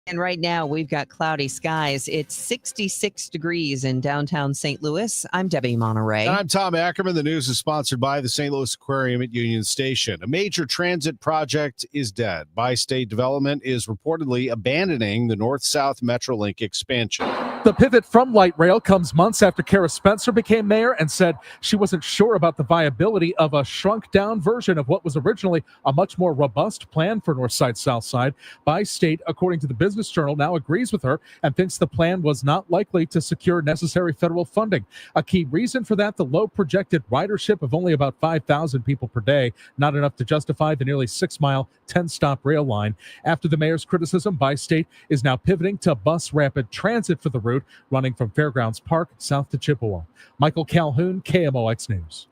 And right now we've got cloudy skies. It's 66 degrees in downtown St. Louis. I'm Debbie Monterey. And I'm Tom Ackerman. The news is sponsored by the St. Louis Aquarium at Union Station. A major transit project is dead. Bi-State Development is reportedly abandoning the North-South Metrolink expansion. The pivot from light rail comes months after Kara Spencer became mayor and said she wasn't sure about the viability of a shrunk-down version of what was originally a much more robust plan for North Side, South Side. Bi-State, according to the Business Journal, now agrees with her and thinks the plan was not likely to secure necessary federal funding. A key reason for that, the low projected ridership of only about 5,000 people per day, not enough to justify the nearly 6-mile, 10-stop rail line. After the mayor's criticism, Bi-State is now pivoting to bus rapid transit for the route, running from Fairgrounds Park south to Chippewa. Michael Calhoun, KMOX News.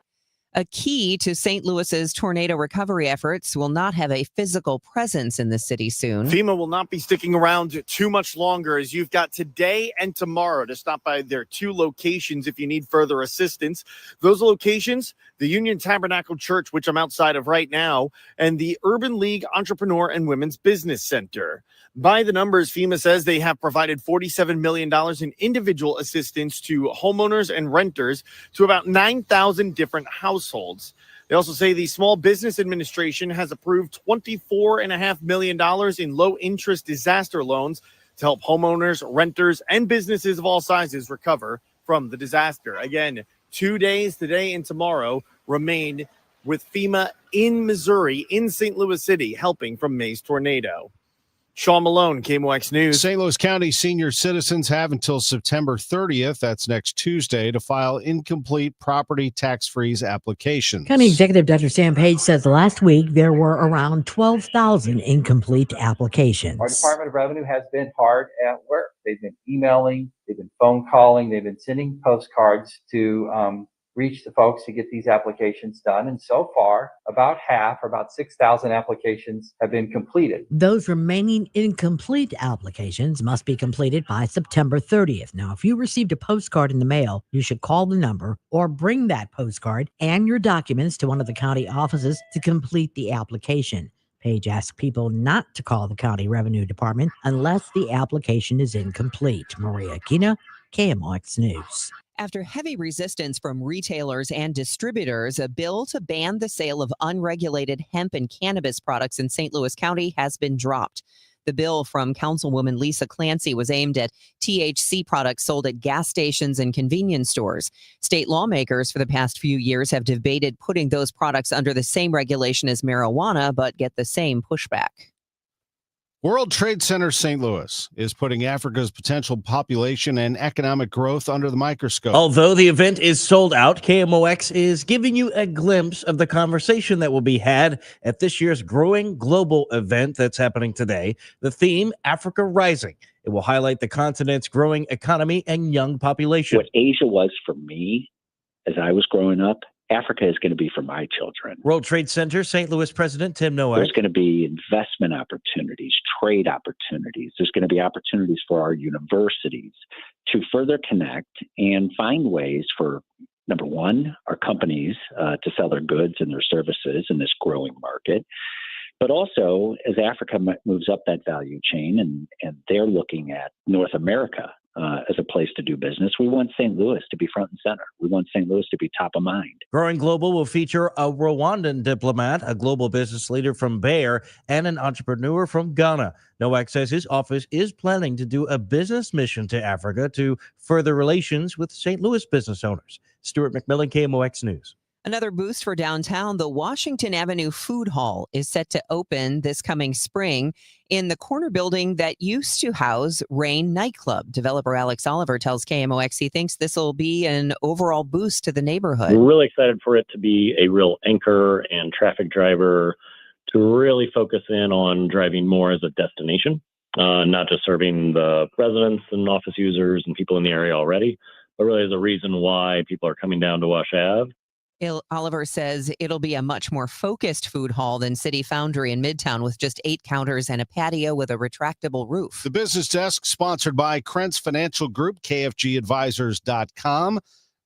A key to St. Louis's tornado recovery efforts will not have a physical presence in the city soon. FEMA will not be sticking around too much longer, as you've got today and tomorrow to stop by their 2 locations if you need further assistance. Those locations, the Union Tabernacle Church, which I'm outside of right now, and the Urban League Entrepreneur and Women's Business Center. By the numbers, FEMA says they have provided $47 million in individual assistance to homeowners and renters to about 9,000 different households. They also say the Small Business Administration has approved $24.5 million in low-interest disaster loans to help homeowners, renters, and businesses of all sizes recover from the disaster. Again, 2 days, today and tomorrow, remain with FEMA in Missouri, in St. Louis City, helping from May's tornado. Sean Malone, KMOX News. St. Louis County senior citizens have until September 30th, that's next Tuesday, to file incomplete property tax freeze applications. County Executive Dr. Sam Page says last week there were around 12,000 incomplete applications. Our Department of Revenue has been hard at work. They've been emailing, they've been phone calling, they've been sending postcards to reach the folks to get these applications done. And so far, about half, or about 6,000 applications have been completed. Those remaining incomplete applications must be completed by September 30th. Now, if you received a postcard in the mail, you should call the number or bring that postcard and your documents to one of the county offices to complete the application. Page asks people not to call the County Revenue Department unless the application is incomplete. Maria Kina, KMOX News. After heavy resistance from retailers and distributors, a bill to ban the sale of unregulated hemp and cannabis products in St. Louis County has been dropped. The bill from Councilwoman Lisa Clancy was aimed at THC products sold at gas stations and convenience stores. State lawmakers for the past few years have debated putting those products under the same regulation as marijuana, but get the same pushback. World Trade Center St. Louis is putting Africa's potential population and economic growth under the microscope. Although the event is sold out, KMOX is giving you a glimpse of the conversation that will be had at this year's growing global event that's happening today. The theme, Africa Rising. It will highlight the continent's growing economy and young population. What Asia was for me as I was growing up, Africa is going to be for my children. World Trade Center St. Louis President Tim Noack. There's going to be investment opportunities, trade opportunities. There's going to be opportunities for our universities to further connect and find ways for, number one, our companies to sell their goods and their services in this growing market. But also, as Africa moves up that value chain and they're looking at North America as a place to do business, we want St. Louis to be front and center. We want St. Louis to be top of mind. Growing Global will feature a Rwandan diplomat, a global business leader from Bayer, and an entrepreneur from Ghana. Noack says his office is planning to do a business mission to Africa to further relations with St. Louis business owners. Stuart McMillan, KMOX News. Another boost for downtown, the Washington Avenue Food Hall is set to open this coming spring in the corner building that used to house Rain Nightclub. Developer Alex Oliver tells KMOX he thinks this will be an overall boost to the neighborhood. We're really excited for it to be a real anchor and traffic driver to really focus in on driving more as a destination, not just serving the residents and office users and people in the area already, but really as a reason why people are coming down to Wash Ave. Oliver says it'll be a much more focused food hall than City Foundry in Midtown, with just 8 counters and a patio with a retractable roof. The Business Desk, sponsored by Krentz Financial Group, KFGadvisors.com.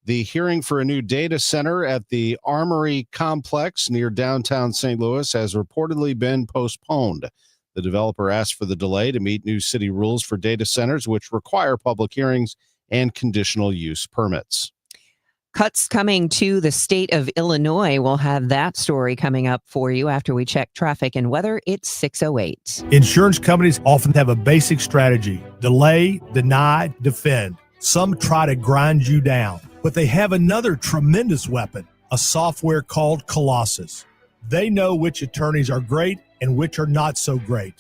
The hearing for a new data center at the Armory Complex near downtown St. Louis has reportedly been postponed. The developer asked for the delay to meet new city rules for data centers, which require public hearings and conditional use permits. Cuts coming to the state of Illinois. We'll have that story coming up for you after we check traffic and weather. It's 6:08. Insurance companies often have a basic strategy: delay, deny, defend. Some try to grind you down, but they have another tremendous weapon, a software called Colossus. They know which attorneys are great and which are not so great.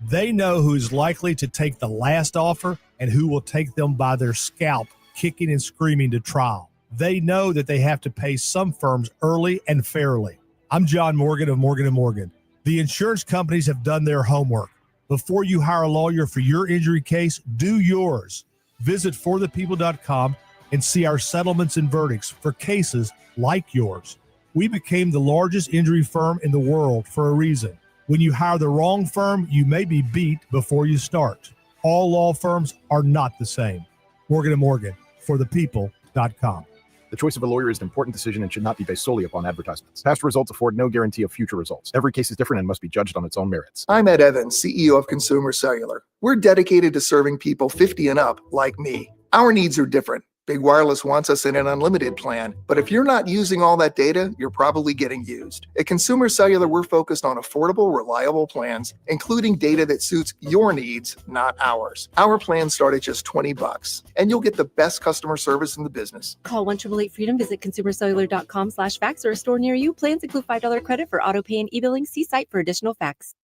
They know who is likely to take the last offer and who will take them by their scalp, kicking and screaming to trial. They know that they have to pay some firms early and fairly. I'm John Morgan of Morgan & Morgan. The insurance companies have done their homework. Before you hire a lawyer for your injury case, do yours. Visit forthepeople.com and see our settlements and verdicts for cases like yours. We became the largest injury firm in the world for a reason. When you hire the wrong firm, you may be beat before you start. All law firms are not the same. Morgan & Morgan, forthepeople.com. The choice of a lawyer is an important decision and should not be based solely upon advertisements. Past results afford no guarantee of future results. Every case is different and must be judged on its own merits. I'm Ed Evans, CEO of Consumer Cellular. We're dedicated to serving people 50 and up like me. Our needs are different. Big Wireless wants us in an unlimited plan, but if you're not using all that data, you're probably getting used. At Consumer Cellular, we're focused on affordable, reliable plans, including data that suits your needs, not ours. Our plans start at just $20, and you'll get the best customer service in the business. Call 1-888-FREEDOM, visit consumercellular.com/facts or a store near you. Plans include $5 credit for auto pay and e-billing. See site for additional facts.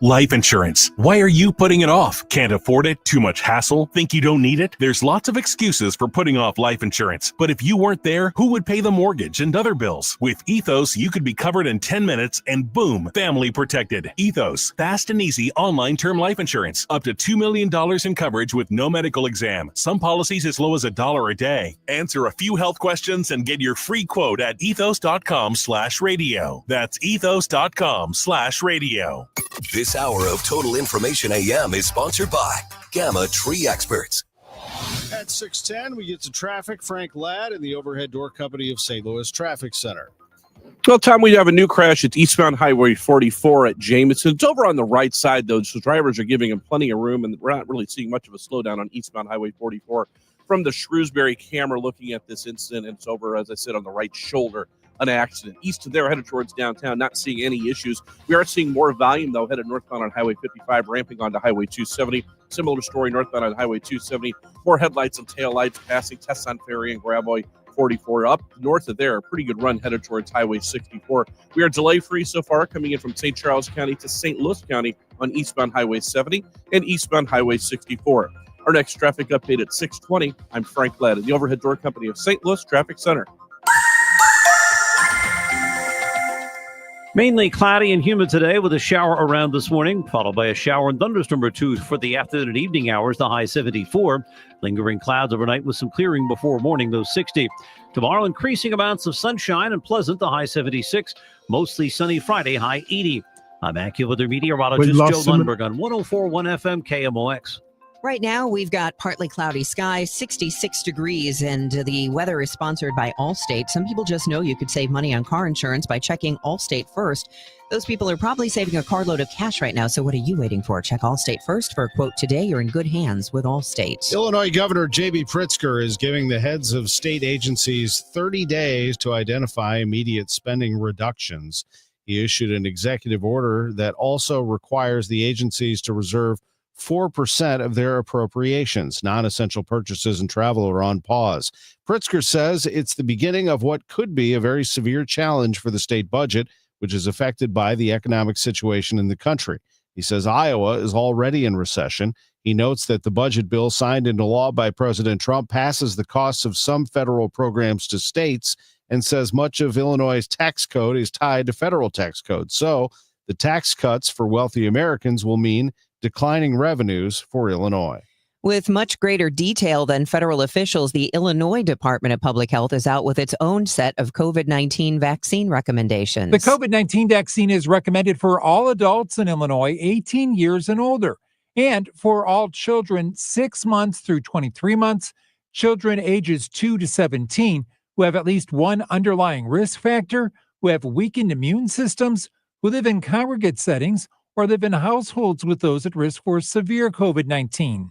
Life insurance. Why are you putting it off? Can't afford it? Too much hassle? Think you don't need it? There's lots of excuses for putting off life insurance. But if you weren't there, who would pay the mortgage and other bills? With Ethos, you could be covered in 10 minutes and boom, family protected. Ethos, fast and easy online term life insurance. Up to $2 million in coverage with no medical exam. Some policies as low as $1 a day. Answer a few health questions and get your free quote at ethos.com/radio. That's ethos.com/radio. This hour of Total Information AM is sponsored by Gamma Tree Experts. At 6:10, we get to traffic. Frank Ladd and the Overhead Door Company of St. Louis Traffic Center. Well, Tom, we have a new crash. It's eastbound Highway 44 at Jameson. It's over on the right side, though, so drivers are giving him plenty of room, and we're not really seeing much of a slowdown on eastbound Highway 44. From the Shrewsbury camera looking at this incident, and it's over, as I said, on the right shoulder. An accident. East of there, headed towards downtown, not seeing any issues. We are seeing more volume, though, headed northbound on Highway 55, ramping onto Highway 270. Similar story northbound on Highway 270. More headlights and taillights passing Tesson Ferry and Gravois 44. Up north of there, a pretty good run headed towards Highway 64. We are delay-free so far, coming in from St. Charles County to St. Louis County on eastbound Highway 70 and eastbound Highway 64. Our next traffic update at 6:20. I'm Frank Ladd at the Overhead Door Company of St. Louis Traffic Center. Mainly cloudy and humid today with a shower around this morning, followed by a shower and thunderstorm or two for the afternoon and evening hours, the high 74. Lingering clouds overnight with some clearing before morning, though 60. Tomorrow, increasing amounts of sunshine and pleasant, the high 76. Mostly sunny Friday, high 80. I'm AccuWeather meteorologist Joe Lundberg on 104.1 FM KMOX. Right now, we've got partly cloudy skies, 66 degrees, and the weather is sponsored by Allstate. Some people just know you could save money on car insurance by checking Allstate first. Those people are probably saving a carload of cash right now, so what are you waiting for? Check Allstate first for a quote today. You're in good hands with Allstate. Illinois Governor J.B. Pritzker is giving the heads of state agencies 30 days to identify immediate spending reductions. He issued an executive order that also requires the agencies to reserve 4% of their appropriations. Non-essential purchases and travel are on pause. Pritzker says it's the beginning of what could be a very severe challenge for the state budget, which is affected by the economic situation in the country. He says Iowa is already in recession. He notes that the budget bill signed into law by President Trump passes the costs of some federal programs to states and says much of Illinois' tax code is tied to federal tax code. So the tax cuts for wealthy Americans will mean declining revenues for Illinois. With much greater detail than federal officials, the Illinois Department of Public Health is out with its own set of COVID-19 vaccine recommendations. The COVID-19 vaccine is recommended for all adults in Illinois 18 years and older, and for all children 6 months through 23 months, children ages 2 to 17 who have at least one underlying risk factor, who have weakened immune systems, who live in congregate settings, or live in households with those at risk for severe COVID-19.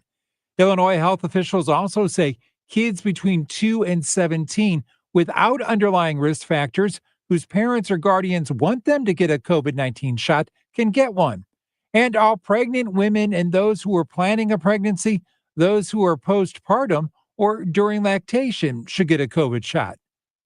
Illinois health officials also say kids between 2 and 17 without underlying risk factors whose parents or guardians want them to get a COVID-19 shot can get one. And all pregnant women and those who are planning a pregnancy, those who are postpartum or during lactation should get a COVID shot.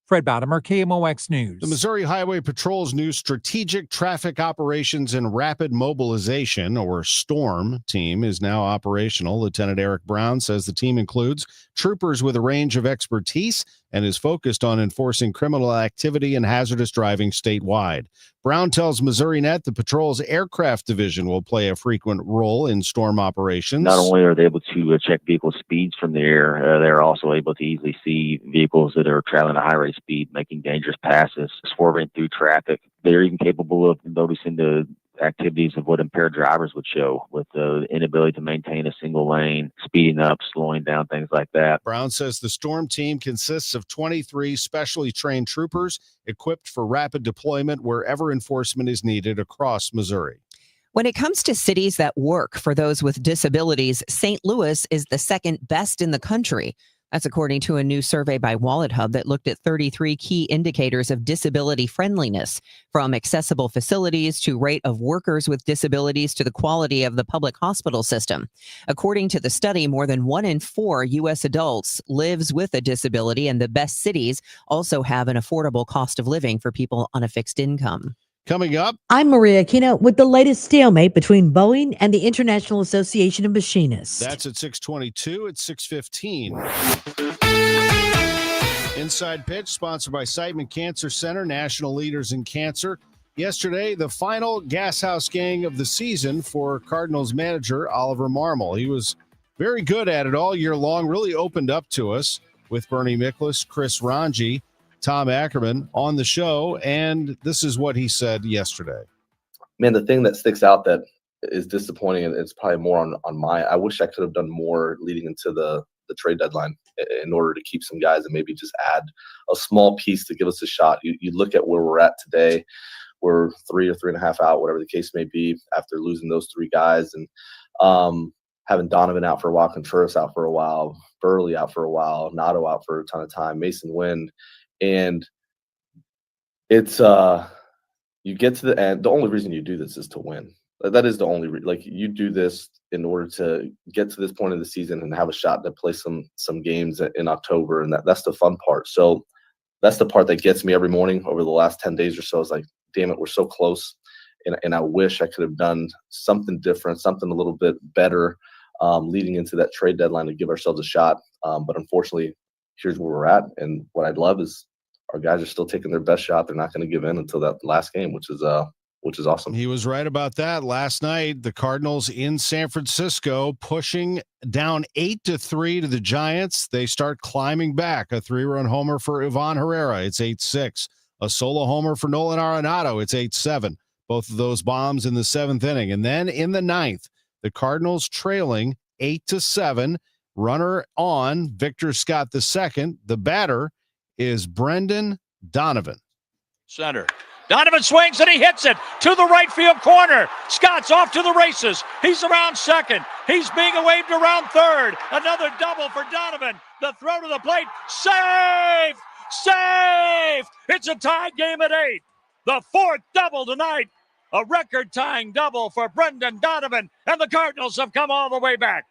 Fred Bodimer, KMOX News. The Missouri Highway Patrol's new Strategic Traffic Operations and Rapid Mobilization, or STORM, team is now operational. Lieutenant Eric Brown says the team includes troopers with a range of expertise and is focused on enforcing criminal activity and hazardous driving statewide. Brown tells MissouriNet the patrol's aircraft division will play a frequent role in storm operations. Not only are they able to check vehicle speeds from the air, they're also able to easily see vehicles that are traveling at high rate speed, making dangerous passes, swerving through traffic. They're even capable of noticing the activities of what impaired drivers would show, with the inability to maintain a single lane, speeding up, slowing down, things like that. Brown says the storm team consists of 23 specially trained troopers equipped for rapid deployment wherever enforcement is needed across Missouri. When it comes to cities that work for those with disabilities, St. Louis is the second best in the country. That's according to a new survey by WalletHub that looked at 33 key indicators of disability friendliness, from accessible facilities to rate of workers with disabilities to the quality of the public hospital system. According to the study, more than 1 in 4 U.S. adults lives with a disability, and the best cities also have an affordable cost of living for people on a fixed income. Coming up, I'm Maria Aquino with the latest stalemate between Boeing and the International Association of Machinists. That's at 6:22. At 6:15. Inside Pitch, sponsored by Siteman Cancer Center, national leaders in cancer. Yesterday, the final Gas House gang of the season for Cardinals manager Oliver Marmol. He was very good at it all year long, really opened up to us with Bernie Miklasz, Chris Ranji, Tom Ackerman on the show, and this is what he said yesterday. Man, the thing that sticks out that is disappointing, and it's probably more on my, I wish I could have done more leading into the trade deadline in order to keep some guys and maybe just add a small piece to give us a shot. You look at where we're at today, we're 3 or 3.5 out, whatever the case may be, after losing those 3 guys, and having Donovan out for a while, Contreras out for a while, Burley out for a while, Nato out for a ton of time, Mason Wynn. And it's you get to the end. The only reason you do this is to win. That is the only like you do this in order to get to this point of the season and have a shot to play some games in October, and that's the fun part. So that's the part that gets me every morning over the last 10 days or so. It's like, damn it, we're so close, and I wish I could have done something different, something a little bit better leading into that trade deadline to give ourselves a shot. But unfortunately, here's where we're at, and what I'd love is our guys are still taking their best shot. They're not going to give in until that last game, which is awesome. He was right about that. Last night, the Cardinals in San Francisco pushing down 8-3 to the Giants. They start climbing back. A 3-run homer for Ivan Herrera. It's 8-6. A solo homer for Nolan Arenado. It's 8-7. Both of those bombs in the 7th inning. And then in the 9th, the Cardinals trailing 8-7. Runner on, Victor Scott II. The batter is Brendan Donovan. Center. Donovan swings and he hits it to the right field corner. Scott's off to the races. He's around second. He's being waved around third. Another double for Donovan. The throw to the plate. Safe! Safe! It's a tied game at 8. The 4th double tonight. A record-tying double for Brendan Donovan. And the Cardinals have come all the way back.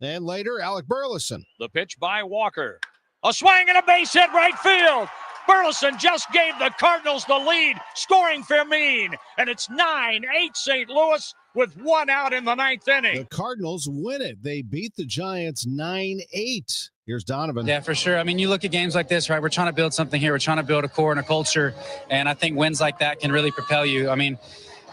And later, Alec Burleson. The pitch by Walker. A swing and a base hit right field. Burleson just gave the Cardinals the lead, scoring Fermin. And it's 9-8 St. Louis with 1 out in the 9th inning. The Cardinals win it. They beat the Giants 9-8. Here's Donovan. Yeah, for sure. I mean, you look at games like this, right? We're trying to build something here. We're trying to build a core and a culture. And I think wins like that can really propel you. I mean,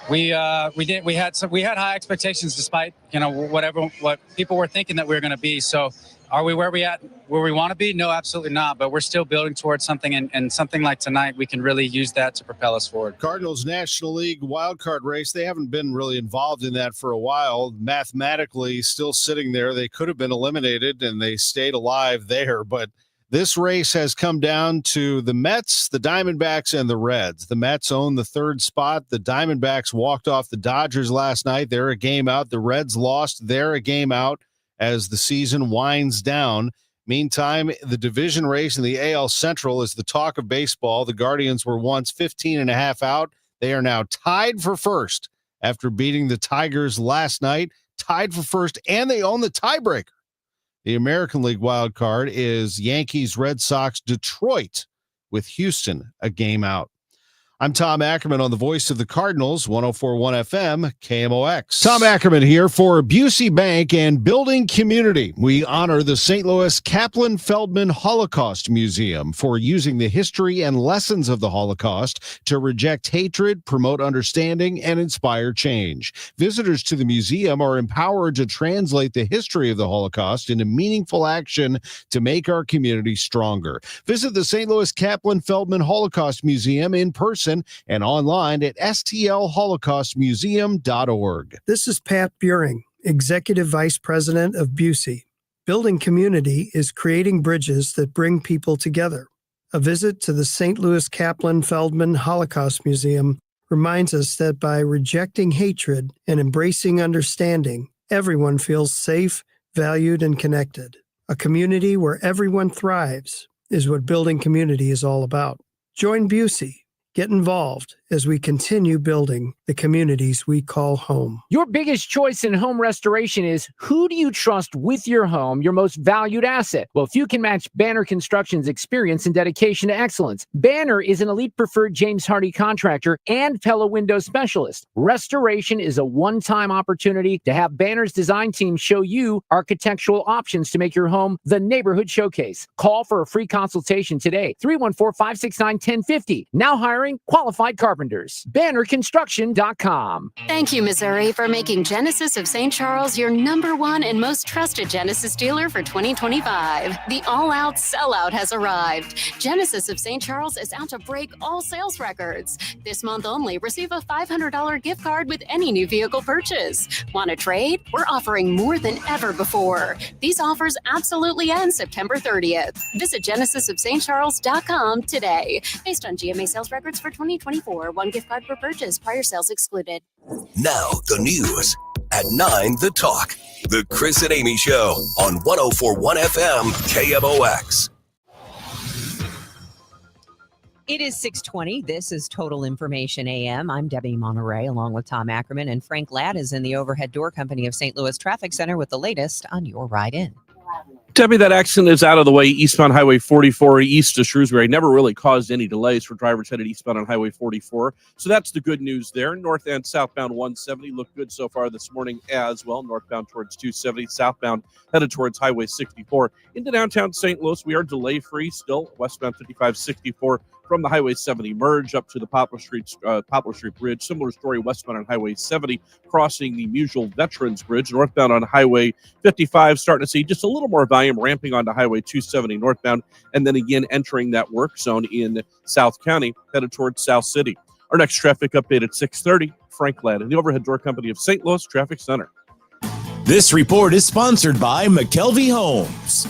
we had high expectations despite, what people were thinking that we were going to be. So are we where we want to be? No, absolutely not. But we're still building towards something, and something like tonight, we can really use that to propel us forward. Cardinals National League wildcard race, they haven't been really involved in that for a while. Mathematically, still sitting there. They could have been eliminated, and they stayed alive there. But This race has come down to the Mets, the Diamondbacks, and the Reds. The Mets own the third spot. The Diamondbacks walked off the Dodgers last night. They're a game out. The Reds lost. They're a game out as the season winds down. Meantime, the division race in the AL Central is the talk of baseball. The Guardians were once 15.5 out. They are now tied for first after beating the Tigers last night. Tied for first, and they own the tiebreaker. The American League wild card is Yankees, Red Sox, Detroit, with Houston a game out. I'm Tom Ackerman on the voice of the Cardinals, 104.1 FM, KMOX. Tom Ackerman here for Busey Bank and Building Community. We honor the St. Louis Kaplan Feldman Holocaust Museum for using the history and lessons of the Holocaust to reject hatred, promote understanding, and inspire change. Visitors to the museum are empowered to translate the history of the Holocaust into meaningful action to make our community stronger. Visit the St. Louis Kaplan Feldman Holocaust Museum in person and online at stlholocaustmuseum.org. This is Pat Buring, Executive Vice President of Busey. Building Community is creating bridges that bring people together. A visit to the St. Louis Kaplan Feldman Holocaust Museum reminds us that by rejecting hatred and embracing understanding, everyone feels safe, valued, and connected. A community where everyone thrives is what Building Community is all about. Join Busey. Get involved as we continue building the communities we call home. Your biggest choice in home restoration is who do you trust with your home, your most valued asset? Well, if you can match Banner Construction's experience and dedication to excellence, Banner is an elite preferred James Hardy contractor and Pella window specialist. Restoration is a one-time opportunity to have Banner's design team show you architectural options to make your home the neighborhood showcase. Call for a free consultation today, 314-569-1050. Now hiring qualified carpenters. BannerConstruction.com. Thank you, Missouri, for making Genesis of St. Charles your #1 and most trusted Genesis dealer for 2025. The all-out sellout has arrived. Genesis of St. Charles is out to break all sales records. This month only, receive a $500 gift card with any new vehicle purchase. Want to trade? We're offering more than ever before. These offers absolutely end September 30th. Visit genesisofstcharles.com today. Based on GMA sales records for 2024, one gift card per purchase, prior sales excluded. Now the news at 9, The Talk. The Chris and Amy Show on 104.1 FM KMOX. It is 6:20. This is Total Information AM. I'm Debbie Monterey along with Tom Ackerman, and Frank Ladd is in the Overhead Door Company of St. Louis Traffic Center with the latest on your ride in. Debbie, that accident is out of the way. Eastbound Highway 44 east of Shrewsbury never really caused any delays for drivers headed eastbound on Highway 44. So that's the good news there. North and southbound 170 look good so far this morning as well. Northbound towards 270, southbound headed towards Highway 64. Into downtown St. Louis, we are delay-free still. Westbound 5564 from the Highway 70 merge up to the Poplar Street Bridge. Similar story westbound on Highway 70, crossing the Musial Veterans Bridge. Northbound on Highway 55, starting to see just a little more volume ramping onto Highway 270 northbound, and then again entering that work zone in South County, headed towards South City. Our next traffic update at 6:30. Frank Ladd in the Overhead Door Company of St. Louis Traffic Center. This report is sponsored by McKelvey Homes.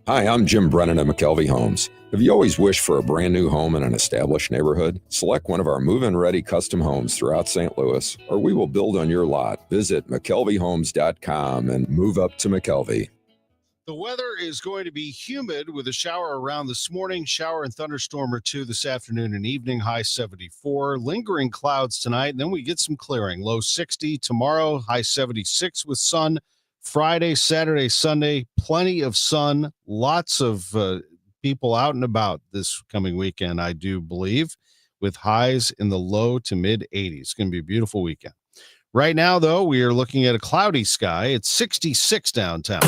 Hi, I'm Jim Brennan of McKelvey Homes. Have you always wished for a brand new home in an established neighborhood? Select one of our move-in ready custom homes throughout St. Louis, or we will build on your lot. Visit McKelveyHomes.com and move up to McKelvey. The weather is going to be humid with a shower around this morning, shower and thunderstorm or two this afternoon and evening, high 74. Lingering clouds tonight, and then we get some clearing. Low 60 tomorrow, high 76 with sun. Friday, Saturday, Sunday, plenty of sun. Lots of people out and about this coming weekend, I do believe, with highs in the low to mid 80s. It's going to be a beautiful weekend. Right now, though, we are looking at a cloudy sky. It's 66 downtown.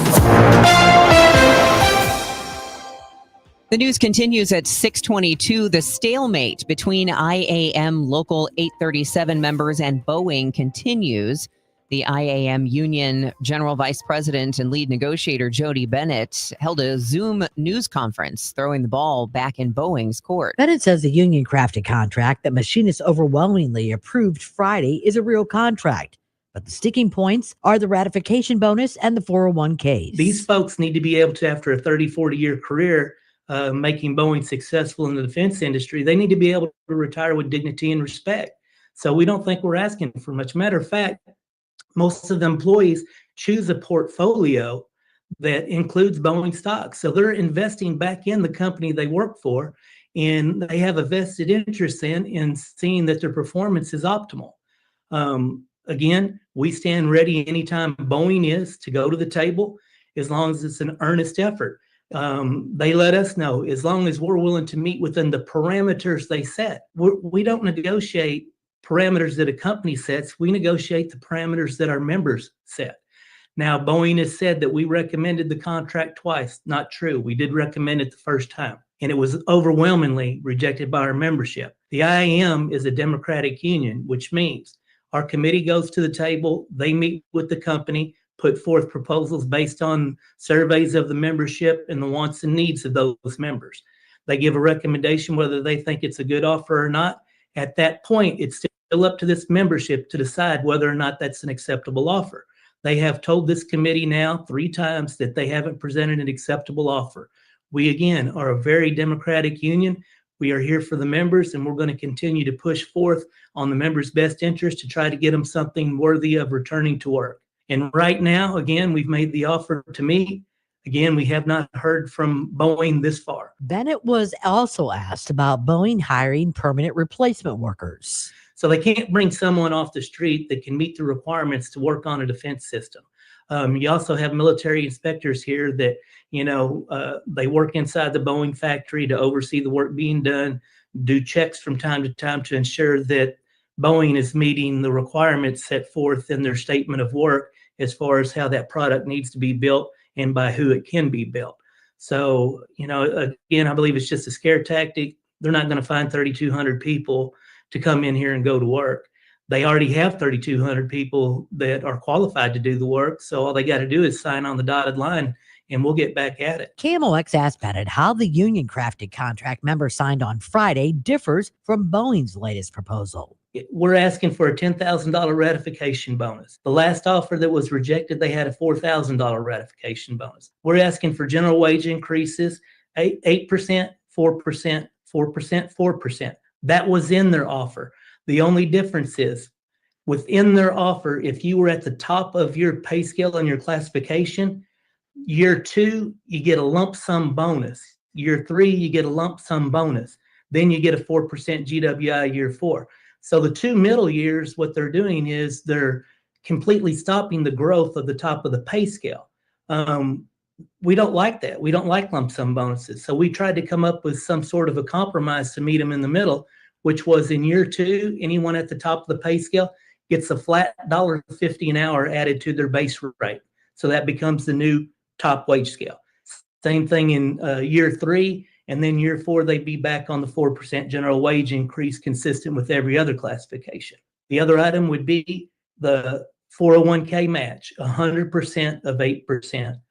The news continues at 6:22. The stalemate between IAM Local 837 members and Boeing continues. The IAM Union General Vice President and lead negotiator Jody Bennett held a Zoom news conference, throwing the ball back in Boeing's court. Bennett says the union-crafted contract that machinists overwhelmingly approved Friday is a real contract. But the sticking points are the ratification bonus and the 401ks. These folks need to be able to, after a 30, 40-year career, making Boeing successful in the defense industry, they need to be able to retire with dignity and respect. So we don't think we're asking for much. Matter of fact, most of the employees choose a portfolio that includes Boeing stock. So they're investing back in the company they work for, and they have a vested interest in seeing that their performance is optimal. Again, we stand ready anytime Boeing is to go to the table, as long as it's an earnest effort. They let us know, as long as we're willing to meet within the parameters they set. We don't negotiate parameters that a company sets. We negotiate the parameters that our members set. Now, Boeing has said that we recommended the contract twice. Not true. We did recommend it the first time, and it was overwhelmingly rejected by our membership. The IAM is a democratic union, which means our committee goes to the table, they meet with the company, put forth proposals based on surveys of the membership and the wants and needs of those members. They give a recommendation whether they think it's a good offer or not. At that point, it's still up to this membership to decide whether or not that's an acceptable offer. They have told this committee now 3 times that they haven't presented an acceptable offer. We, again, are a very democratic union. We are here for the members, and we're going to continue to push forth on the members' best interest to try to get them something worthy of returning to work. And right now, again, we've made the offer to meet. Again, we have not heard from Boeing this far. Bennett was also asked about Boeing hiring permanent replacement workers. So they can't bring someone off the street that can meet the requirements to work on a defense system. You also have military inspectors here that, they work inside the Boeing factory to oversee the work being done, do checks from time to time to ensure that Boeing is meeting the requirements set forth in their statement of work as far as how that product needs to be built and by who it can be built. So, again, I believe it's just a scare tactic. They're not going to find 3,200 people to come in here and go to work. They already have 3,200 people that are qualified to do the work. So all they got to do is sign on the dotted line, and we'll get back at it. KMOX asked Bennett how the union-crafted contract members signed on Friday differs from Boeing's latest proposal. We're asking for a $10,000 ratification bonus. The last offer that was rejected, they had a $4,000 ratification bonus. We're asking for general wage increases, 8%, 4%, 4%, 4%. That was in their offer. The only difference is within their offer, if you were at the top of your pay scale and your classification, year 2, you get a lump sum bonus. Year 3, you get a lump sum bonus. Then you get a 4% GWI year 4. So the 2 middle years, what they're doing is they're completely stopping the growth of the top of the pay scale. We don't like that. We don't like lump sum bonuses. So we tried to come up with some sort of a compromise to meet them in the middle, which was in year 2, anyone at the top of the pay scale gets a flat $1.50 an hour added to their base rate. So that becomes the new top wage scale. Same thing in year 3, and then year 4, they'd be back on the 4% general wage increase consistent with every other classification. The other item would be the 401k match, 100% of 8%.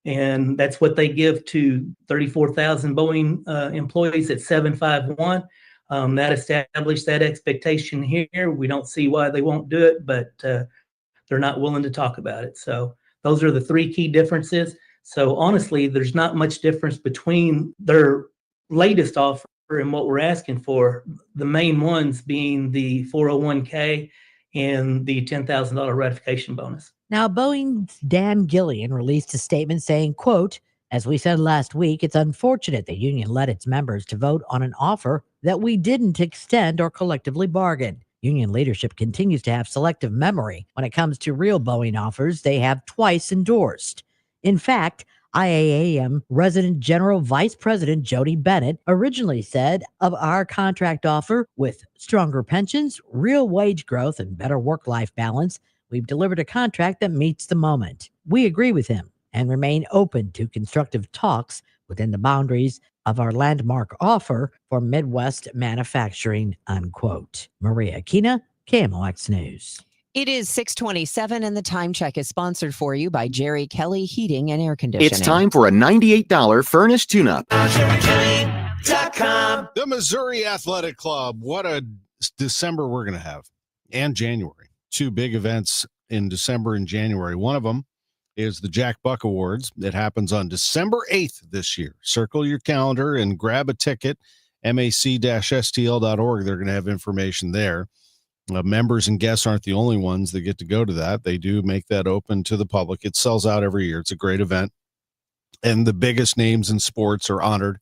And that's what they give to 34,000 Boeing employees at 751. That established that expectation here. We don't see why they won't do it, but they're not willing to talk about it. So those are the 3 key differences. So honestly, there's not much difference between their latest offer and what we're asking for, the main ones being the 401k and the $10,000 ratification bonus. Now, Boeing's Dan Gillian released a statement saying, quote, "As we said last week, it's unfortunate the union led its members to vote on an offer that we didn't extend or collectively bargain. Union leadership continues to have selective memory when it comes to real Boeing offers they have twice endorsed. In fact, IAAM Resident General Vice President Jody Bennett originally said of our contract offer, with stronger pensions, real wage growth, and better work-life balance, we've delivered a contract that meets the moment. We agree with him and remain open to constructive talks within the boundaries of our landmark offer for Midwest manufacturing," unquote. Maria Aquina, KMOX News. It is 6:27, and the time check is sponsored for you by Jerry Kelly Heating and Air Conditioning. It's time for a $98 furnace tune-up. The Missouri Athletic Club. What a December we're going to have, and January. 2 big events in December and January. One of them is the Jack Buck Awards. It happens on December 8th this year. Circle your calendar and grab a ticket, mac-stl.org. They're going to have information there. Members and guests aren't the only ones that get to go to that. They do make that open to the public. It sells out every year. It's a great event. And the biggest names in sports are honored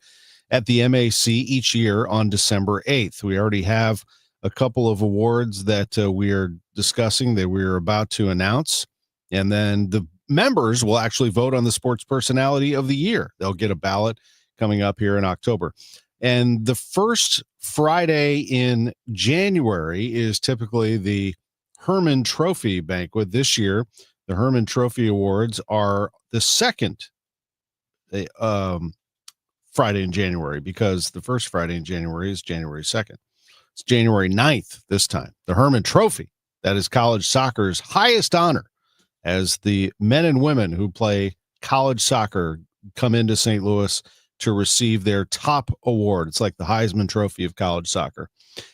at the MAC each year on December 8th. We already have a couple of awards that we are discussing that we're about to announce. And then the members will actually vote on the sports personality of the year. They'll get a ballot coming up here in October. And the first Friday in January is typically the Herman Trophy banquet. This year, the Herman Trophy Awards are the second Friday in January, because the first Friday in January is January 2nd. It's January 9th this time. The Herman Trophy, that is college soccer's highest honor, as the men and women who play college soccer come into St. Louis to receive their top award. It's like the Heisman Trophy of college soccer.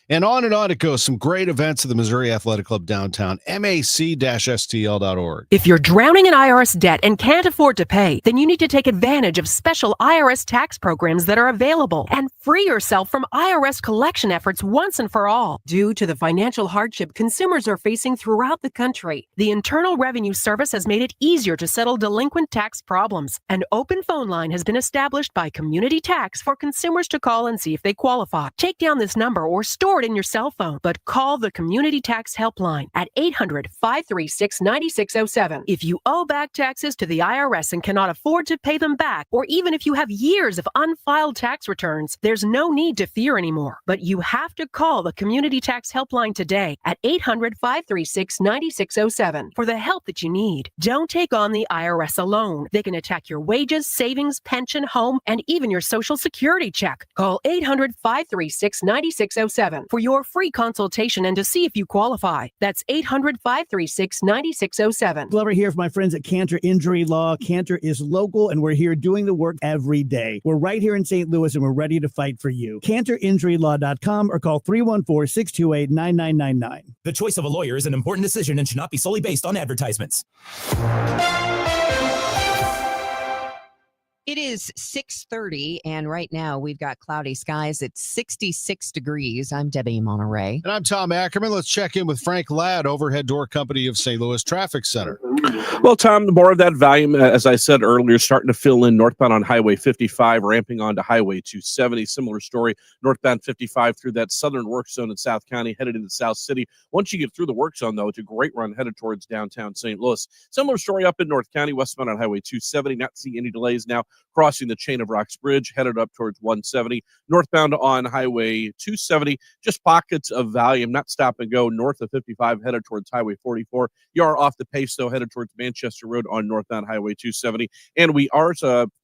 And on it goes. Some great events at the Missouri Athletic Club downtown, mac-stl.org. If you're drowning in IRS debt and can't afford to pay, then you need to take advantage of special IRS tax programs that are available and free yourself from IRS collection efforts once and for all. Due to the financial hardship consumers are facing throughout the country, the Internal Revenue Service has made it easier to settle delinquent tax problems. An open phone line has been established by Community Tax for consumers to call and see if they qualify. Take down this number or store it in your cell phone, but call the Community Tax Helpline at 800-536-9607. If you owe back taxes to the IRS and cannot afford to pay them back, or even if you have years of unfiled tax returns, there's no need to fear anymore. But you have to call the Community Tax Helpline today at 800-536-9607 for the help that you need. Don't take on the IRS alone. They can attack your wages, savings, pension, home, and even your Social Security check. Call 800-536-9607 for your free consultation and to see if you qualify. That's 800-536-9607. Glover here for my friends at Cantor Injury Law. Cantor is local, and we're here doing the work every day. We're right here in St. Louis, and we're ready to fight for you. CantorInjuryLaw.com or call 314-628-9999. The choice of a lawyer is an important decision and should not be solely based on advertisements. It is 6:30, and right now we've got cloudy skies. It's 66 degrees. I'm Debbie Monterey. And I'm Tom Ackerman. Let's check in with Frank Ladd, Overhead Door Company of St. Louis Traffic Center. Well, Tom, more of that volume, as I said earlier, starting to fill in northbound on Highway 55, ramping onto Highway 270. Similar story, northbound 55 through that southern work zone in South County, headed into South City. Once you get through the work zone, though, it's a great run headed towards downtown St. Louis. Similar story up in North County, westbound on Highway 270. Not seeing any delays now. Crossing the Chain of Rocks Bridge, headed up towards 170. Northbound on Highway 270, just pockets of volume, not stop and go. North of 55, headed towards Highway 44. You are off the pace, though, headed towards Manchester Road on northbound Highway 270. And we are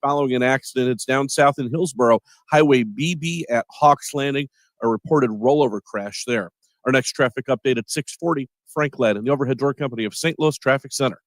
following an accident. It's down south in Hillsboro, Highway BB at Hawks Landing, a reported rollover crash there. Our next traffic update at 6:40, Frank Ladd and the Overhead Door Company of St. Louis Traffic Center.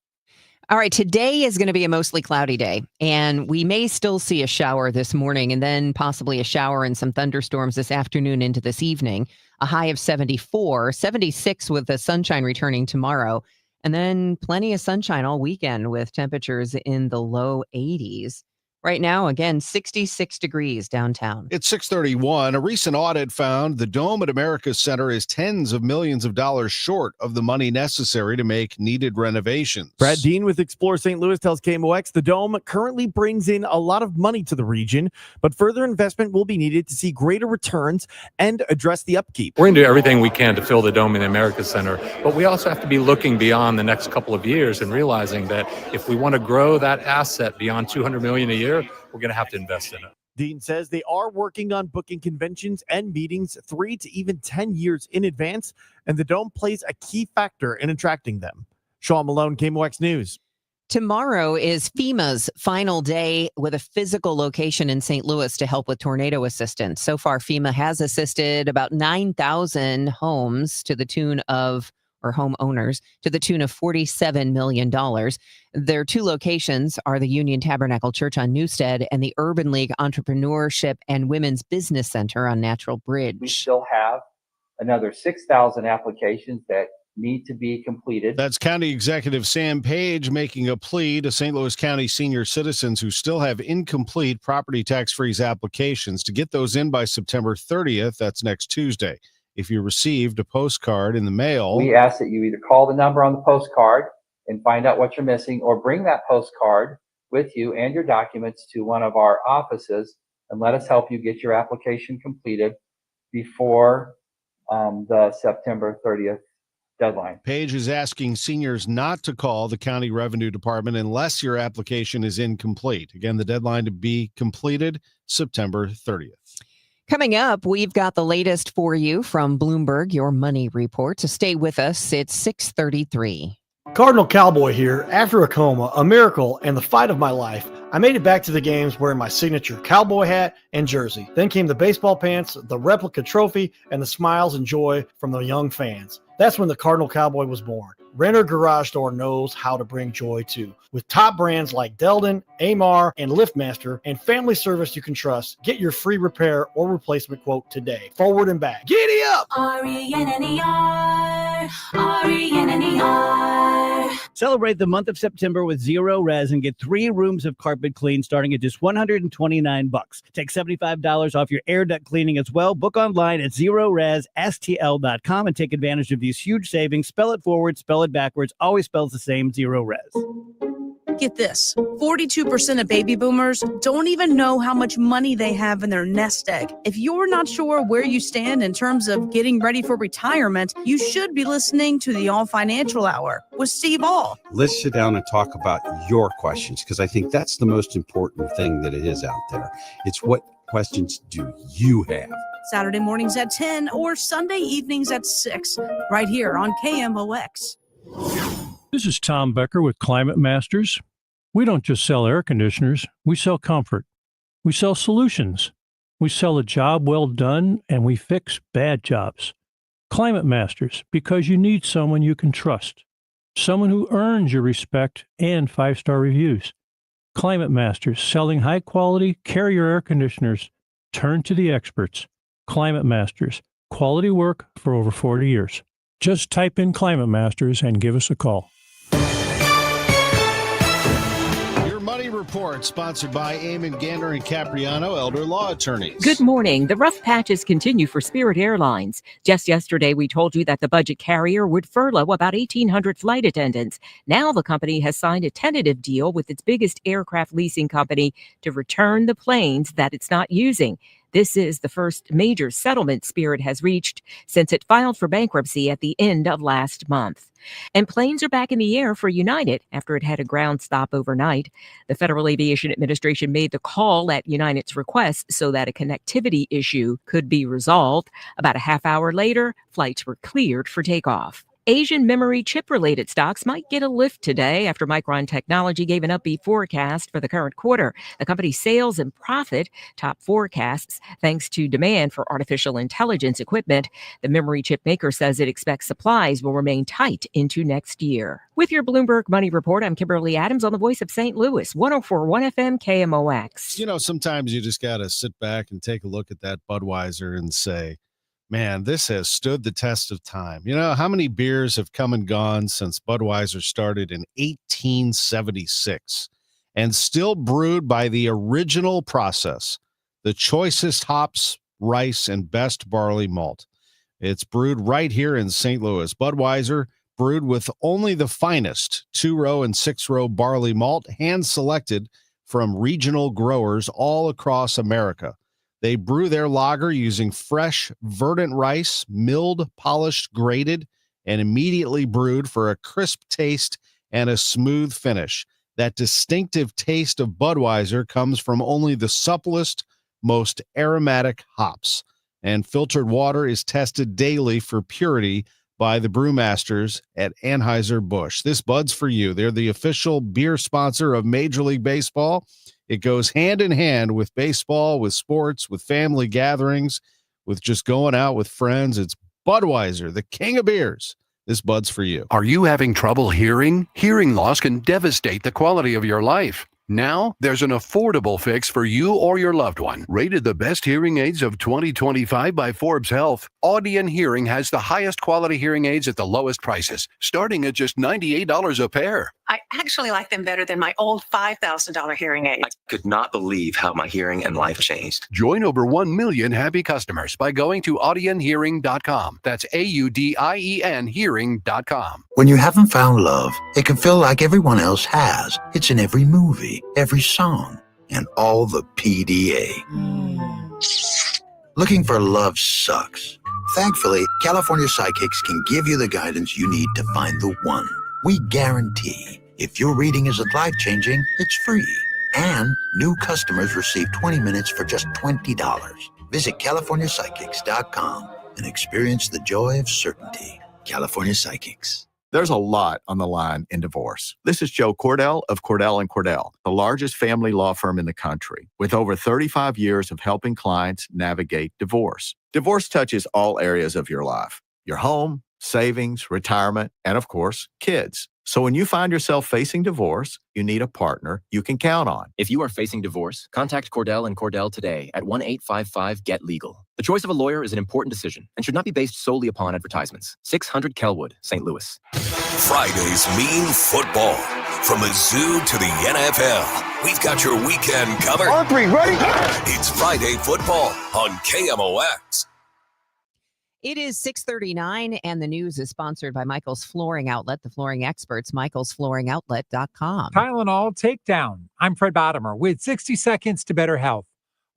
All right, today is going to be a mostly cloudy day, and we may still see a shower this morning and then possibly a shower and some thunderstorms this afternoon into this evening. A high of 74, 76 with the sunshine returning tomorrow, and then plenty of sunshine all weekend with temperatures in the low 80s. Right now, again, 66 degrees downtown. It's 6:31. A recent audit found the Dome at America's Center is tens of millions of dollars short of the money necessary to make needed renovations. Brad Dean with Explore St. Louis tells KMOX the Dome currently brings in a lot of money to the region, but further investment will be needed to see greater returns and address the upkeep. We're going to do everything we can to fill the Dome in the America's Center, but we also have to be looking beyond the next couple of years and realizing that if we want to grow that asset beyond $200 million a year, we're going to have to invest in it. Dean says they are working on booking conventions and meetings 3 to even 10 years in advance, and the Dome plays a key factor in attracting them. Sean Malone, KMOX News. Tomorrow is FEMA's final day with a physical location in St. Louis to help with tornado assistance. So far, FEMA has assisted about 9,000 homes to the tune of homeowners to the tune of $47 million. Their two locations are the Union Tabernacle Church on Newstead and the Urban League Entrepreneurship and Women's Business Center on Natural Bridge. We still have another 6,000 applications that need to be completed. That's County Executive Sam Page making a plea to St. Louis County senior citizens who still have incomplete property tax freeze applications to get those in by September 30th. That's next Tuesday. If you received a postcard in the mail, We ask that you either call the number on the postcard and find out what you're missing, or bring that postcard with you and your documents to one of our offices and let us help you get your application completed before the September 30th deadline. Page is asking seniors not to call the County Revenue Department unless your application is incomplete. Again, the deadline to be completed, September 30th. Coming up, we've got the latest for you from Bloomberg, your money report. So stay with us. It's 6:33. Cardinal Cowboy here. After a coma, a miracle, and the fight of my life, I made it back to the games wearing my signature cowboy hat and jersey. Then came the baseball pants, the replica trophy, and the smiles and joy from the young fans. That's when the Cardinal Cowboy was born. Renner Garage Door knows how to bring joy too. With top brands like Delden, Amar, and LiftMaster, and family service you can trust, get your free repair or replacement quote today. Forward and back. Giddy up! RENNER, RENNER. Celebrate the month of September with Zero Res and get 3 rooms of carpet clean starting at just $129. Take $75 off your air duct cleaning as well. Book online at ZeroResSTL.com and take advantage of these huge savings. Spell it forward, spell it backwards, always spells the same. Zero Res. Get this, 42% of baby boomers don't even know how much money they have in their nest egg. If you're not sure where you stand in terms of getting ready for retirement, you should be listening to the All Financial Hour with Steve All. Let's sit down and talk about your questions, because I think that's the most important thing that it is out there. It's what questions do you have? Saturday mornings at 10 or Sunday evenings at 6, right here on KMOX. This is Tom Becker with Climate Masters. We don't just sell air conditioners, we sell comfort. We sell solutions. We sell a job well done, and we fix bad jobs. Climate Masters, because you need someone you can trust. Someone who earns your respect and 5-star reviews. Climate Masters, selling high-quality Carrier air conditioners. Turn to the experts. Climate Masters, quality work for over 40 years. Just type in Climate Masters and give us a call. Your Money Report, sponsored by Eamon Gander and Capriano, elder law attorneys. Good morning. The rough patches continue for Spirit Airlines. Just yesterday, we told you that the budget carrier would furlough about 1,800 flight attendants. Now the company has signed a tentative deal with its biggest aircraft leasing company to return the planes that it's not using. This is the first major settlement Spirit has reached since it filed for bankruptcy at the end of last month. And planes are back in the air for United after it had a ground stop overnight. The Federal Aviation Administration made the call at United's request so that a connectivity issue could be resolved. About a half hour later, flights were cleared for takeoff. Asian memory chip-related stocks might get a lift today after Micron Technology gave an upbeat forecast for the current quarter. The company's sales and profit top forecasts thanks to demand for artificial intelligence equipment. The memory chip maker says it expects supplies will remain tight into next year. With your Bloomberg Money Report, I'm Kimberly Adams on the Voice of St. Louis, 104.1 FM KMOX. You know, sometimes you just got to sit back and take a look at that Budweiser and say, man, this has stood the test of time. You know, how many beers have come and gone since Budweiser started in 1876 and still brewed by the original process, the choicest hops, rice, and best barley malt. It's brewed right here in St. Louis. Budweiser, brewed with only the finest 2-row and 6-row barley malt, hand-selected from regional growers all across America. They brew their lager using fresh, verdant rice, milled, polished, grated, and immediately brewed for a crisp taste and a smooth finish. That distinctive taste of Budweiser comes from only the supplest, most aromatic hops. And filtered water is tested daily for purity by the brewmasters at Anheuser-Busch. This Bud's for you. They're the official beer sponsor of Major League Baseball. It goes hand in hand with baseball, with sports, with family gatherings, with just going out with friends. It's Budweiser, the king of beers. This Bud's for you. Are you having trouble hearing? Hearing loss can devastate the quality of your life. Now, there's an affordable fix for you or your loved one. Rated the best hearing aids of 2025 by Forbes Health, Audion Hearing has the highest quality hearing aids at the lowest prices, starting at just $98 a pair. I actually like them better than my old $5,000 hearing aids. I could not believe how my hearing and life changed. Join over 1 million happy customers by going to audionhearing.com. That's AUDIEN hearing.com. When you haven't found love, it can feel like everyone else has. It's in every movie, every song, and all the PDA. Looking for love sucks. Thankfully, California Psychics can give you the guidance you need to find the one. We guarantee if your reading isn't life-changing, it's free. And new customers receive 20 minutes for just $20. Visit CaliforniaPsychics.com and experience the joy of certainty. California Psychics. There's a lot on the line in divorce. This is Joe Cordell of Cordell & Cordell, the largest family law firm in the country, with over 35 years of helping clients navigate divorce. Divorce touches all areas of your life: your home, savings, retirement, and of course, kids. So when you find yourself facing divorce, you need a partner you can count on. If you are facing divorce, contact Cordell & Cordell today at 1-855-GET-LEGAL. The choice of a lawyer is an important decision and should not be based solely upon advertisements. 600 Kelwood, St. Louis. Fridays mean football. From the zoo to the NFL, we've got your weekend covered. On three, ready? It's Friday football on KMOX. It is 6:39, and the news is sponsored by Michael's Flooring Outlet, the flooring experts, michaelsflooringoutlet.com. Tylenol Takedown. I'm Fred Bottomer with 60 seconds to better health.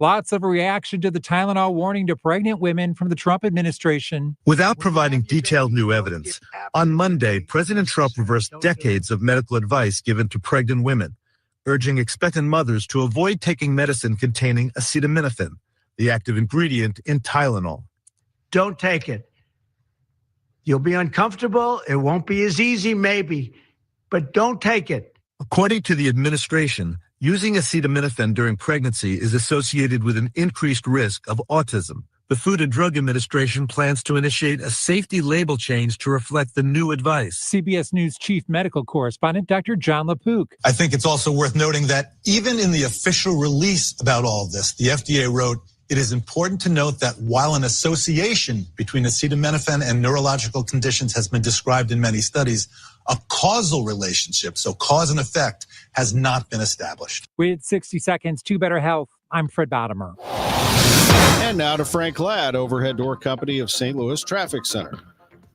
Lots of reaction to the Tylenol warning to pregnant women from the Trump administration. Without providing detailed new evidence, on Monday, President Trump reversed decades of medical advice given to pregnant women, urging expectant mothers to avoid taking medicine containing acetaminophen, the active ingredient in Tylenol. Don't take it. You'll be uncomfortable. It won't be as easy, maybe, but don't take it. According to the administration, using acetaminophen during pregnancy is associated with an increased risk of autism. The Food and Drug Administration plans to initiate a safety label change to reflect the new advice. CBS News chief medical correspondent Dr. John LaPook. I think it's also worth noting that even in the official release about all of this, the FDA wrote, "It is important to note that while an association between acetaminophen and neurological conditions has been described in many studies, a causal relationship, so cause and effect, has not been established." With 60 seconds to better health, I'm Fred Bottomer. And now to Frank Ladd, Overhead Door Company of St. Louis Traffic Center.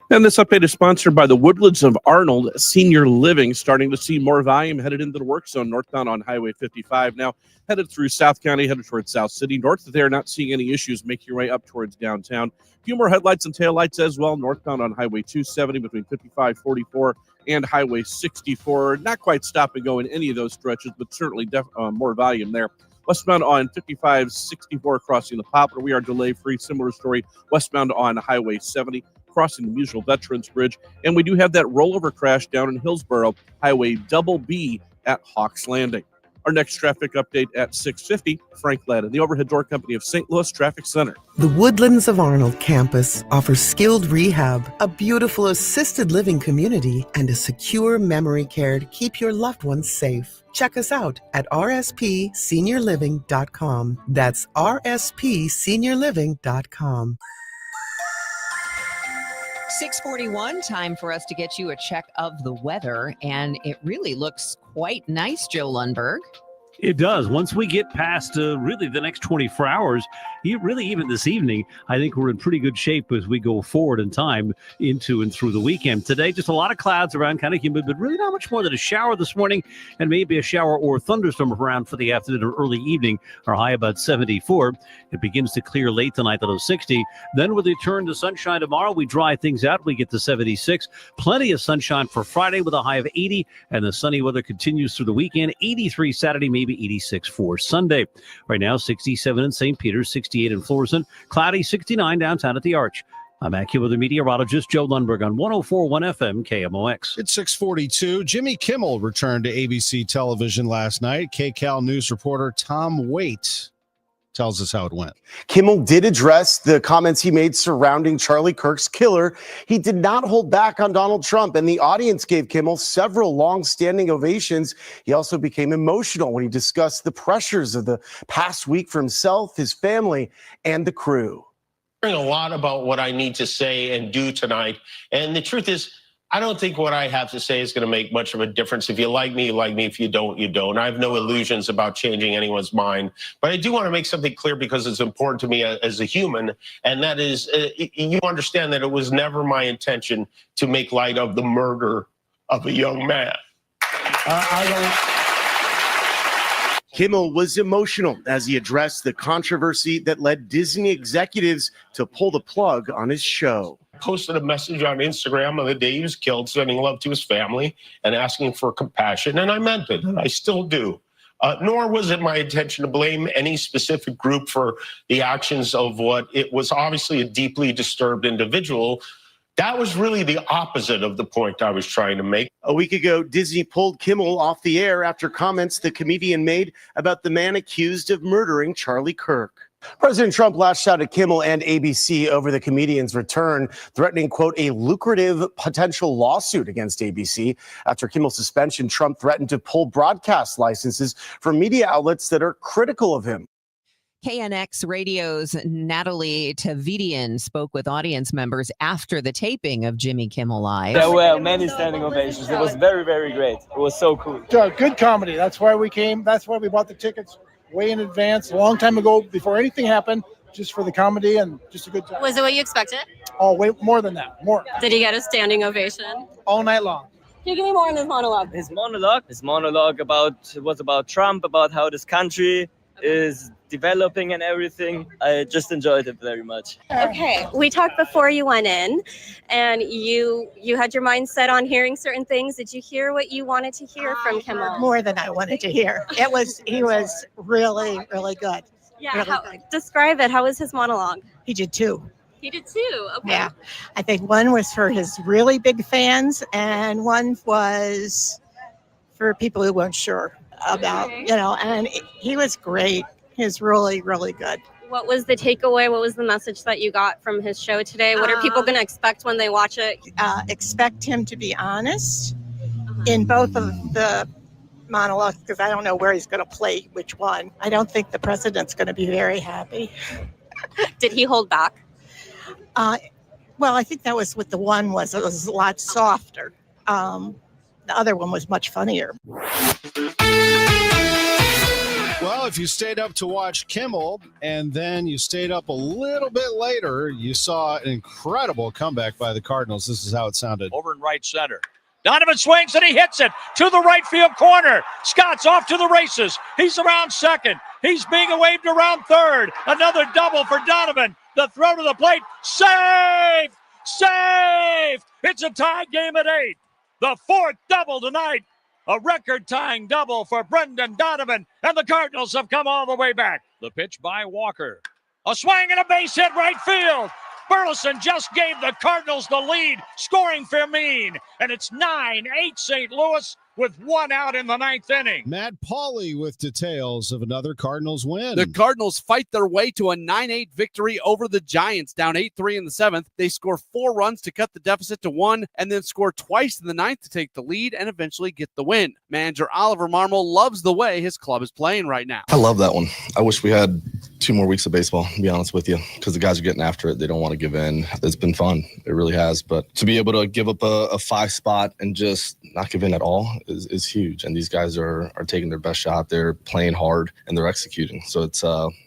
And this update is sponsored by the Woodlands of Arnold Senior Living, starting to see more volume headed into the work zone northbound on Highway 55. Now headed through South County, headed towards South City. North of there, not seeing any issues. Make your way up towards downtown. A few more headlights and taillights as well northbound on Highway 270 between 5544 and Highway 64. Not quite stop and go in any of those stretches, but certainly more volume there. Westbound on 5564 crossing the Poplar, we are delay-free. Similar story westbound on Highway 70. Crossing the Musial Veterans Bridge. And we do have that rollover crash down in Hillsborough, Highway Double B at Hawks Landing. Our next traffic update at 6:50, Frank Ladd, the Overhead Door Company of St. Louis Traffic Center. The Woodlands of Arnold campus offers skilled rehab, a beautiful assisted living community, and a secure memory care to keep your loved ones safe. Check us out at rspseniorliving.com. That's rspseniorliving.com. 6:41, time for us to get you a check of the weather, and it really looks quite nice, Joe Lundberg. It does. Once we get past really the next 24 hours, even this evening, I think we're in pretty good shape as we go forward in time into and through the weekend. Today, just a lot of clouds around, kind of humid, but really not much more than a shower this morning, and maybe a shower or thunderstorm around for the afternoon or early evening. Our high about 74. It begins to clear late tonight at 60. Then with a return to sunshine tomorrow, we dry things out. We get to 76. Plenty of sunshine for Friday with a high of 80, and the sunny weather continues through the weekend. 83 Saturday, maybe 86 for Sunday. Right now, 67 in St. Peter, 68 in Florissant, cloudy 69 downtown at the Arch. I'm AccuWeather meteorologist Joe Lundberg on 104.1 FM KMOX. It's 6:42. Jimmy Kimmel returned to ABC television last night. KCAL News reporter Tom Waite tells us how it went. Kimmel did address the comments he made surrounding Charlie Kirk's killer. He did not hold back on Donald Trump, and the audience gave Kimmel several long-standing ovations. He also became emotional when he discussed the pressures of the past week for himself, his family, and the crew. A lot about what I need to say and do tonight, and the truth is, I don't think what I have to say is going to make much of a difference. If you like me, you like me. If you don't, you don't. I have no illusions about changing anyone's mind. But I do want to make something clear because it's important to me as a human. And that is, you understand that it was never my intention to make light of the murder of a young man. Kimmel was emotional as he addressed the controversy that led Disney executives to pull the plug on his show. Posted a message on Instagram on the day he was killed, sending love to his family and asking for compassion. And I meant it, and I still do. Nor was it my intention to blame any specific group for the actions of what it was obviously a deeply disturbed individual. That was really the opposite of the point I was trying to make. A week ago, Disney pulled Kimmel off the air after comments the comedian made about the man accused of murdering Charlie Kirk. President Trump lashed out at Kimmel and ABC over the comedian's return, threatening, quote, a lucrative potential lawsuit against ABC. After Kimmel's suspension, Trump threatened to pull broadcast licenses from media outlets that are critical of him. KNX Radio's Natalie Tavidian spoke with audience members after the taping of Jimmy Kimmel Live. There were many standing ovations. It was very, very great. It was so cool. Good comedy. That's why we came. That's why we bought the tickets way in advance, a long time ago, before anything happened, just for the comedy and just a good time. Was it what you expected? Oh, way more than that. More. Did he get a standing ovation? All night long. Can you give me more on his monologue? His monologue was about Trump, about how this country is developing and everything. I just enjoyed it very much. Okay, we talked before you went in, and you had your mind set on hearing certain things. Did you hear what you wanted to hear from Kimmel? More than I wanted to hear. He was really, really good. Yeah, really good. Describe it. How was his monologue? He did two. He did too. Okay. Yeah, I think one was for his really big fans, and one was for people who weren't sure about, and he was great. He was really, really good. What was the takeaway? What was the message that you got from his show today? What are people going to expect when they watch it? Expect him to be honest in both of the monologues, because I don't know where he's going to play which one. I don't think the president's going to be very happy. Did he hold back? Well, I think that was what the one was. It was a lot softer. The other one was much funnier. Well, if you stayed up to watch Kimmel and then you stayed up a little bit later, you saw an incredible comeback by the Cardinals. This is how it sounded. Over in right center. Donovan swings and he hits it to the right field corner. Scott's off to the races. He's around second. He's being waved around third. Another double for Donovan. The throw to the plate. Saved! Saved! It's a tie game at 8. The fourth double tonight. A record-tying double for Brendan Donovan, and the Cardinals have come all the way back. The pitch by Walker. A swing and a base hit right field. Burleson just gave the Cardinals the lead, scoring Fermin, and it's 9-8 St. Louis with one out in the 9th inning. Matt Pauley with details of another Cardinals win. The Cardinals fight their way to a 9-8 victory over the Giants, down 8-3 in the 7th. They score 4 runs to cut the deficit to 1, and then score twice in the 9th to take the lead and eventually get the win. Manager Oliver Marmol loves the way his club is playing right now. I love that one. I wish we had 2 more weeks of baseball, to be honest with you, because the guys are getting after it. They don't want to give in. It's been fun. It really has. But to be able to give up a 5 spot and just not give in at all is huge. And these guys are taking their best shot. They're playing hard and they're executing. So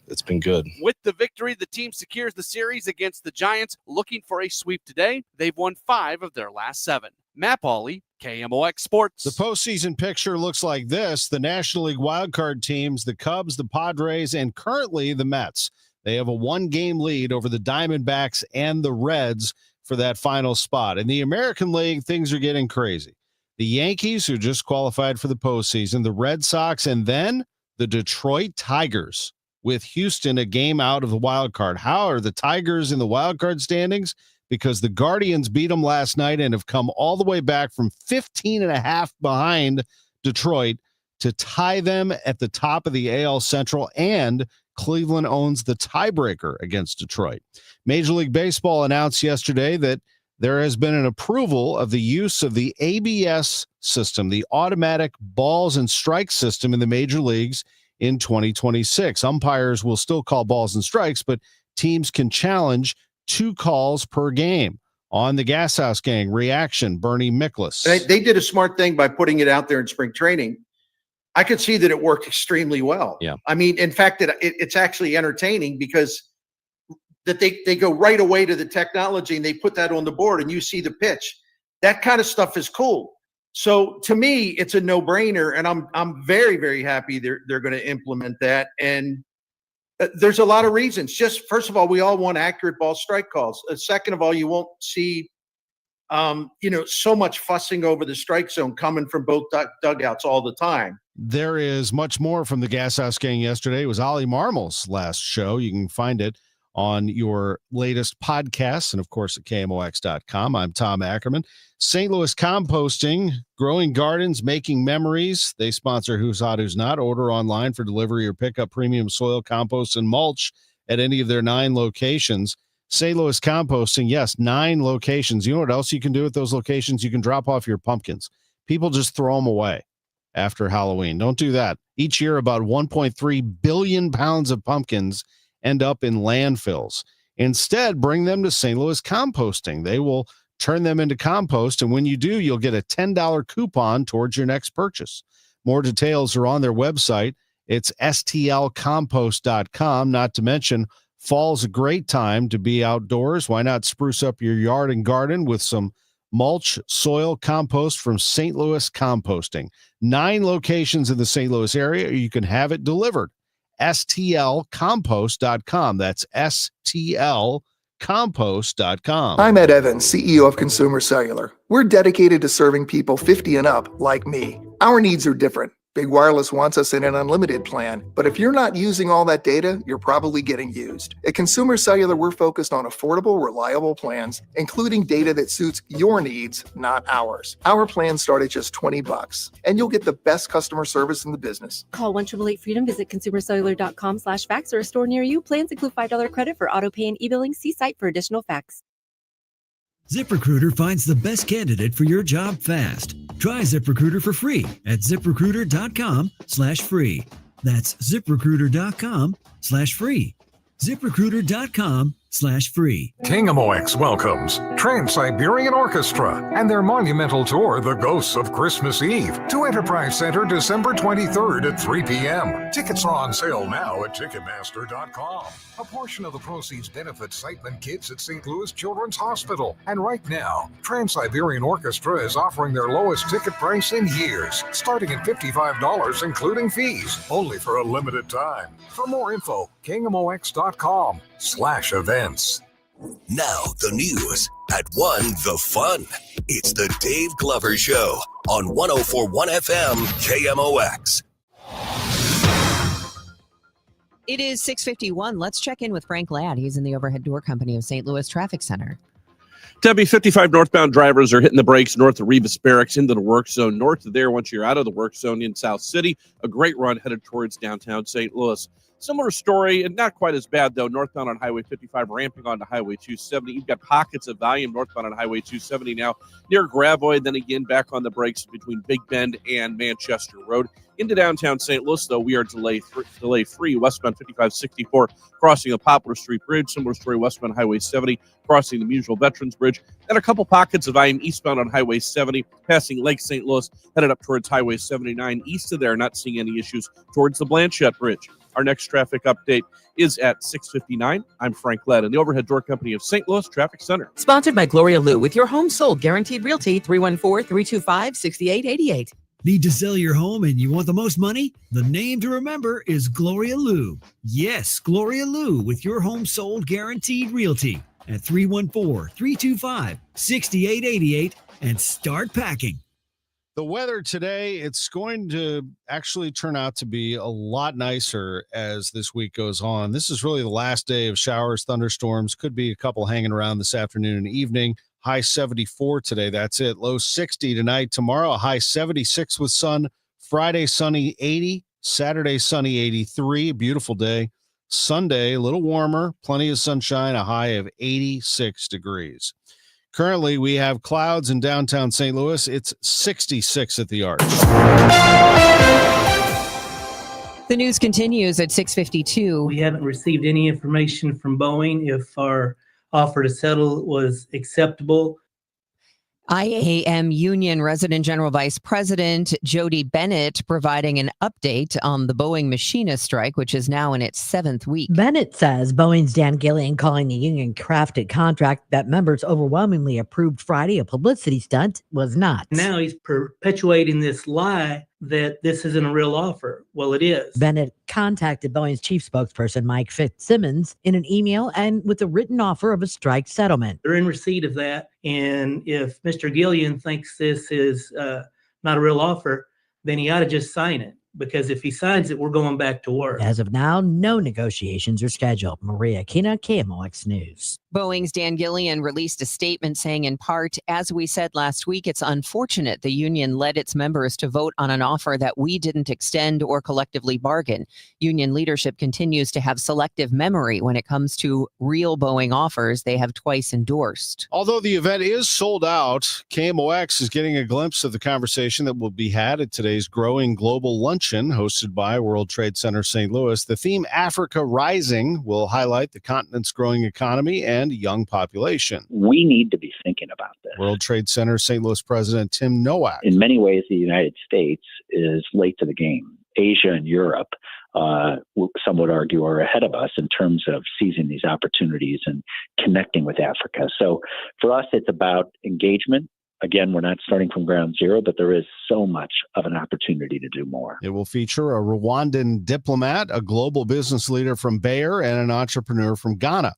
it's been good. With the victory, the team secures the series against the Giants, looking for a sweep today. They've won 5 of their last 7. Matt Pauley, KMOX Sports. The postseason picture looks like this. The National League wildcard teams, the Cubs, the Padres, and currently the Mets. They have a 1-game lead over the Diamondbacks and the Reds for that final spot. In the American League, things are getting crazy. The Yankees, who just qualified for the postseason, the Red Sox, and then the Detroit Tigers with Houston a game out of the wild card. How are the Tigers in the wild card standings? Because the Guardians beat them last night and have come all the way back from 15.5 behind Detroit to tie them at the top of the AL Central and Cleveland owns the tiebreaker against Detroit. Major League Baseball announced yesterday that there has been an approval of the use of the ABS system, the automatic balls and strikes system in the major leagues in 2026. Umpires will still call balls and strikes, but teams can challenge 2 calls per game. On the Gas House Gang, reaction, Bernie Miklasz. They did a smart thing by putting it out there in spring training. I could see that it worked extremely well. Yeah. I mean, in fact, it's actually entertaining because that they go right away to the technology and they put that on the board and you see the pitch. That kind of stuff is cool. So to me, it's a no-brainer, and I'm very, very happy they're going to implement that. And there's a lot of reasons. Just first of all, we all want accurate ball strike calls. Second of all, you won't see so much fussing over the strike zone coming from both dugouts all the time. There is much more from the Gas House Gang yesterday. It was Ollie Marmol's last show. You can find it on your latest podcasts and, of course, at KMOX.com. I'm Tom Ackerman. St. Louis Composting, growing gardens, making memories. They sponsor Who's Hot, Who's Not. Order online for delivery or pick up premium soil, compost, and mulch at any of their 9 locations. St. Louis Composting, yes, 9 locations. You know what else you can do at those locations? You can drop off your pumpkins. People just throw them away after Halloween. Don't do that. Each year, about 1.3 billion pounds of pumpkins end up in landfills. Instead, bring them to St. Louis Composting. They will turn them into compost, and when you do, you'll get a $10 coupon towards your next purchase. More details are on their website. It's stlcompost.com. Not to mention, fall's a great time to be outdoors. Why not spruce up your yard and garden with some mulch, soil, compost from St. Louis Composting. 9 locations in the St. Louis area. You can have it delivered. stlcompost.com. That's stlcompost.com. I'm Ed Evans, CEO of Consumer Cellular. We're dedicated to serving people 50 and up like me. Our needs are different. Big Wireless wants us in an unlimited plan, but if you're not using all that data, you're probably getting used. At Consumer Cellular, we're focused on affordable, reliable plans, including data that suits your needs, not ours. Our plans start at just $20, and you'll get the best customer service in the business. Call 1-888-FREEDOM, visit consumercellular.com/facts or a store near you. Plans include $5 credit for auto pay and e-billing. See site for additional facts. ZipRecruiter finds the best candidate for your job fast. Try ZipRecruiter for free at ZipRecruiter.com/free. That's ZipRecruiter.com/free. ZipRecruiter.com/free. KMOX welcomes Trans-Siberian Orchestra and their monumental tour, The Ghosts of Christmas Eve, to Enterprise Center December 23rd at 3 p.m. Tickets are on sale now at Ticketmaster.com. A portion of the proceeds benefit Siteman Kids at St. Louis Children's Hospital. And right now, Trans-Siberian Orchestra is offering their lowest ticket price in years, starting at $55, including fees, only for a limited time. For more info, KMOX.com/events. Now the news at 1 The Fun. It's the Dave Glover Show on 104.1 FM KMOX. It is 6:51. Let's check in with Frank Ladd. He's in the Overhead Door Company of St. Louis Traffic Center. Debbie, 55 northbound drivers are hitting the brakes north of Rebus Barracks into the work zone. North of there, once you're out of the work zone in South City, a great run headed towards downtown St. Louis. Similar story, and not quite as bad, though, northbound on Highway 55, ramping onto Highway 270. You've got pockets of volume northbound on Highway 270 now, near Gravois, then again back on the brakes between Big Bend and Manchester Road. Into downtown St. Louis, though, we are delay-free westbound 5564, crossing the Poplar Street Bridge. Similar story westbound Highway 70, crossing the Musial Veterans Bridge. And a couple pockets of volume eastbound on Highway 70, passing Lake St. Louis, headed up towards Highway 79. East of there, not seeing any issues towards the Blanchette Bridge. Our next traffic update is at 6:59. I'm Frank Ladd in the Overhead Door Company of St. Louis Traffic Center. Sponsored by Gloria Lou. With your home sold, Guaranteed Realty, 314-325-6888. Need to sell your home and you want the most money? The name to remember is Gloria Lou. Yes, Gloria Lou with your home sold Guaranteed Realty at 314-325-6888 and start packing. The weather today, it's going to actually turn out to be a lot nicer as this week goes on. This is really the last day of showers, thunderstorms. Could be a couple hanging around this afternoon and evening. High 74 today. That's it. Low 60 tonight. Tomorrow, a high 76 with sun. Friday, sunny 80. Saturday, sunny 83. Beautiful day. Sunday, a little warmer, plenty of sunshine, a high of 86 degrees. Currently, we have clouds in downtown St. Louis. It's 66 at the Arch. The news continues at 6:52. We haven't received any information from Boeing if our offer to settle was acceptable. IAM Union Resident General Vice President Jody Bennett providing an update on the Boeing machinist strike, which is now in its 7th week. Bennett says Boeing's Dan Gillian calling the union-crafted contract that members overwhelmingly approved Friday a publicity stunt was not. Now he's perpetuating this lie that this isn't a real offer. Well, it is. Bennett contacted Boeing's chief spokesperson, Mike Fitzsimmons, in an email and with a written offer of a strike settlement. They're in receipt of that. And if Mr. Gillian thinks this is not a real offer, then he ought to just sign it. Because if he signs it, we're going back to work. As of now, no negotiations are scheduled. Maria Kina, KMOX News. Boeing's Dan Gillian released a statement saying, in part, as we said last week, it's unfortunate the union led its members to vote on an offer that we didn't extend or collectively bargain. Union leadership continues to have selective memory when it comes to real Boeing offers they have twice endorsed. Although the event is sold out, KMOX is getting a glimpse of the conversation that will be had at today's growing global luncheon hosted by World Trade Center St. Louis. The theme, Africa Rising, will highlight the continent's growing economy and young population. We need to be thinking about this. World Trade Center St. Louis President Tim Nowak. In many ways, the United States is late to the game. Asia and Europe, some would argue, are ahead of us in terms of seizing these opportunities and connecting with Africa. So for us, it's about engagement. Again, we're not starting from ground zero, but there is so much of an opportunity to do more. It will feature a Rwandan diplomat, a global business leader from Bayer, and an entrepreneur from Ghana.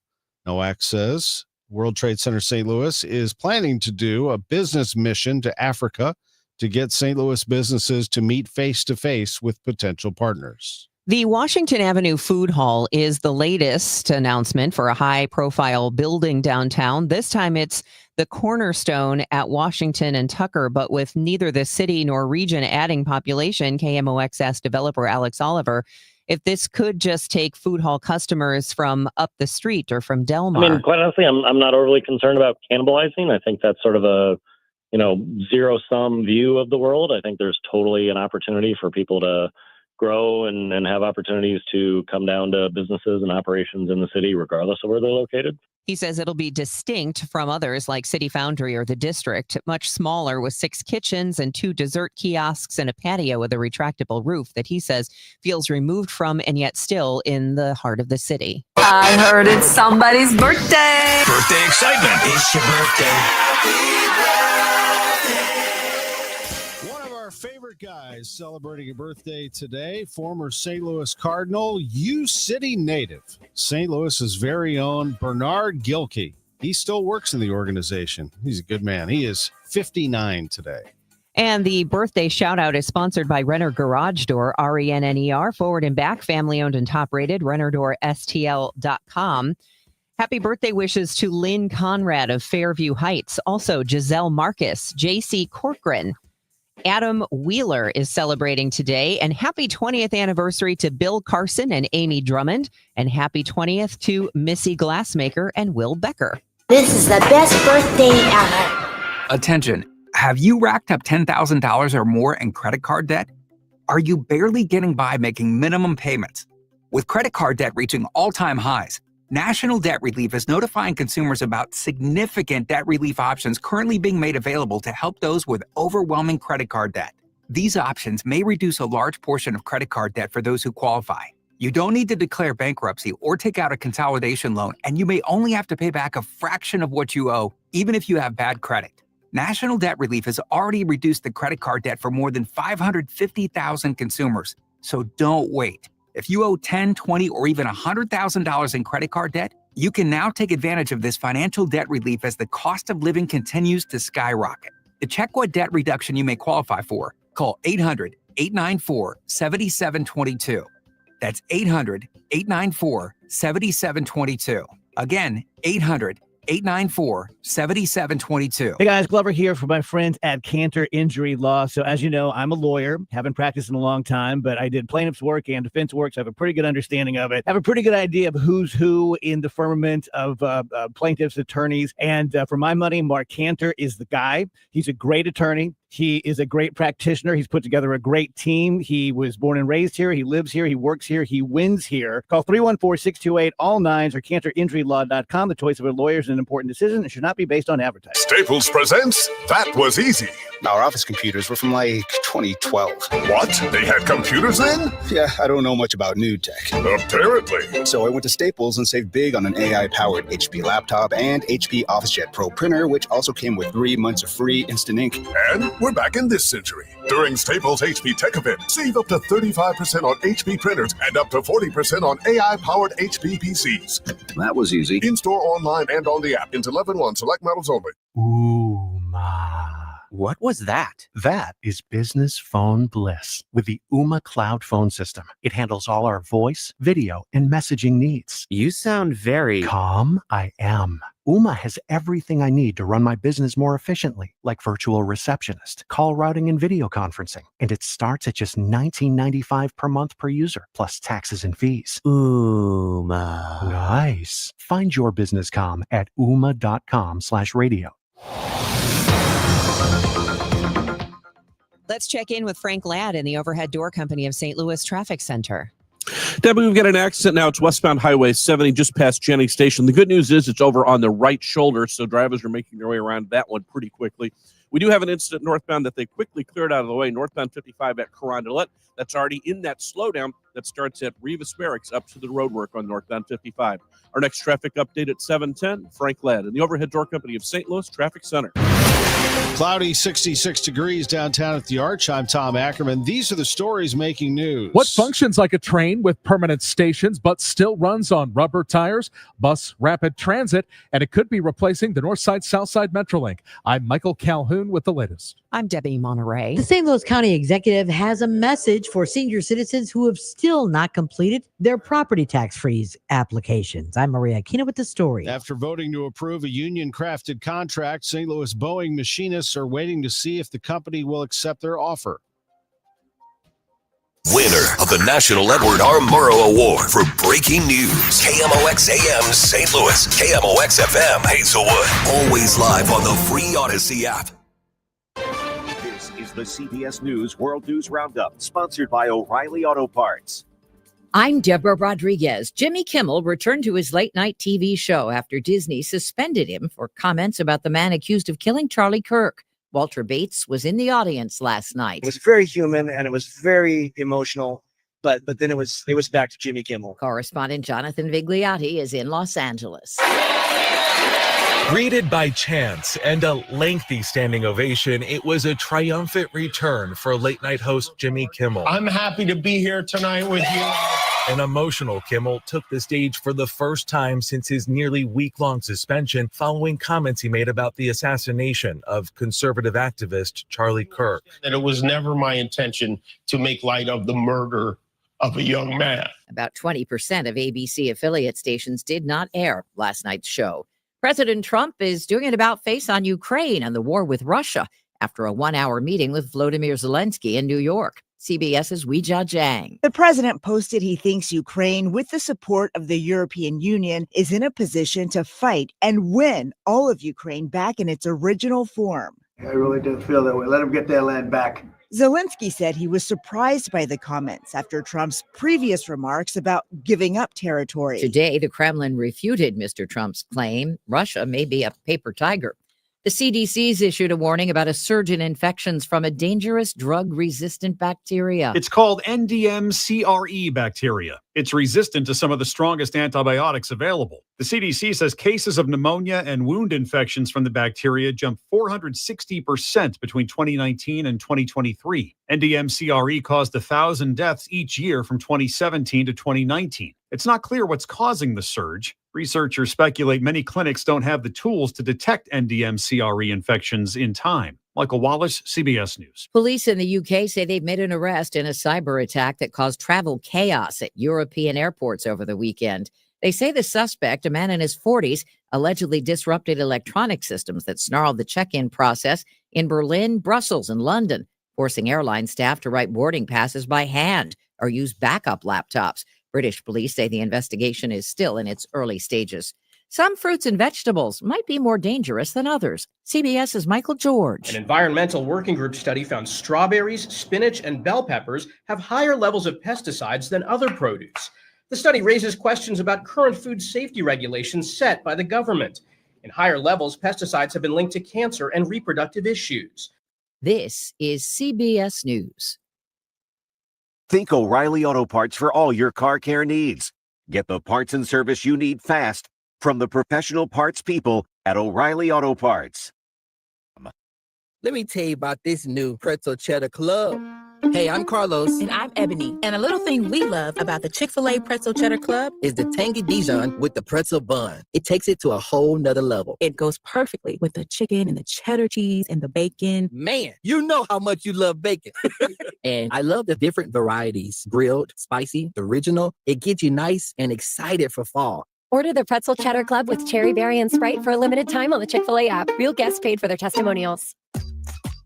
Nowak says World Trade Center St. Louis is planning to do a business mission to Africa to get St. Louis businesses to meet face-to-face with potential partners. The Washington Avenue Food Hall is the latest announcement for a high-profile building downtown. This time it's the cornerstone at Washington and Tucker, but with neither the city nor region adding population, KMOX asked developer Alex Oliver if this could just take food hall customers from up the street or from Delmar. I mean, quite honestly, I'm not overly concerned about cannibalizing. I think that's sort of a, zero-sum view of the world. I think there's totally an opportunity for people to grow and have opportunities to come down to businesses and operations in the city, regardless of where they're located. He says it'll be distinct from others like City Foundry or the District, much smaller with 6 kitchens and 2 dessert kiosks and a patio with a retractable roof that he says feels removed from and yet still in the heart of the city. I heard it's somebody's birthday. Birthday excitement. It's your birthday. Favorite guys celebrating a birthday today, former St. Louis Cardinal, U-City native, St. Louis's very own Bernard Gilkey. He still works in the organization. He's a good man. He is 59 today. And the birthday shout out is sponsored by Renner Garage Door, RENNER, forward and back, family owned and top rated, RennerDoorSTL.com. Happy birthday wishes to Lynn Conrad of Fairview Heights. Also, Giselle Marcus, JC Corcoran, Adam Wheeler is celebrating today, and happy 20th anniversary to Bill Carson and Amy Drummond, and happy 20th to Missy Glassmaker and Will Becker. This is the best birthday ever. Attention, have you racked up $10,000 or more in credit card debt? Are you barely getting by making minimum payments? With credit card debt reaching all-time highs, National Debt Relief is notifying consumers about significant debt relief options currently being made available to help those with overwhelming credit card debt. These options may reduce a large portion of credit card debt for those who qualify. You don't need to declare bankruptcy or take out a consolidation loan, and you may only have to pay back a fraction of what you owe, even if you have bad credit. National Debt Relief has already reduced the credit card debt for more than 550,000 consumers, so don't wait. If you owe $10,000, $20,000, or even $100,000 in credit card debt, you can now take advantage of this financial debt relief as the cost of living continues to skyrocket. To check what debt reduction you may qualify for, call 800-894-7722. That's 800-894-7722. Again, 894-7722. Hey guys, Glover here for my friends at Cantor Injury Law. So as you know, I'm a lawyer, haven't practiced in a long time, but I did plaintiff's work and defense work, so I have a pretty good understanding of it. I have a pretty good idea of who's who in the firmament of plaintiffs' attorneys. And for my money, Mark Cantor is the guy. He's a great attorney. He is a great practitioner. He's put together a great team. He was born and raised here. He lives here. He works here. He wins here. Call 314-628-ALL-9s or CantorInjuryLaw.com. The choice of a lawyer is an important decision and should not be based on advertising. Staples presents That Was Easy. Our office computers were from like 2012. What? They had computers then? Yeah, I don't know much about new tech. Apparently. So I went to Staples and saved big on an AI-powered HP laptop and HP OfficeJet Pro printer, which also came with 3 months of free instant ink. And we're back in this century. During Staples HP Tech Event, save up to 35% on HP printers and up to 40% on AI-powered HP PCs. That was easy. In-store, online, and on the app. Until 11/1, select models only. What was that? That is business phone bliss with the Ooma Cloud phone system. It handles all our voice, video, and messaging needs. You sound very calm. I am. Ooma has everything I need to run my business more efficiently, like virtual receptionist, call routing, and video conferencing. And it starts at just $19.95 per month per user, plus taxes and fees. Ooma. Nice. Find your business calm at ooma.com/radio. Let's check in with Frank Ladd in the Overhead Door Company of St. Louis Traffic Center. Debbie, we've got an accident now. It's westbound Highway 70 just past Jennings Station. The good news is it's over on the right shoulder, so drivers are making their way around that one pretty quickly. We do have an incident northbound that they quickly cleared out of the way, northbound 55 at Carondelet. That's already in that slowdown that starts at Rivas Barracks up to the roadwork on northbound 55. Our next traffic update at 7:10, Frank Ladd in the Overhead Door Company of St. Louis Traffic Center. Cloudy, 66 degrees downtown at the Arch. I'm Tom Ackerman. These are the stories making news. What functions like a train with permanent stations but still runs on rubber tires? Bus Rapid Transit, and it could be replacing the Northside Southside Metrolink. I'm Michael Calhoun with the latest. I'm Debbie Monterey. The St. Louis County Executive has a message for senior citizens who have still not completed their property tax freeze applications. I'm Maria Aquino with the story. After voting to approve a union-crafted contract, St. Louis Boeing machinists are waiting to see if the company will accept their offer. Winner of the National Edward R. Murrow Award for Breaking News. KMOX AM St. Louis. KMOX FM Hazelwood. Always live on the free Odyssey app. This is the CBS News World News Roundup, sponsored by O'Reilly Auto Parts. I'm Deborah Rodriguez. Jimmy Kimmel returned to his late-night TV show after Disney suspended him for comments about the man accused of killing Charlie Kirk. Walter Bates was in the audience last night. It was very human and it was very emotional, but then it was back to Jimmy Kimmel. Correspondent Jonathan Vigliotti is in Los Angeles. Greeted by chants and a lengthy standing ovation, it was a triumphant return for late-night host Jimmy Kimmel. I'm happy to be here tonight with you. An emotional Kimmel took the stage for the first time since his nearly week-long suspension following comments he made about the assassination of conservative activist Charlie Kirk. That it was never my intention to make light of the murder of a young man. About 20% of ABC affiliate stations did not air last night's show. President Trump is doing an about-face on Ukraine and the war with Russia after a one-hour meeting with Volodymyr Zelensky in New York. CBS's Weijia Jiang. The president posted he thinks Ukraine, with the support of the European Union, is in a position to fight and win all of Ukraine back in its original form. I really do feel that way. Let him get that land back. Zelensky said he was surprised by the comments after Trump's previous remarks about giving up territory. Today, the Kremlin refuted Mr. Trump's claim Russia may be a paper tiger. The CDC's issued a warning about a surge in infections from a dangerous drug-resistant bacteria. It's called NDM-CRE bacteria. It's resistant to some of the strongest antibiotics available. The CDC says cases of pneumonia and wound infections from the bacteria jumped 460% between 2019 and 2023. NDM-CRE caused 1,000 deaths each year from 2017 to 2019. It's not clear what's causing the surge. Researchers speculate many clinics don't have the tools to detect NDM-CRE infections in time. Michael Wallace, CBS News. Police in the UK say they've made an arrest in a cyber attack that caused travel chaos at European airports over the weekend. They say the suspect, a man in his 40s, allegedly disrupted electronic systems that snarled the check-in process in Berlin, Brussels, and London, forcing airline staff to write boarding passes by hand or use backup laptops. British police say the investigation is still in its early stages. Some fruits and vegetables might be more dangerous than others. CBS's Michael George. An environmental working group study found strawberries, spinach, and bell peppers have higher levels of pesticides than other produce. The study raises questions about current food safety regulations set by the government. In higher levels, pesticides have been linked to cancer and reproductive issues. This is CBS News. Think O'Reilly Auto Parts for all your car care needs. Get the parts and service you need fast from the professional parts people at O'Reilly Auto Parts. Let me tell you about this new Pretzel Cheddar Club. Hey, I'm Carlos. And I'm Ebony. And a little thing we love about the Chick-fil-A Pretzel Cheddar Club is the tangy Dijon with the pretzel bun. It takes it to a whole nother level. It goes perfectly with the chicken and the cheddar cheese and the bacon. Man, you know how much you love bacon. And I love the different varieties. Grilled, spicy, original. It gets you nice and excited for fall. Order the Pretzel Cheddar Club with Cherry Berry and Sprite for a limited time on the Chick-fil-A app. Real guests paid for their testimonials.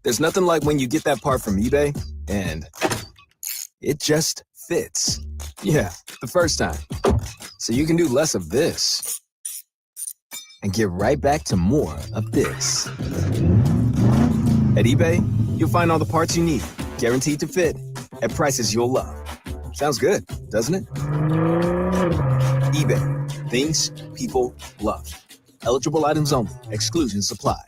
There's nothing like when you get that part from eBay and it just fits. Yeah, the first time. So you can do less of this and get right back to more of this. At eBay, you'll find all the parts you need, guaranteed to fit, at prices you'll love. Sounds good, doesn't it? eBay, things people love. Eligible items only. Exclusions apply.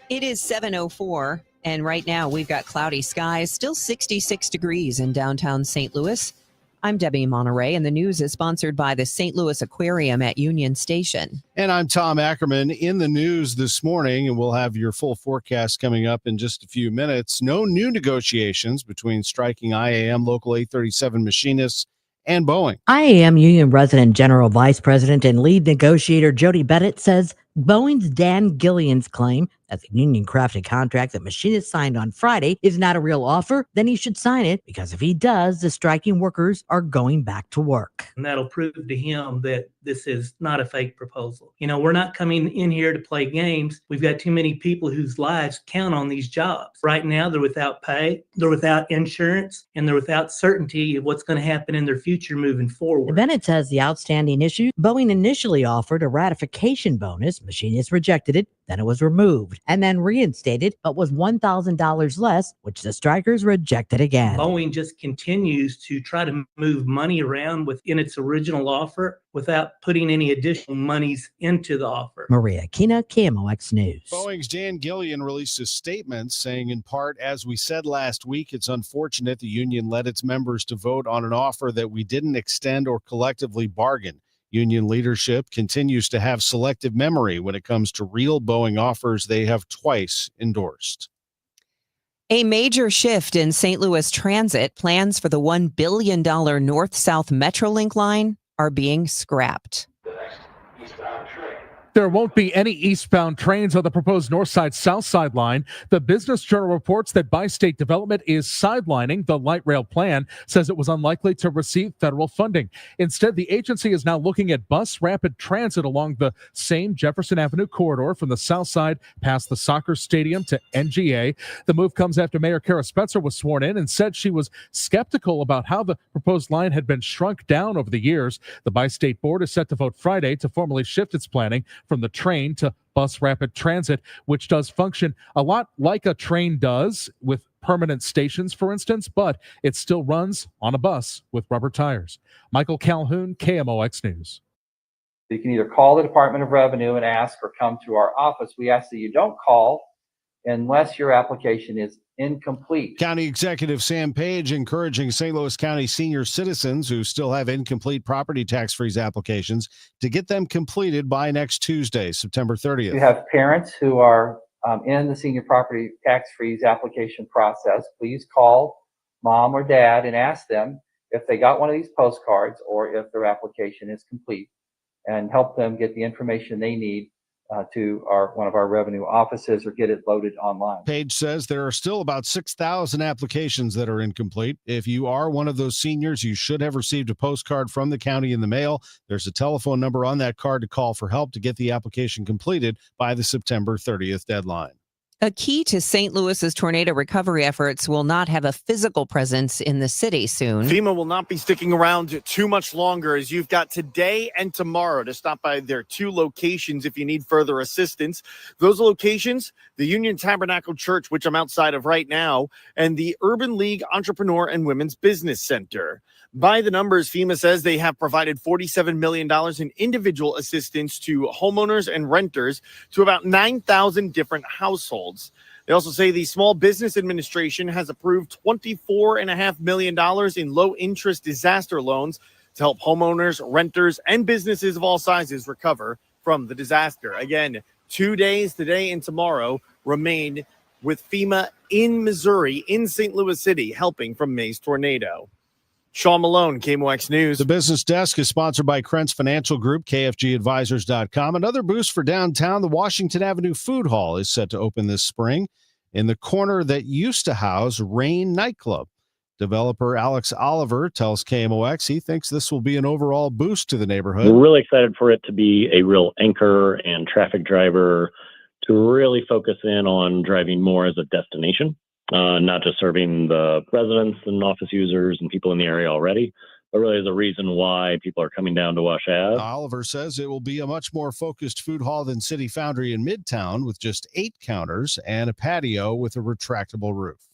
It is 7:04, and right now we've got cloudy skies, still 66 degrees in downtown St. Louis. I'm Debbie Monterey, and the news is sponsored by the St. Louis Aquarium at Union Station. And I'm Tom Ackerman. In the news this morning, and we'll have your full forecast coming up in just a few minutes. No new negotiations between striking IAM Local 837 machinists and Boeing. IAM Union Resident General Vice President and Lead Negotiator Jody Bennett says Boeing's Dan Gillian's claim that the union-crafted contract that machinists signed on Friday is not a real offer, then he should sign it, because if he does, the striking workers are going back to work. And that'll prove to him that this is not a fake proposal. You know, we're not coming in here to play games. We've got too many people whose lives count on these jobs. Right now, they're without pay, they're without insurance, and they're without certainty of what's going to happen in their future moving forward. Bennett says the outstanding issue, Boeing initially offered a ratification bonus. Machinists rejected it, then it was removed, and then reinstated, but was $1,000 less, which the strikers rejected again. Boeing just continues to try to move money around within its original offer without putting any additional monies into the offer. Maria Kina, KMOX News. Boeing's Dan Gillian released a statement saying, in part, as we said last week, it's unfortunate the union led its members to vote on an offer that we didn't extend or collectively bargain. Union leadership continues to have selective memory when it comes to real Boeing offers they have twice endorsed. A major shift in St. Louis transit. Plans for the $1 billion North-South Metrolink line are being scrapped. There won't be any eastbound trains on the proposed north side south side line. The Business Journal reports that Bi-State Development is sidelining the light rail plan, says it was unlikely to receive federal funding. Instead, the agency is now looking at bus rapid transit along the same Jefferson Avenue corridor from the south side past the soccer stadium to NGA. The move comes after Mayor Kara Spencer was sworn in and said she was skeptical about how the proposed line had been shrunk down over the years. The Bi-State Board is set to vote Friday to formally shift its planning from the train to bus rapid transit, which does function a lot like a train does with permanent stations, for instance, but it still runs on a bus with rubber tires. Michael Calhoun, KMOX News. You can either call the Department of Revenue and ask or come to our office. We ask that you don't call unless your application is incomplete. County Executive Sam Page encouraging St. Louis County senior citizens who still have incomplete property tax freeze applications to get them completed by next Tuesday, September 30th. If you have parents who are in the senior property tax freeze application process, please call mom or dad and ask them if they got one of these postcards or if their application is complete, and help them get the information they need to one of our revenue offices or get it loaded online. Page says there are still about 6,000 applications that are incomplete. If you are one of those seniors, you should have received a postcard from the county in the mail. There's a telephone number on that card to call for help to get the application completed by the September 30th deadline. A key to St. Louis's tornado recovery efforts will not have a physical presence in the city soon. FEMA will not be sticking around too much longer, as you've got today and tomorrow to stop by their 2 locations if you need further assistance. Those locations, the Union Tabernacle Church, which I'm outside of right now, and the Urban League Entrepreneur and Women's Business Center. By the numbers, FEMA says they have provided $47 million in individual assistance to homeowners and renters to about 9,000 different households. They also say the Small Business Administration has approved $24.5 million in low-interest disaster loans to help homeowners, renters, and businesses of all sizes recover from the disaster. Again, 2 days, today and tomorrow, remain with FEMA in Missouri, in St. Louis City, helping from May's tornado. Sean Malone, KMOX News. The Business Desk is sponsored by Krentz Financial Group, KFGadvisors.com. Another boost for downtown. The Washington Avenue Food Hall is set to open this spring in the corner that used to house Rain Nightclub. Developer Alex Oliver tells KMOX he thinks this will be an overall boost to the neighborhood. We're really excited for it to be a real anchor and traffic driver to really focus in on driving more as a destination. Not just serving the residents and office users and people in the area already, but really as a reason why people are coming down to Wash Ave. Oliver says it will be a much more focused food hall than City Foundry in Midtown, with just 8 counters and a patio with a retractable roof.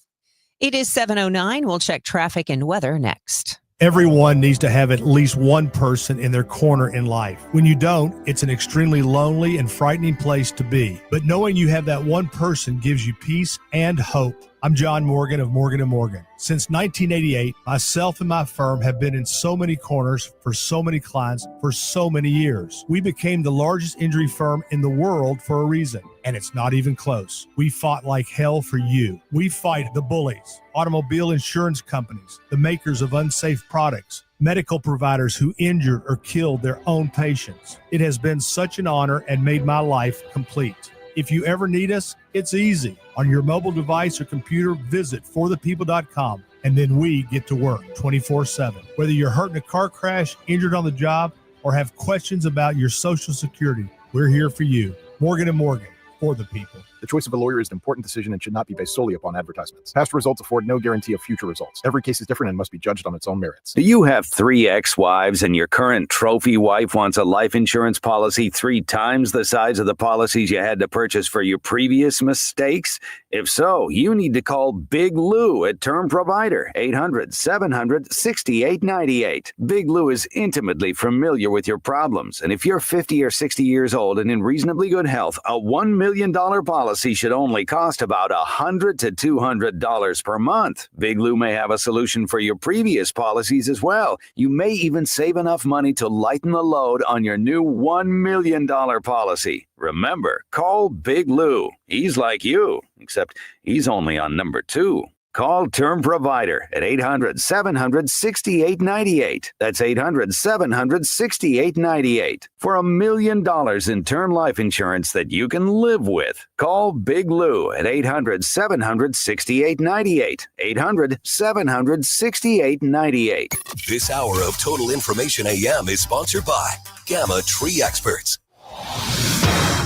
It is 7:09. We'll check traffic and weather next. Everyone needs to have at least one person in their corner in life. When you don't, it's an extremely lonely and frightening place to be. But knowing you have that one person gives you peace and hope. I'm John Morgan of Morgan & Morgan. Since 1988, myself and my firm have been in so many corners for so many clients for so many years. We became the largest injury firm in the world for a reason, and it's not even close. We fought like hell for you. We fight the bullies, automobile insurance companies, the makers of unsafe products, medical providers who injured or killed their own patients. It has been such an honor and made my life complete. If you ever need us, it's easy. On your mobile device or computer, visit forthepeople.com, and then we get to work 24/7. Whether you're hurt in a car crash, injured on the job, or have questions about your Social Security, we're here for you. Morgan & Morgan, for the people. The choice of a lawyer is an important decision and should not be based solely upon advertisements. Past results afford no guarantee of future results. Every case is different and must be judged on its own merits. Do you have 3 ex-wives and your current trophy wife wants a life insurance policy 3 times the size of the policies you had to purchase for your previous mistakes? If so, you need to call Big Lou at Term Provider, 800-700-6898. Big Lou is intimately familiar with your problems, and if you're 50 or 60 years old and in reasonably good health, a $1 million policy should only cost about $100 to $200 per month. Big Lou may have a solution for your previous policies as well. You may even save enough money to lighten the load on your new $1 million policy. Remember, call Big Lou. He's like you, except he's only on number 2. Call Term Provider at 800-700-6898. That's 800-700-6898 for $1 million in term life insurance that you can live with. Call Big Lou at 800-700-6898. 800-700-6898. This hour of Total Information AM is sponsored by Gamma Tree Experts.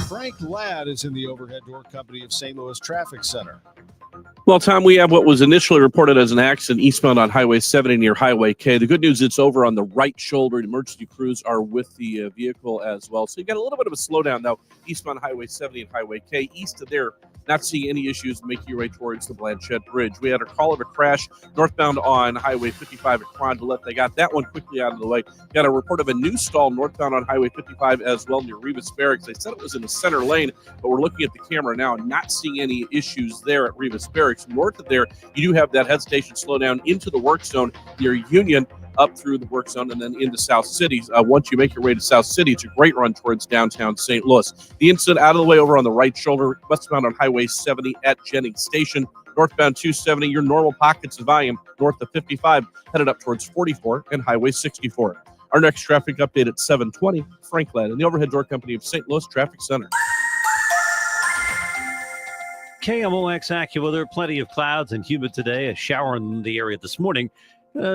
Frank Ladd is in the Overhead Door Company of St. Louis Traffic Center. Well, Tom, we have what was initially reported as an accident eastbound on Highway 70 near Highway K. The good news, it's over on the right shoulder. Emergency crews are with the vehicle as well. So you got a little bit of a slowdown, though, eastbound Highway 70 and Highway K. East of there, not seeing any issues making your way towards the Blanchette Bridge. We had a call of a crash northbound on Highway 55 at Carondelet. They got that one quickly out of the way. Got a report of a new stall northbound on Highway 55 as well near Rivas Barracks. They said it was in the center lane, but we're looking at the camera now and not seeing any issues there at Rivas Barracks. North of there, you do have that hesitation slow down into the work zone near Union, up through the work zone, and then into South City. Once you make your way to South City, it's a great run towards downtown St. Louis. The incident out of the way over on the right shoulder, westbound on Highway 70 at Jennings Station. Northbound 270, your normal pockets of volume north of 55, headed up towards 44 and Highway 64. Our next traffic update at 7:20. Frank Ladd in the Overhead Door Company of St. Louis Traffic Center. KMOX AccuWeather, plenty of clouds and humid today. A shower in the area this morning.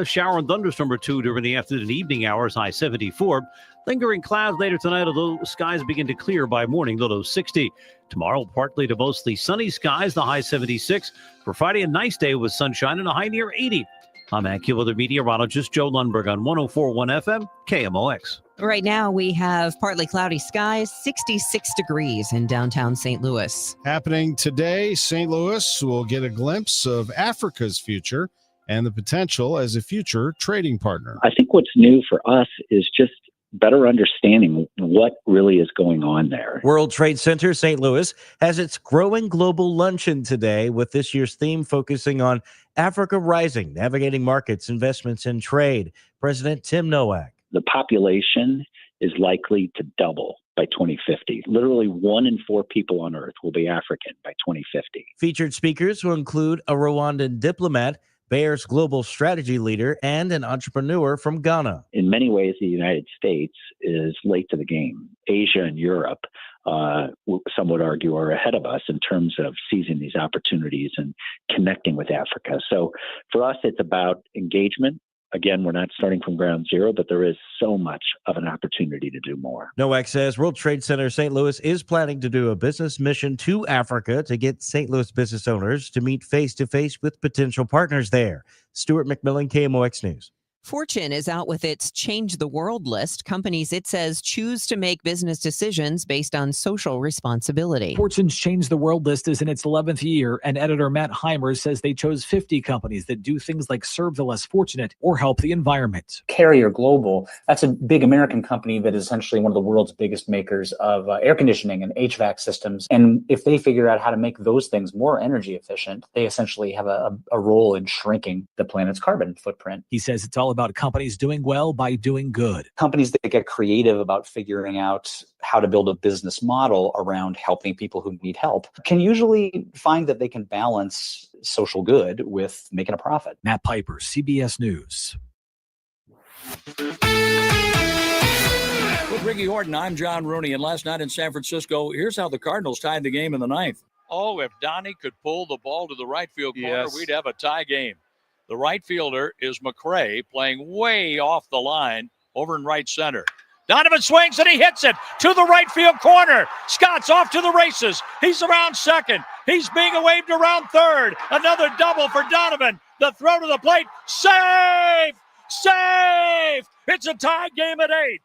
Shower and thunderstorm or two during the afternoon and evening hours, high 74. Lingering clouds later tonight, although skies begin to clear by morning, the low 60. Tomorrow, partly to mostly sunny skies, the high 76. For Friday, a nice day with sunshine and a high near 80. I'm AccuWeather meteorologist Joe Lundberg on 104.1 FM, KMOX. Right now, we have partly cloudy skies, 66 degrees in downtown St. Louis. Happening today, St. Louis will get a glimpse of Africa's future and the potential as a future trading partner. I think what's new for us is just better understanding what really is going on there. World Trade Center St. Louis has its growing global luncheon today, with this year's theme focusing on Africa Rising, navigating markets, investments, and trade. President Tim Nowak. The population is likely to double by 2050. Literally 1 in 4 people on Earth will be African by 2050. Featured speakers will include a Rwandan diplomat, Bayer's global strategy leader, and an entrepreneur from Ghana. In many ways, the United States is late to the game. Asia and Europe, some would argue, are ahead of us in terms of seizing these opportunities and connecting with Africa. So for us, it's about engagement. Again, we're not starting from ground zero, but there is so much of an opportunity to do more. Nowak says World Trade Center St. Louis is planning to do a business mission to Africa to get St. Louis business owners to meet face-to-face with potential partners there. Stuart McMillan, KMOX News. Fortune is out with its Change the World list. Companies, it says, choose to make business decisions based on social responsibility. Fortune's Change the World list is in its 11th year, and editor Matt Heimer says they chose 50 companies that do things like serve the less fortunate or help the environment. Carrier Global, that's a big American company that is essentially one of the world's biggest makers of air conditioning and HVAC systems. And if they figure out how to make those things more energy efficient, they essentially have a role in shrinking the planet's carbon footprint. He says it's all about companies doing well by doing good. Companies that get creative about figuring out how to build a business model around helping people who need help can usually find that they can balance social good with making a profit. Matt Piper, CBS News. With Ricky Horton, I'm John Rooney, and last night in San Francisco, here's how the Cardinals tied the game in the ninth. Oh, if Donnie could pull the ball to the right field corner, Yes. we'd have a tie game. The right fielder is McRae, playing way off the line over in right center. Donovan swings and he hits it to the right field corner. Scott's off to the races. He's around second. He's being waved around third. Another double for Donovan. The throw to the plate. Save! Save! It's a tie game at 8.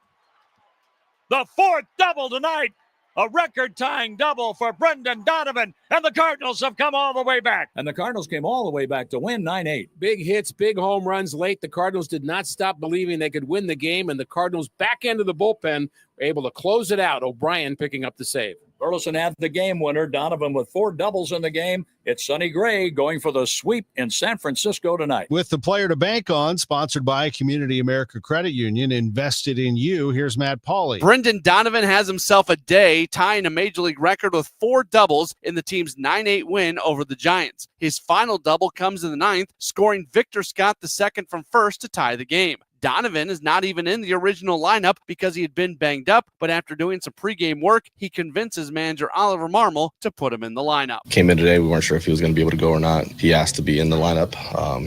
The fourth double tonight. A record-tying double for Brendan Donovan, and the Cardinals have come all the way back. And the Cardinals came all the way back to win 9-8. Big hits, big home runs late. The Cardinals did not stop believing they could win the game, and the Cardinals back end of the bullpen were able to close it out. O'Brien picking up the save. Burleson had the game winner. Donovan with 4 doubles in the game. It's Sonny Gray going for the sweep in San Francisco tonight. With the player to bank on, sponsored by Community America Credit Union, invested in you. Here's Matt Pauley. Brendan Donovan has himself a day, tying a major league record with 4 doubles in the team's 9-8 win over the Giants. His final double comes in the 9th, scoring Victor Scott II from first to tie the game. Donovan is not even in the original lineup because he had been banged up, but after doing some pregame work, he convinces manager Oliver Marmol to put him in the lineup. Came in today, we weren't sure if he was going to be able to go or not. He asked to be in the lineup.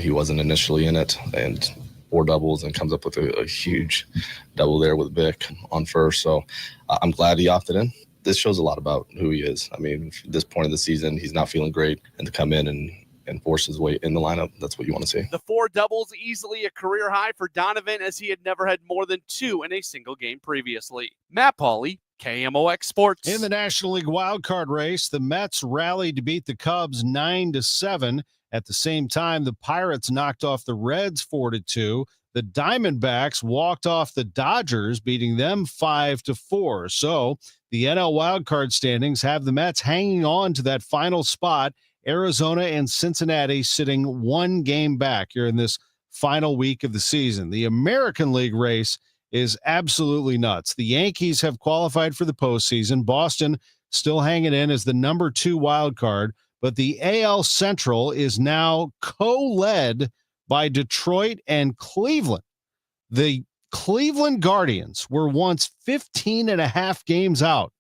He wasn't initially in it, and 4 doubles and comes up with a huge double there with Vic on first. So I'm glad he opted in. This shows a lot about who he is. I mean, at this point of the season, he's not feeling great, and to come in and force his way in the lineup, that's what you want to see. The 4 doubles, easily a career high for Donovan, as he had never had more than 2 in a single game previously. Matt Pauley, KMOX Sports. In the National League wildcard race, the Mets rallied to beat the Cubs 9-7. At the same time, the Pirates knocked off the Reds 4-2. The Diamondbacks walked off the Dodgers, beating them 5-4. So the NL wildcard standings have the Mets hanging on to that final spot. Arizona and Cincinnati sitting 1 game back here in this final week of the season. The American League race is absolutely nuts. The Yankees have qualified for the postseason. Boston still hanging in as the number 2 wild card, but the AL Central is now co-led by Detroit and Cleveland. The Cleveland Guardians were once 15.5 games out.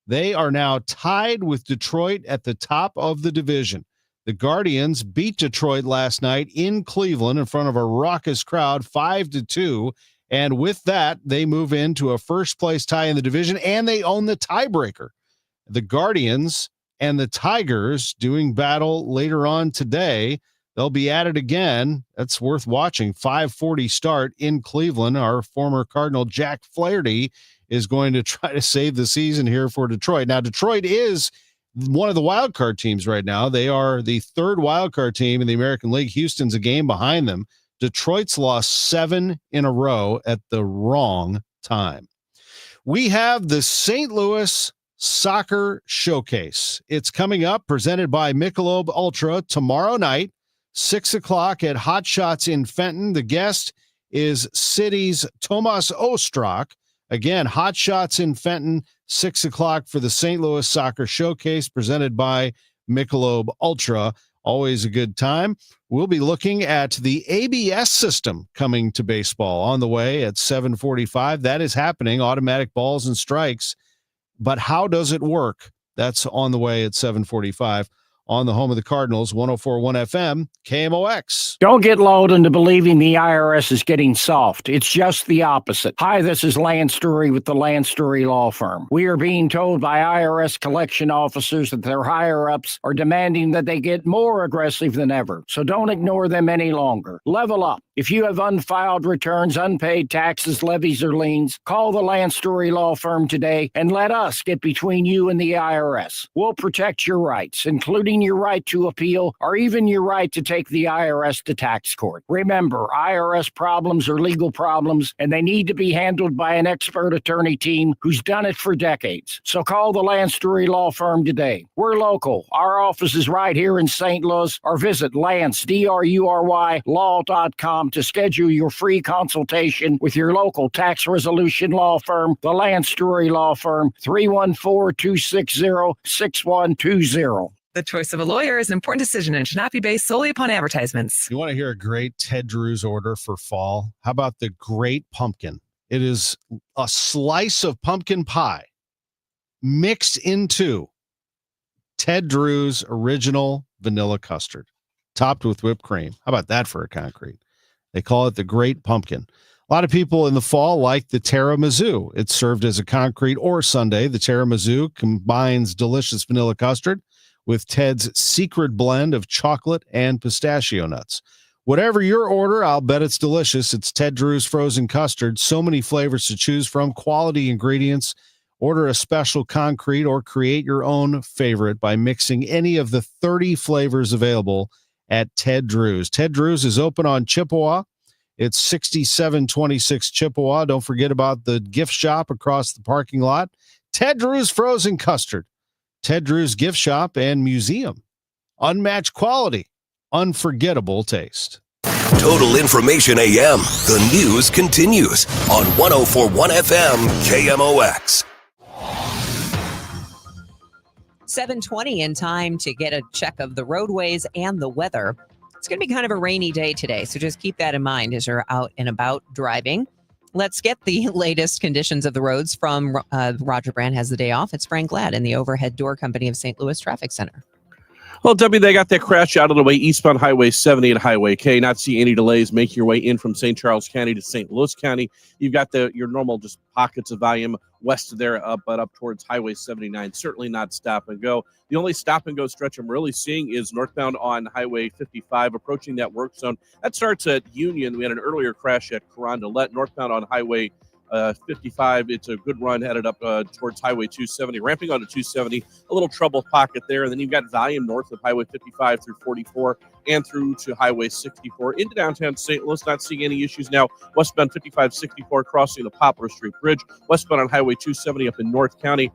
They are now tied with Detroit at the top of the division. The Guardians beat Detroit last night in Cleveland in front of a raucous crowd, 5-2. And with that, they move into a first-place tie in the division, and they own the tiebreaker. The Guardians and the Tigers doing battle later on today. They'll be at it again. That's worth watching. 5:40 start in Cleveland. Our former Cardinal Jack Flaherty is going to try to save the season here for Detroit. Now, Detroit is one of the wild card teams right now. They are the third wild card team in the American League. Houston's a game behind them. Detroit's lost 7 in a row at the wrong time. We have the St. Louis Soccer Showcase. It's coming up, presented by Michelob Ultra tomorrow night, 6 o'clock at Hot Shots in Fenton. The guest is City's Tomas Ostrak. Again, Hot Shots in Fenton, 6 o'clock for the St. Louis Soccer Showcase, presented by Michelob Ultra. Always a good time. We'll be looking at the ABS system coming to baseball on the way at 7:45. That is happening, automatic balls and strikes. But how does it work? That's on the way at 7:45 on the home of the Cardinals, 104.1 FM, KMOX. Don't get lulled into believing the IRS is getting soft. It's just the opposite. Hi, this is Lance Story with the Lance Story Law Firm. We are being told by IRS collection officers that their higher-ups are demanding that they get more aggressive than ever. So don't ignore them any longer. Level up. If you have unfiled returns, unpaid taxes, levies, or liens, call the Lance Story Law Firm today and let us get between you and the IRS. We'll protect your rights, including your right to appeal or even your right to take the IRS to tax court. Remember, IRS problems are legal problems, and they need to be handled by an expert attorney team who's done it for decades. So call the Lance Story Law Firm today. We're local. Our office is right here in St. Louis, or visit Lance, DRURY, law.com to schedule your free consultation with your local tax resolution law firm, the Lance Story Law Firm, 314-260-6120. The choice of a lawyer is an important decision and should not be based solely upon advertisements. You want to hear a great Ted Drewes order for fall? How about the Great Pumpkin? It is a slice of pumpkin pie mixed into Ted Drewes original vanilla custard, topped with whipped cream. How about that for a concrete? They call it the Great Pumpkin. A lot of people in the fall like the tiramisu. It's served as a concrete or sundae. The tiramisu combines delicious vanilla custard with Ted's secret blend of chocolate and pistachio nuts. Whatever your order, I'll bet it's delicious. It's Ted Drewes frozen custard. So many flavors to choose from, quality ingredients. Order a special concrete or create your own favorite by mixing any of the 30 flavors available at Ted Drewes. Ted Drewes is open on Chippewa. It's 6726 Chippewa. Don't forget about the gift shop across the parking lot. Ted Drewes frozen custard. Ted Drewes gift shop and museum. Unmatched quality, unforgettable taste. Total Information AM. The news continues on 104.1 FM KMOX. 7:20 in time to get a check of the roadways and the weather. It's going to be kind of a rainy day today, so just keep that in mind as you're out and about driving. Let's get the latest conditions of the roads from Roger Brand has the day off. It's Frank Ladd in the Overhead Door Company of St. Louis Traffic Center. Well, Debbie, they got that crash out of the way eastbound Highway 70 and Highway K. Not see any delays. Make your way in from St. Charles County to St. Louis County. You've got your normal just pockets of volume west of there, but up towards Highway 79. Certainly not stop and go. The only stop and go stretch I'm really seeing is northbound on Highway 55, approaching that work zone. That starts at Union. We had an earlier crash at Carondelet. Northbound on Highway 55, it's a good run headed up towards Highway 270, ramping onto 270, a little trouble pocket there, and then you've got volume north of Highway 55 through 44 and through to Highway 64 into downtown St. Louis. Not seeing any issues now. Westbound 55-64 crossing the Poplar Street Bridge, westbound on Highway 270 up in North County,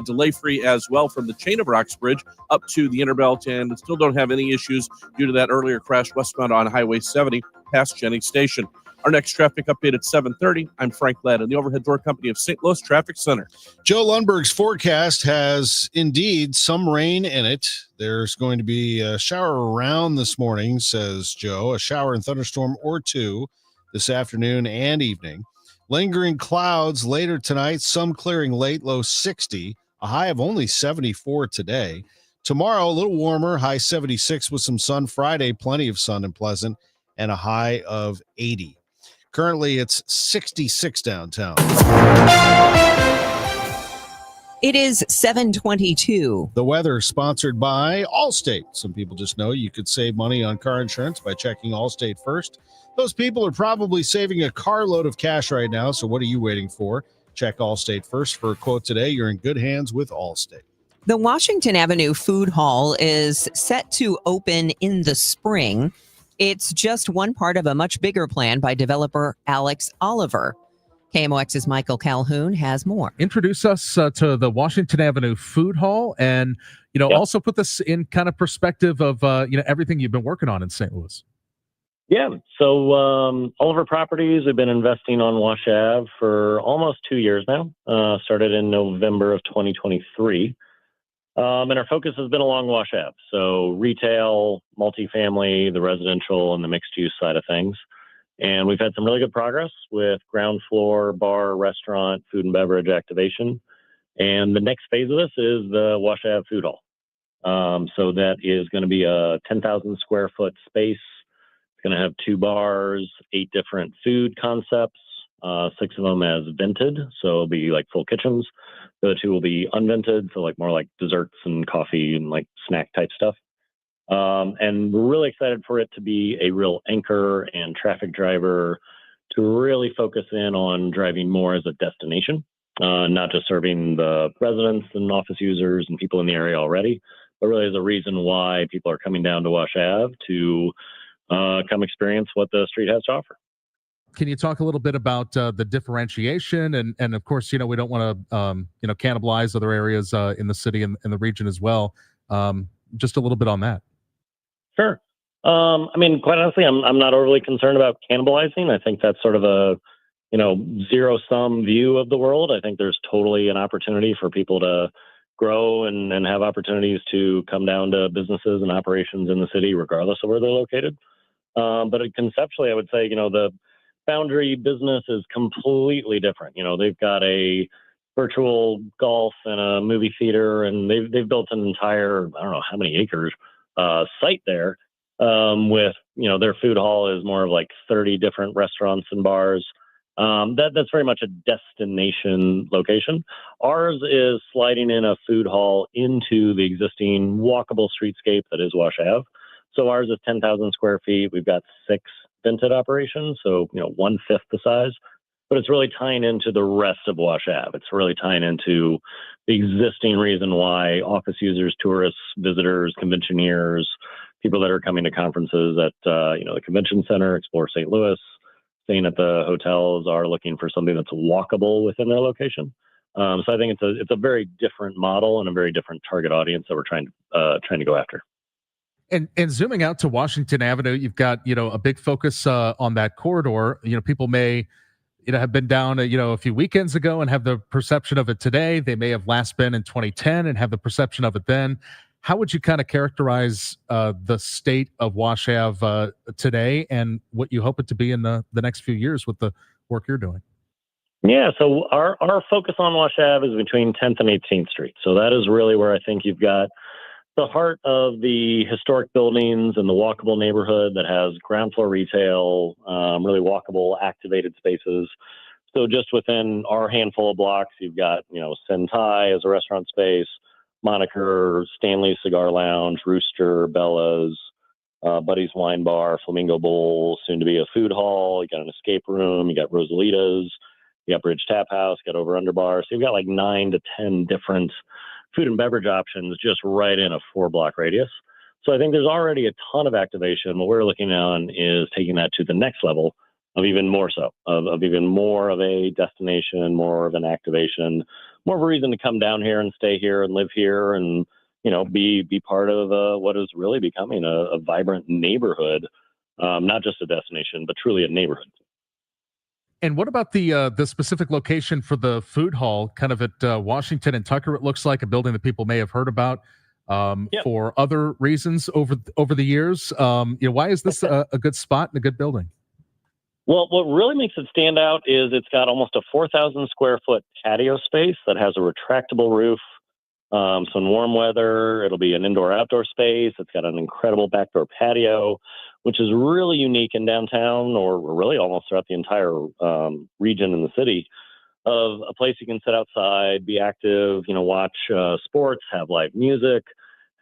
delay free as well from the Chain of Rocks Bridge up to the Interbelt, and still don't have any issues due to that earlier crash westbound on Highway 70 past Jennings Station. Our next traffic update at 7:30. I'm Frank Ladd in the Overhead Door Company of St. Louis Traffic Center. Joe Lundberg's forecast has indeed some rain in it. There's going to be a shower around this morning, says Joe, a shower and thunderstorm or two this afternoon and evening. Lingering clouds later tonight, some clearing late, low 60. a high of only 74 today. Tomorrow, a little warmer, high 76 with some sun. Friday, plenty of sun and pleasant, and a high of 80. Currently, it's 66 downtown. It is 7:22. The weather sponsored by Allstate. Some people just know you could save money on car insurance by checking Allstate first. Those people are probably saving a carload of cash right now, so what are you waiting for? Check Allstate first for a quote today. You're in good hands with Allstate. The Washington Avenue Food Hall is set to open in the spring. It's just one part of a much bigger plan by developer Alex Oliver. KMOX's Michael Calhoun has more. Introduce us to the Washington Avenue Food Hall, and also put this in kind of perspective of everything you've been working on in St. Louis. Yeah, so Oliver Properties, we've been investing on Wash Ave for almost 2 years now. Started in November of 2023. And our focus has been along Wash Ave. So retail, multifamily, the residential, and the mixed-use side of things. And we've had some really good progress with ground floor, bar, restaurant, food and beverage activation. And the next phase of this is the Wash Ave Food Hall. So that is going to be a 10,000 square foot space. It's going to have 2 bars, 8 different food concepts, 6 of them as vented. So it'll be like full kitchens. The other 2 will be unvented, so like more like desserts and coffee and like snack type stuff. And we're really excited for it to be a real anchor and traffic driver to really focus in on driving more as a destination, not just serving the residents and office users and people in the area already, but really as a reason why people are coming down to Wash Ave to come experience what the street has to offer. Can you talk a little bit about the differentiation? And of course, we don't want to, cannibalize other areas in the city and the region as well. Just a little bit on that. Sure. I mean, quite honestly, I'm not overly concerned about cannibalizing. I think that's sort of a, zero-sum view of the world. I think there's totally an opportunity for people to grow and have opportunities to come down to businesses and operations in the city, regardless of where they're located. But conceptually, I would say, the Foundry business is completely different. They've got a virtual golf and a movie theater, and they've built an entire, I don't know how many acres, site there. With their food hall is more of like 30 different restaurants and bars. That's very much a destination location. Ours is sliding in a food hall into the existing walkable streetscape that is Wash Ave. So ours is 10,000 square feet. We've got 6 vented operations, so 1/5 the size. But it's really tying into the rest of Wash Ave. It's really tying into the existing reason why office users, tourists, visitors, conventioneers, people that are coming to conferences at the convention center, Explore St. Louis, staying at the hotels are looking for something that's walkable within their location. So I think it's a very different model and a very different target audience that we're trying to go after. And zooming out to Washington Avenue, you've got a big focus on that corridor. People may have been down a few weekends ago and have the perception of it today. They may have last been in 2010 and have the perception of it then. How would you kind of characterize the state of Wash Ave today and what you hope it to be in the next few years with the work you're doing? Yeah, so our focus on Wash Ave is between 10th and 18th Street. So that is really where I think you've got the heart of the historic buildings and the walkable neighborhood that has ground floor retail, really walkable, activated spaces. So just within our handful of blocks, you've got, Sentai as a restaurant space, Moniker, Stanley's Cigar Lounge, Rooster, Bella's, Buddy's Wine Bar, Flamingo Bowl, soon to be a food hall. You got an escape room. You got Rosalita's. You got Bridge Tap House. You got Over Under Bar. So you've got like 9 to 10 different food and beverage options just right in a 4-block radius. So I think there's already a ton of activation. What we're looking on is taking that to the next level of even more so, of even more of a destination, more of an activation, more of a reason to come down here and stay here and live here and, be part of what is really becoming a vibrant neighborhood, not just a destination, but truly a neighborhood. And what about the specific location for the food hall, kind of at Washington and Tucker? It looks like a building that people may have heard about for other reasons over the years. Why is this a good spot and a good building? Well, what really makes it stand out is it's got almost a 4,000 square foot patio space that has a retractable roof, So in warm weather, it'll be an indoor-outdoor space. It's got an incredible backdoor patio, which is really unique in downtown, or really almost throughout the entire region in the city, of a place you can sit outside, be active, watch sports, have live music,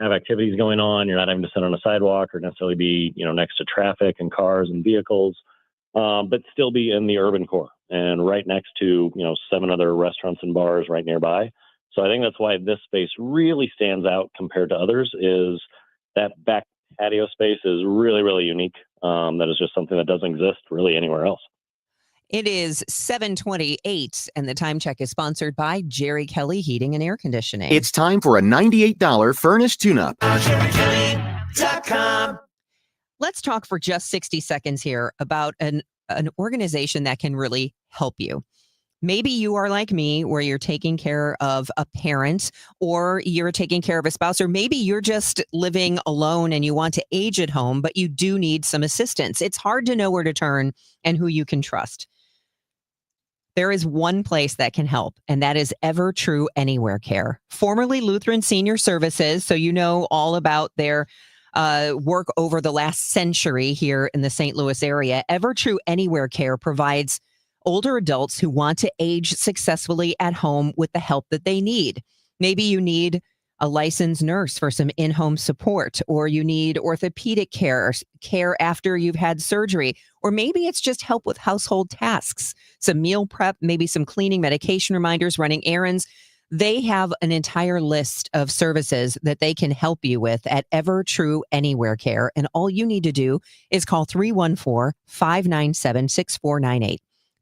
have activities going on. You're not having to sit on a sidewalk or necessarily be, next to traffic and cars and vehicles, but still be in the urban core and right next to, 7 other restaurants and bars right nearby. So I think that's why this space really stands out compared to others, is that back patio space is really, really unique. That is just something that doesn't exist really anywhere else. It is 7:28, and the time check is sponsored by Jerry Kelly Heating and Air Conditioning. It's time for a $98 furnace tune-up. Let's talk for just 60 seconds here about an organization that can really help you. Maybe you are like me, where you're taking care of a parent, or you're taking care of a spouse, or maybe you're just living alone and you want to age at home, but you do need some assistance. It's hard to know where to turn and who you can trust. There is one place that can help, and that is Ever True Anywhere Care, formerly Lutheran Senior Services. So you know all about their work over the last century here in the St. Louis area. Ever True Anywhere Care provides older adults who want to age successfully at home with the help that they need. Maybe you need a licensed nurse for some in-home support, or you need orthopedic care after you've had surgery, or maybe it's just help with household tasks, some meal prep, maybe some cleaning, medication reminders, running errands. They have an entire list of services that they can help you with at Ever True Anywhere Care, and all you need to do is call 314-597-6498.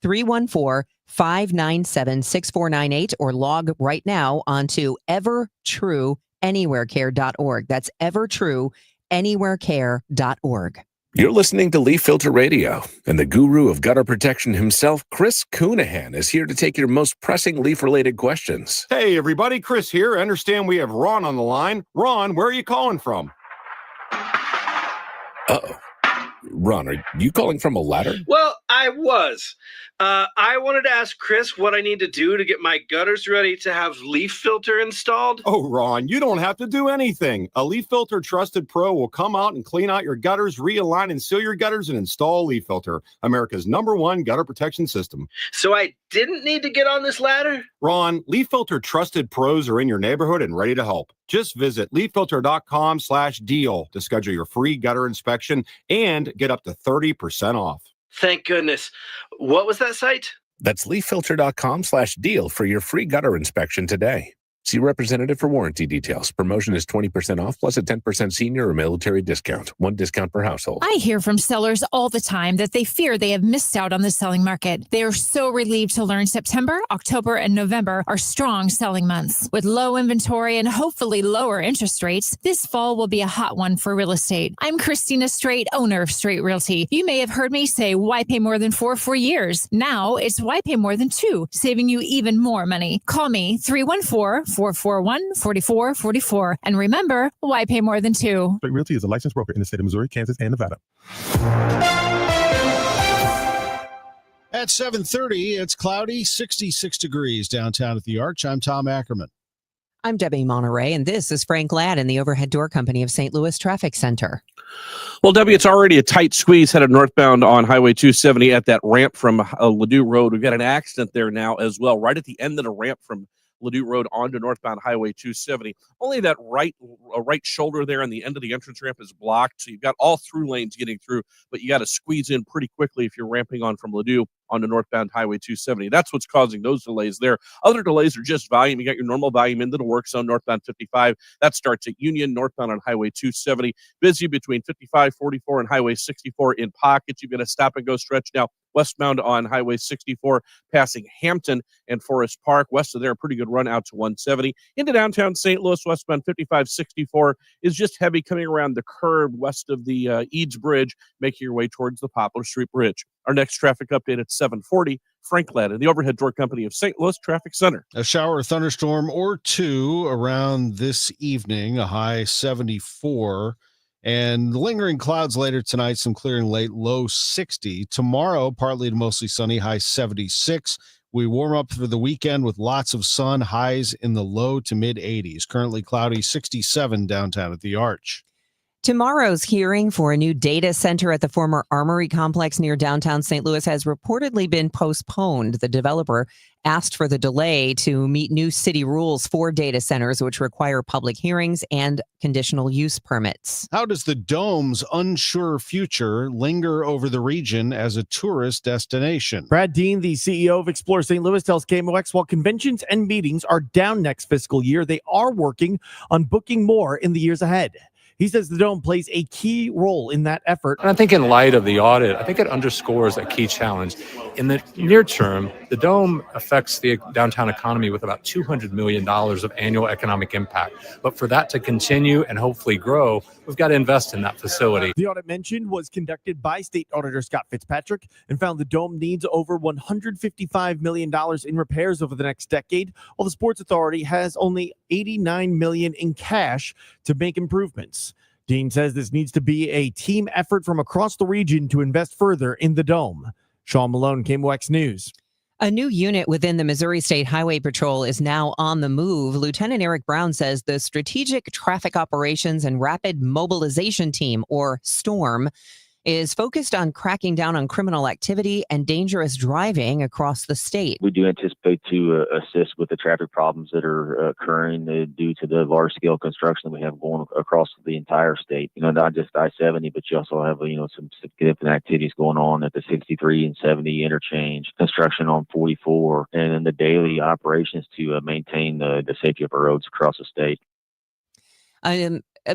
314-597-6498, or log right now onto evertrueanywherecare.org. That's evertrueanywherecare.org. You're listening to Leaf Filter Radio, and the guru of gutter protection himself, Chris Coonahan, is here to take your most pressing leaf-related questions. Hey, everybody, Chris here. I understand we have Ron on the line. Ron, where are you calling from? Uh-oh. Ron, are you calling from a ladder? Well, I was. I wanted to ask Chris what I need to do to get my gutters ready to have Leaf Filter installed. Oh, Ron, you don't have to do anything. A Leaf Filter Trusted Pro will come out and clean out your gutters, realign and seal your gutters, and install Leaf Filter, America's #1 gutter protection system. So I didn't need to get on this ladder? Ron, Leaf Filter Trusted Pros are in your neighborhood and ready to help. Just visit leaffilter.com/deal to schedule your free gutter inspection and get up to 30% off. Thank goodness. What was that site? That's leaffilter.com/deal for your free gutter inspection today. See representative for warranty details. Promotion is 20% off plus a 10% senior or military discount. 1 discount per household. I hear from sellers all the time that they fear they have missed out on the selling market. They are so relieved to learn September, October, and November are strong selling months. With low inventory and hopefully lower interest rates, this fall will be a hot one for real estate. I'm Christina Straight, owner of Straight Realty. You may have heard me say, why pay more than 4 for years? Now it's why pay more than 2, saving you even more money. Call me 314-441-4444. And remember, why pay more than 2? Straight Realty is a licensed broker in the state of Missouri, Kansas, and Nevada. At 7:30, it's cloudy, 66 degrees downtown at the Arch. I'm Tom Ackerman. I'm Debbie Monterey, and this is Frank Ladd in the Overhead Door Company of St. Louis Traffic Center. Well, Debbie, it's already a tight squeeze headed northbound on Highway 270 at that ramp from Ladue Road. We've got an accident there now as well, right at the end of the ramp from Ladue Road onto northbound Highway 270. Only that right shoulder there on the end of the entrance ramp is blocked, so you've got all through lanes getting through, but you got to squeeze in pretty quickly if you're ramping on from Ladue onto northbound Highway 270. That's what's causing those delays there. Other delays are just volume. You got your normal volume into the work zone northbound 55. That starts at Union, northbound on Highway 270. Busy between 55, 44, and Highway 64 in pockets. You've got a stop-and-go stretch now westbound on Highway 64, passing Hampton and Forest Park. West of there, a pretty good run out to 170. Into downtown St. Louis, westbound 55-64 is just heavy coming around the curve west of the Eads Bridge, making your way towards the Poplar Street Bridge. Our next traffic update at 7:40. Frank Ladd in the Overhead Door Company of St. Louis Traffic Center. A shower or thunderstorm or two around this evening, a high 74. And lingering clouds later tonight, some clearing late, low 60. Tomorrow, partly to mostly sunny, high 76. We warm up for the weekend with lots of sun, highs in the low to mid 80s. Currently cloudy, 67 downtown at the Arch. Tomorrow's hearing for a new data center at the former Armory complex near downtown St. Louis has reportedly been postponed. The developer asked for the delay to meet new city rules for data centers, which require public hearings and conditional use permits. How does the Dome's unsure future linger over the region as a tourist destination? Brad Dean, the CEO of Explore St. Louis, tells KMOX while conventions and meetings are down next fiscal year, they are working on booking more in the years ahead. He says the Dome plays a key role in that effort. And I think in light of the audit, I think it underscores a key challenge. In the near term, the Dome affects the downtown economy with about $200 million of annual economic impact. But for that to continue and hopefully grow, we've got to invest in that facility. The audit mentioned was conducted by State Auditor Scott Fitzpatrick and found the Dome needs over $155 million in repairs over the next decade, while the Sports Authority has only $89 million in cash to make improvements. Dean says this needs to be a team effort from across the region to invest further in the Dome. Sean Malone, KMOX News. A new unit within the Missouri State Highway Patrol is now on the move. Lieutenant Eric Brown says the Strategic Traffic Operations and Rapid Mobilization Team, or STORM, is focused on cracking down on criminal activity and dangerous driving across the state. We do anticipate to assist with the traffic problems that are occurring due to the large-scale construction that we have going across the entire state. Not just I-70, but you also have, some significant activities going on at the 63 and 70 interchange, construction on 44, and then the daily operations to maintain the safety of our roads across the state.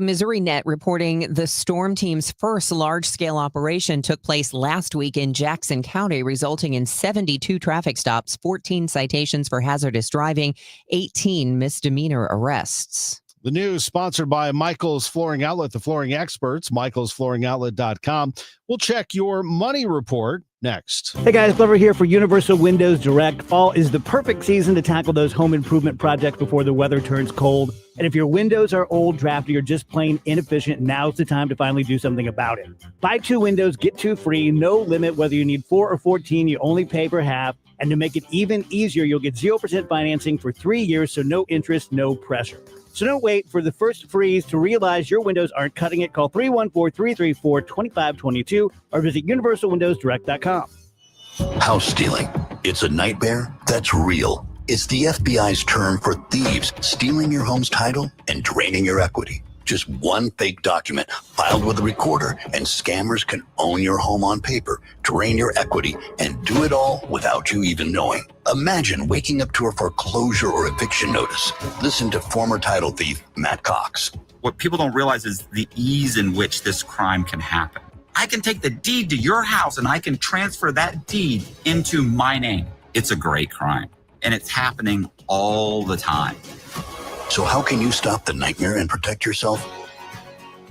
Missouri Net reporting the STORM team's first large-scale operation took place last week in Jackson County, resulting in 72 traffic stops, 14 citations for hazardous driving, 18 misdemeanor arrests. The news sponsored by Michael's Flooring Outlet, the flooring experts, michaelsflooringoutlet.com. We'll check your money report next. Hey guys, Glover here for Universal Windows Direct. Fall is the perfect season to tackle those home improvement projects before the weather turns cold. And if your windows are old, drafty, or just plain inefficient, now's the time to finally do something about it. Buy 2 windows, get 2 free, no limit whether you need 4 or 14, you only pay for half. And to make it even easier, you'll get 0% financing for 3 years, so no interest, no pressure. So don't wait for the first freeze to realize your windows aren't cutting it. Call 314-334-2522 or visit universalwindowsdirect.com. House stealing. It's a nightmare that's real. It's the FBI's term for thieves stealing your home's title and draining your equity. Just one fake document filed with a recorder, and scammers can own your home on paper, drain your equity, and do it all without you even knowing. Imagine waking up to a foreclosure or eviction notice. Listen to former title thief Matt Cox. What people don't realize is the ease in which this crime can happen. I can take the deed to your house and I can transfer that deed into my name. It's a great crime, and it's happening all the time. So how can you stop the nightmare and protect yourself?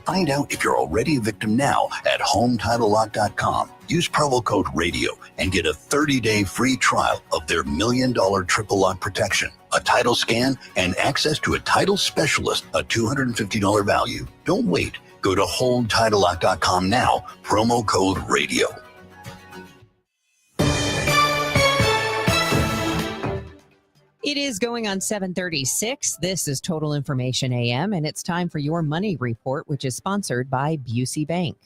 Find out if you're already a victim now at HomeTitleLock.com. Use promo code RADIO and get a 30-day free trial of their $1 million triple lock protection, a title scan, and access to a title specialist, a $250 value. Don't wait. Go to HomeTitleLock.com now, promo code RADIO. It is going on 7:36. This is Total Information AM, and it's time for your money report, which is sponsored by Busey Bank.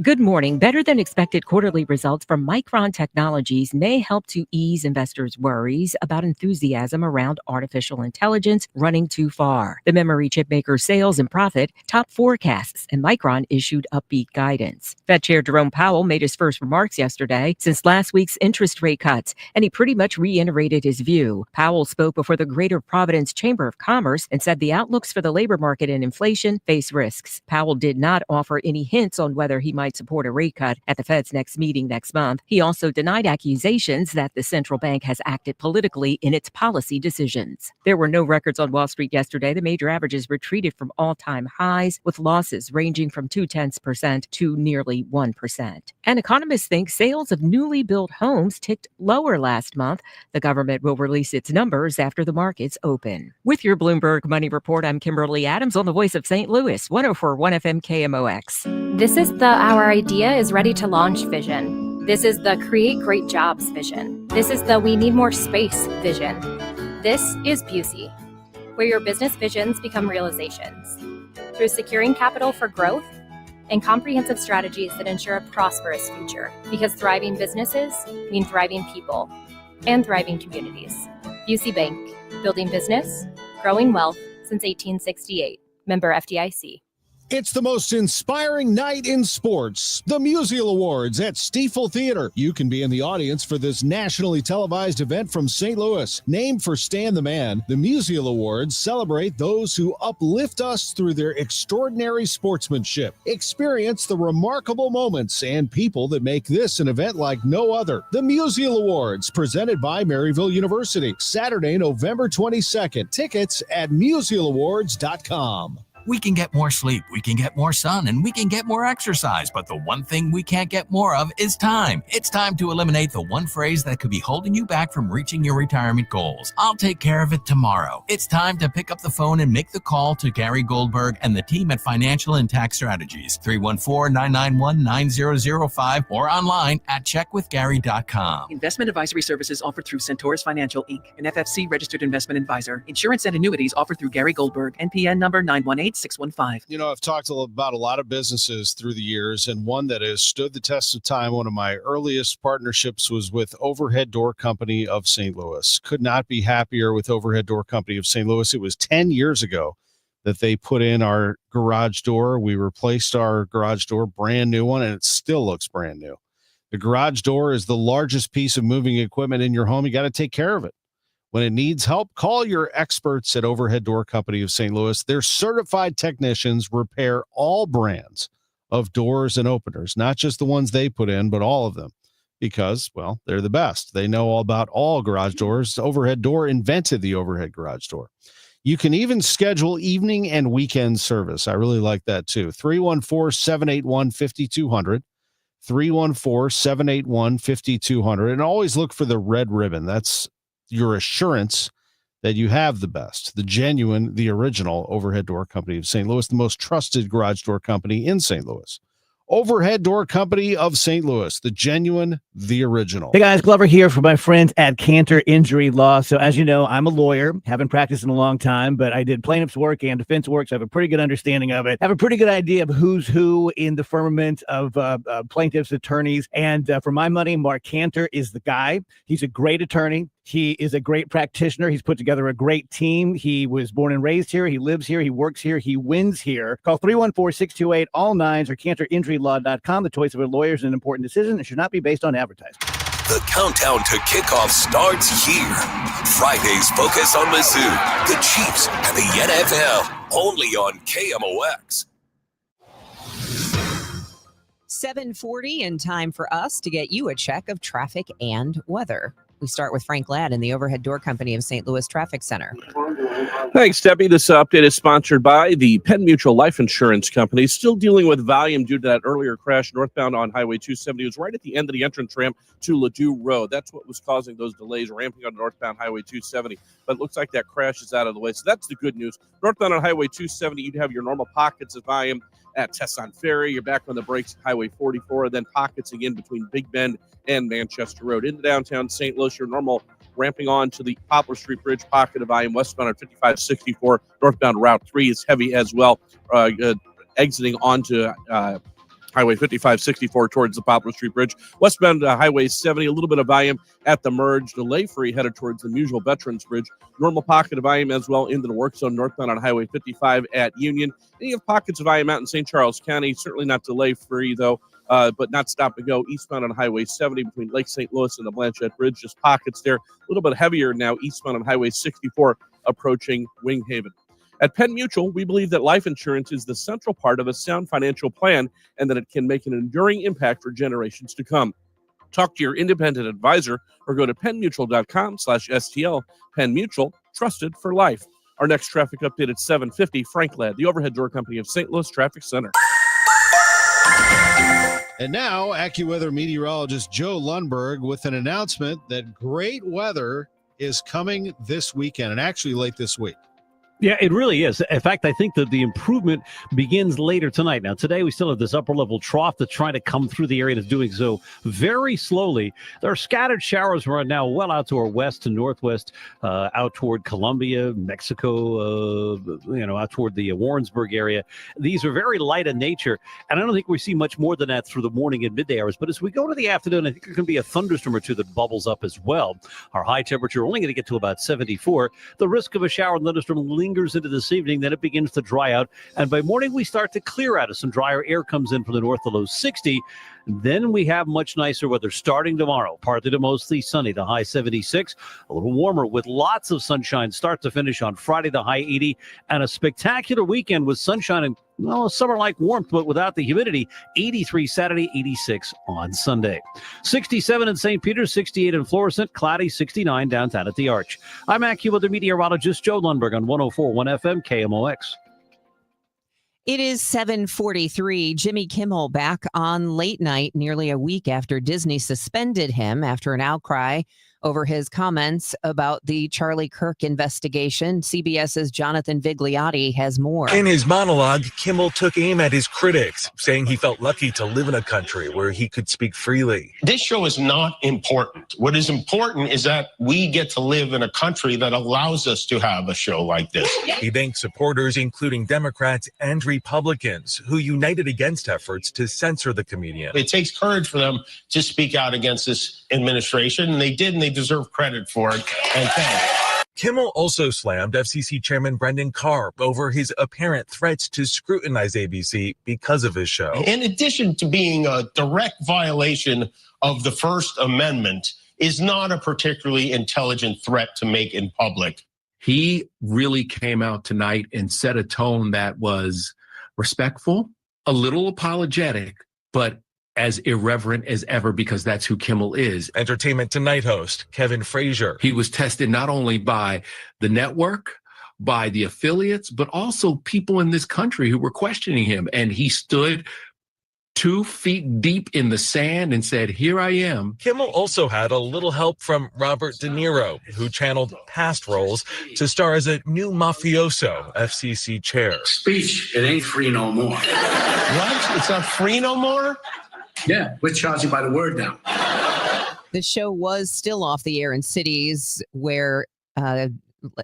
Good morning. Better than expected quarterly results from Micron Technologies may help to ease investors' worries about enthusiasm around artificial intelligence running too far. The memory chip maker's sales and profit top forecasts, and Micron issued upbeat guidance. Fed Chair Jerome Powell made his first remarks yesterday since last week's interest rate cuts, and he pretty much reiterated his view. Powell spoke before the Greater Providence Chamber of Commerce and said the outlooks for the labor market and inflation face risks. Powell did not offer any hints on whether he might support a rate cut at the Fed's next meeting next month. He also denied accusations that the central bank has acted politically in its policy decisions. There were no records on Wall Street yesterday. The major averages retreated from all-time highs, with losses ranging from 0.2% to nearly 1%. And economists think sales of newly built homes ticked lower last month. The government will release its numbers after the markets open. With your Bloomberg Money Report, I'm Kimberly Adams on the Voice of St. Louis, 104.1 FM KMOX. This is the Our Idea is Ready to Launch vision. This is the Create Great Jobs vision. This is the We Need More Space vision. This is Busey, where your business visions become realizations through securing capital for growth and comprehensive strategies that ensure a prosperous future, because thriving businesses mean thriving people and thriving communities. Busey Bank, building business, growing wealth since 1868. Member FDIC. It's the most inspiring night in sports. The Musial Awards at Stiefel Theater. You can be in the audience for this nationally televised event from St. Louis. Named for Stan the Man, the Musial Awards celebrate those who uplift us through their extraordinary sportsmanship. Experience the remarkable moments and people that make this an event like no other. The Musial Awards, presented by Maryville University. Saturday, November 22nd. Tickets at musialawards.com. We can get more sleep, we can get more sun, and we can get more exercise, but the one thing we can't get more of is time. It's time to eliminate the one phrase that could be holding you back from reaching your retirement goals. I'll take care of it tomorrow. It's time to pick up the phone and make the call to Gary Goldberg and the team at Financial and Tax Strategies, 314-991-9005, or online at checkwithgary.com. Investment advisory services offered through Centaurus Financial, Inc., an FFC registered investment advisor. Insurance and annuities offered through Gary Goldberg, NPN number 918-615. You know, I've talked about a lot of businesses through the years, and one that has stood the test of time. One of my earliest partnerships was with Overhead Door Company of St. Louis. Could not be happier with Overhead Door Company of St. Louis. It was 10 years ago that they put in our garage door. We replaced our garage door, brand new one, and it still looks brand new. The garage door is the largest piece of moving equipment in your home. You got to take care of it. When it needs help, call your experts at Overhead Door Company of St. Louis. Their certified technicians repair all brands of doors and openers, not just the ones they put in, but all of them, because, well, they're the best. They know all about all garage doors. Overhead Door invented the overhead garage door. You can even schedule evening and weekend service. I really like that too. 314-781-5200. 314-781-5200. And always look for the red ribbon. That's your assurance that you have the best, the genuine, the original Overhead Door Company of St. Louis, the most trusted garage door company in St. Louis. Overhead Door Company of St. Louis, the genuine, the original. Hey guys, Glover here for my friends at Cantor Injury Law. So as you know, I'm a lawyer, haven't practiced in a long time, but I did plaintiff's work and defense work, so I have a pretty good understanding of it. I have a pretty good idea of who's who in the firmament of plaintiffs' attorneys. And for my money, Mark Cantor is the guy. He's a great attorney. He is a great practitioner. He's put together a great team. He was born and raised here. He lives here. He works here. He wins here. Call 314-628-ALL-9s or CantorInjuryLaw.com. The choice of a lawyer is an important decision and should not be based on advertising. The countdown to kickoff starts here. Friday's focus on Mizzou, the Chiefs, and the NFL, only on KMOX. 7:40 and time for us to get you a check of traffic and weather. We start with Frank Ladd in the Overhead Door Company of St. Louis Traffic Center. Thanks, Debbie. This update is sponsored by the Penn Mutual Life Insurance Company. Still dealing with volume due to that earlier crash northbound on Highway 270. It was right at the end of the entrance ramp to Ladue Road. That's what was causing those delays ramping on northbound Highway 270. But it looks like that crash is out of the way. So that's the good news. Northbound on Highway 270, you'd have your normal pockets of volume at Tesson Ferry. You're back on the brakes at Highway 44, and then pockets again between Big Bend and Manchester Road. Into downtown St. Louis, your normal ramping on to the Poplar Street Bridge, pocket of volume westbound on 5564. Northbound Route 3 is heavy as well, exiting onto Highway 5564 towards the Poplar Street Bridge. Westbound Highway 70, a little bit of volume at the merge. Delay-free headed towards the Musial Veterans Bridge. Normal pocket of volume as well into the work zone northbound on Highway 55 at Union. And you have pockets of volume out in St. Charles County. Certainly not delay-free, though. But not stop and go eastbound on Highway 70 between Lake St. Louis and the Blanchette Bridge. Just pockets there. A little bit heavier now eastbound on Highway 64 approaching Wing Haven. At Penn Mutual, we believe that life insurance is the central part of a sound financial plan and that it can make an enduring impact for generations to come. Talk to your independent advisor or go to pennmutual.com/STL. Penn Mutual, trusted for life. Our next traffic update at 7:50. Frank Ladd, the Overhead Door Company of St. Louis Traffic Center. And now, AccuWeather meteorologist Joe Lundberg with an announcement that great weather is coming this weekend and actually late this week. Yeah, it really is. In fact, I think that the improvement begins later tonight. Now, today we still have this upper level trough that's trying to come through the area that's doing so very slowly. There are scattered showers right now well out to our west and northwest, out toward Colombia, Mexico, out toward the Warrensburg area. These are very light in nature, and I don't think we see much more than that through the morning and midday hours. But as we go to the afternoon, I think there's going to be a thunderstorm or two that bubbles up as well. Our high temperature only going to get to about 74. The risk of a shower and thunderstorm lingers into this evening, then it begins to dry out, and by morning we start to clear out as some drier air comes in from the north, the low 60. Then we have much nicer weather starting tomorrow, partly to mostly sunny, the high 76, a little warmer with lots of sunshine start to finish on Friday, the high 80, and a spectacular weekend with sunshine and summer-like warmth, but without the humidity. 83 Saturday, 86 on Sunday. 67 in St. Peter's, 68 in Florissant, cloudy, 69 downtown at the Arch. I'm AccuWeather meteorologist Joe Lundberg on 104.1 FM KMOX. It is 7:43. Jimmy Kimmel back on late night nearly a week after Disney suspended him after an outcry over his comments about the Charlie Kirk investigation. CBS's Jonathan Vigliotti has more. In his monologue, Kimmel took aim at his critics, saying he felt lucky to live in a country where he could speak freely. This show is not important. What is important is that we get to live in a country that allows us to have a show like this. He thanked supporters, including Democrats and Republicans, who united against efforts to censor the comedian. It takes courage for them to speak out against this administration, and they did, and they deserve credit for it. And thanks. Kimmel also slammed FCC Chairman Brendan Carr over his apparent threats to scrutinize ABC because of his show. In addition to being a direct violation of the First Amendment, is not a particularly intelligent threat to make in public. He really came out tonight and set a tone that was respectful, a little apologetic, but as irreverent as ever, because that's who Kimmel is. Entertainment Tonight host Kevin Frazier. He was tested not only by the network, by the affiliates, but also people in this country who were questioning him. And he stood 2 feet deep in the sand and said, "Here I am." Kimmel also had a little help from Robert De Niro, who channeled past roles to star as a new mafioso FCC chair. Speech, it ain't free no more. What? It's not free no more? Yeah, we're charging by the word now. The show was still off the air in cities where,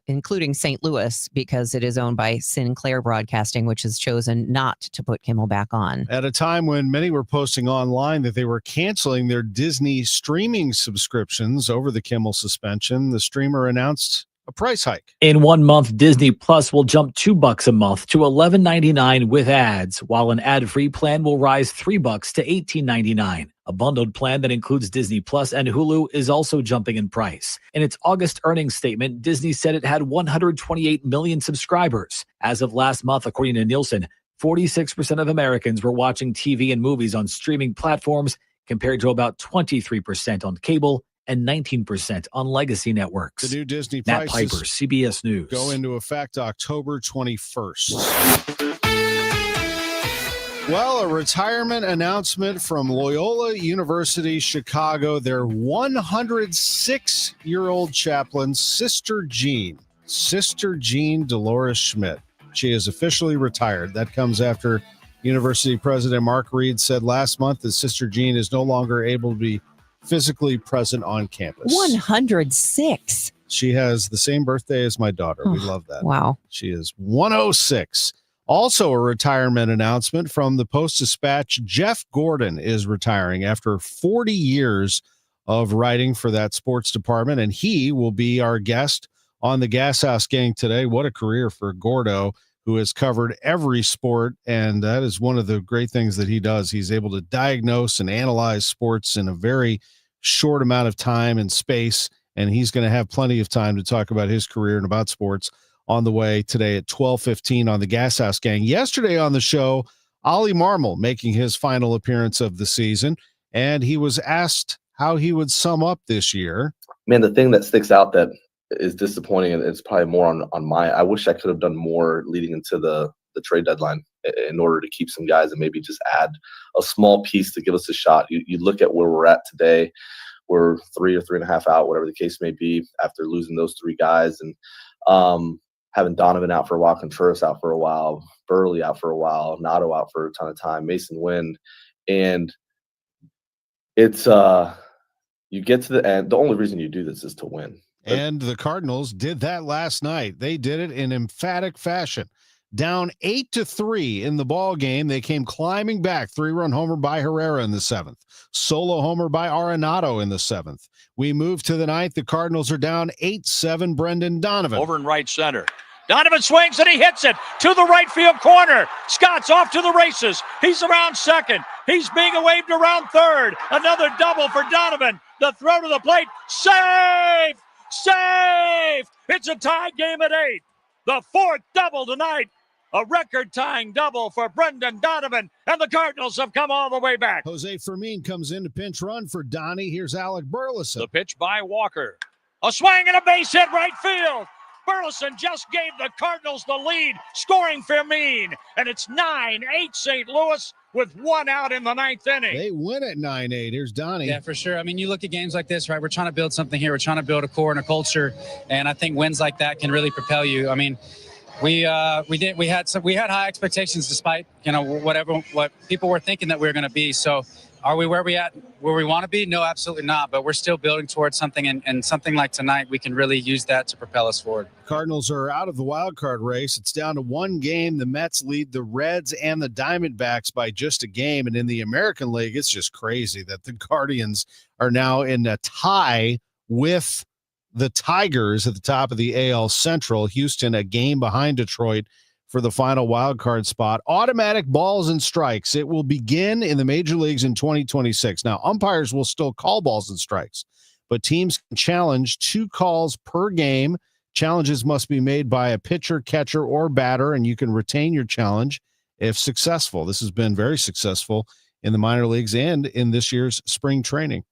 including St. Louis, because it is owned by Sinclair Broadcasting, which has chosen not to put Kimmel back on. At a time when many were posting online that they were canceling their Disney streaming subscriptions over the Kimmel suspension, the streamer announced a price hike. In 1 month, Disney Plus will jump $2 a month to $11.99 with ads, while an ad-free plan will rise $3 to $18.99. A bundled plan that includes Disney Plus and Hulu is also jumping in price. In its August earnings statement, Disney said it had 128 million subscribers. As of last month, according to Nielsen, 46% of Americans were watching TV and movies on streaming platforms, compared to about 23% on cable and 19% on legacy networks. The new Disney Matt prices Piper, CBS News. go into effect October 21st. Well, a retirement announcement from Loyola University Chicago. Their 106-year-old chaplain, Sister Jean Dolores Schmidt. She is officially retired. That comes after University President Mark Reed said last month that Sister Jean is no longer able to be physically present on campus. 106. She has the same birthday as my daughter. We love that. Wow. She is 106. Also a retirement announcement from the Post-Dispatch. Jeff Gordon is retiring after 40 years of writing for that sports department, and he will be our guest on the Gas House Gang today. What a career for Gordo, who has covered every sport, and that is one of the great things that he does. He's able to diagnose and analyze sports in a very short amount of time and space, and he's going to have plenty of time to talk about his career and about sports on the way today at 12:15 on the Gas House Gang. Yesterday on the show, Ollie Marmol making his final appearance of the season, and he was asked how he would sum up this year. Man, the thing that sticks out that is disappointing, and it's probably more on my, I wish I could have done more leading into the trade deadline in order to keep some guys and maybe just add a small piece to give us a shot. You look at where we're at today, we're 3 or 3.5 out, whatever the case may be, after losing those 3 guys. And having Donovan out for a while, Contreras out for a while, Burley out for a while, Nato out for a ton of time, Mason Wind. And it's you get to the end. The only reason you do this is to win. And the Cardinals did that last night. They did it in emphatic fashion. Down 8-3 in the ball game, they came climbing back. 3-run homer by Herrera in the 7th. Solo homer by Arenado in the 7th. We move to the 9th. The Cardinals are down 8-7. Brendan Donovan. Over in right center. Donovan swings and he hits it to the right field corner. Scott's off to the races. He's around second. He's being waved around third. Another double for Donovan. The throw to the plate. Save! Save! It's a tie game at 8. The 4th double tonight. A record-tying double for Brendan Donovan, and the Cardinals have come all the way back. Jose Fermin comes in to pinch run for Donnie. Here's Alec Burleson. The pitch by Walker. A swing and a base hit right field. Burleson just gave the Cardinals the lead, scoring Fermin, and it's 9-8 St. Louis with 1 out in the 9th inning. They win at 9-8. Here's Donnie. Yeah, for sure. I mean, you look at games like this, right? We're trying to build something here. We're trying to build a core and a culture, and I think wins like that can really propel you. I mean, we had high expectations despite what people were thinking that we were going to be. So are we where we want to be? No, absolutely not. But we're still building towards something, and something like tonight, we can really use that to propel us forward. Cardinals are out of the wild card race. It's down to 1 game. The Mets lead the Reds and the Diamondbacks by just a game. And in the American League, it's just crazy that the Guardians are now in a tie with the Tigers at the top of the AL Central. Houston a game behind Detroit for the final wild card spot. Automatic balls and strikes. It will begin in the major leagues in 2026. Now, umpires will still call balls and strikes, but teams can challenge 2 calls per game. Challenges must be made by a pitcher, catcher, or batter, and you can retain your challenge if successful. This has been very successful in the minor leagues and in this year's spring training.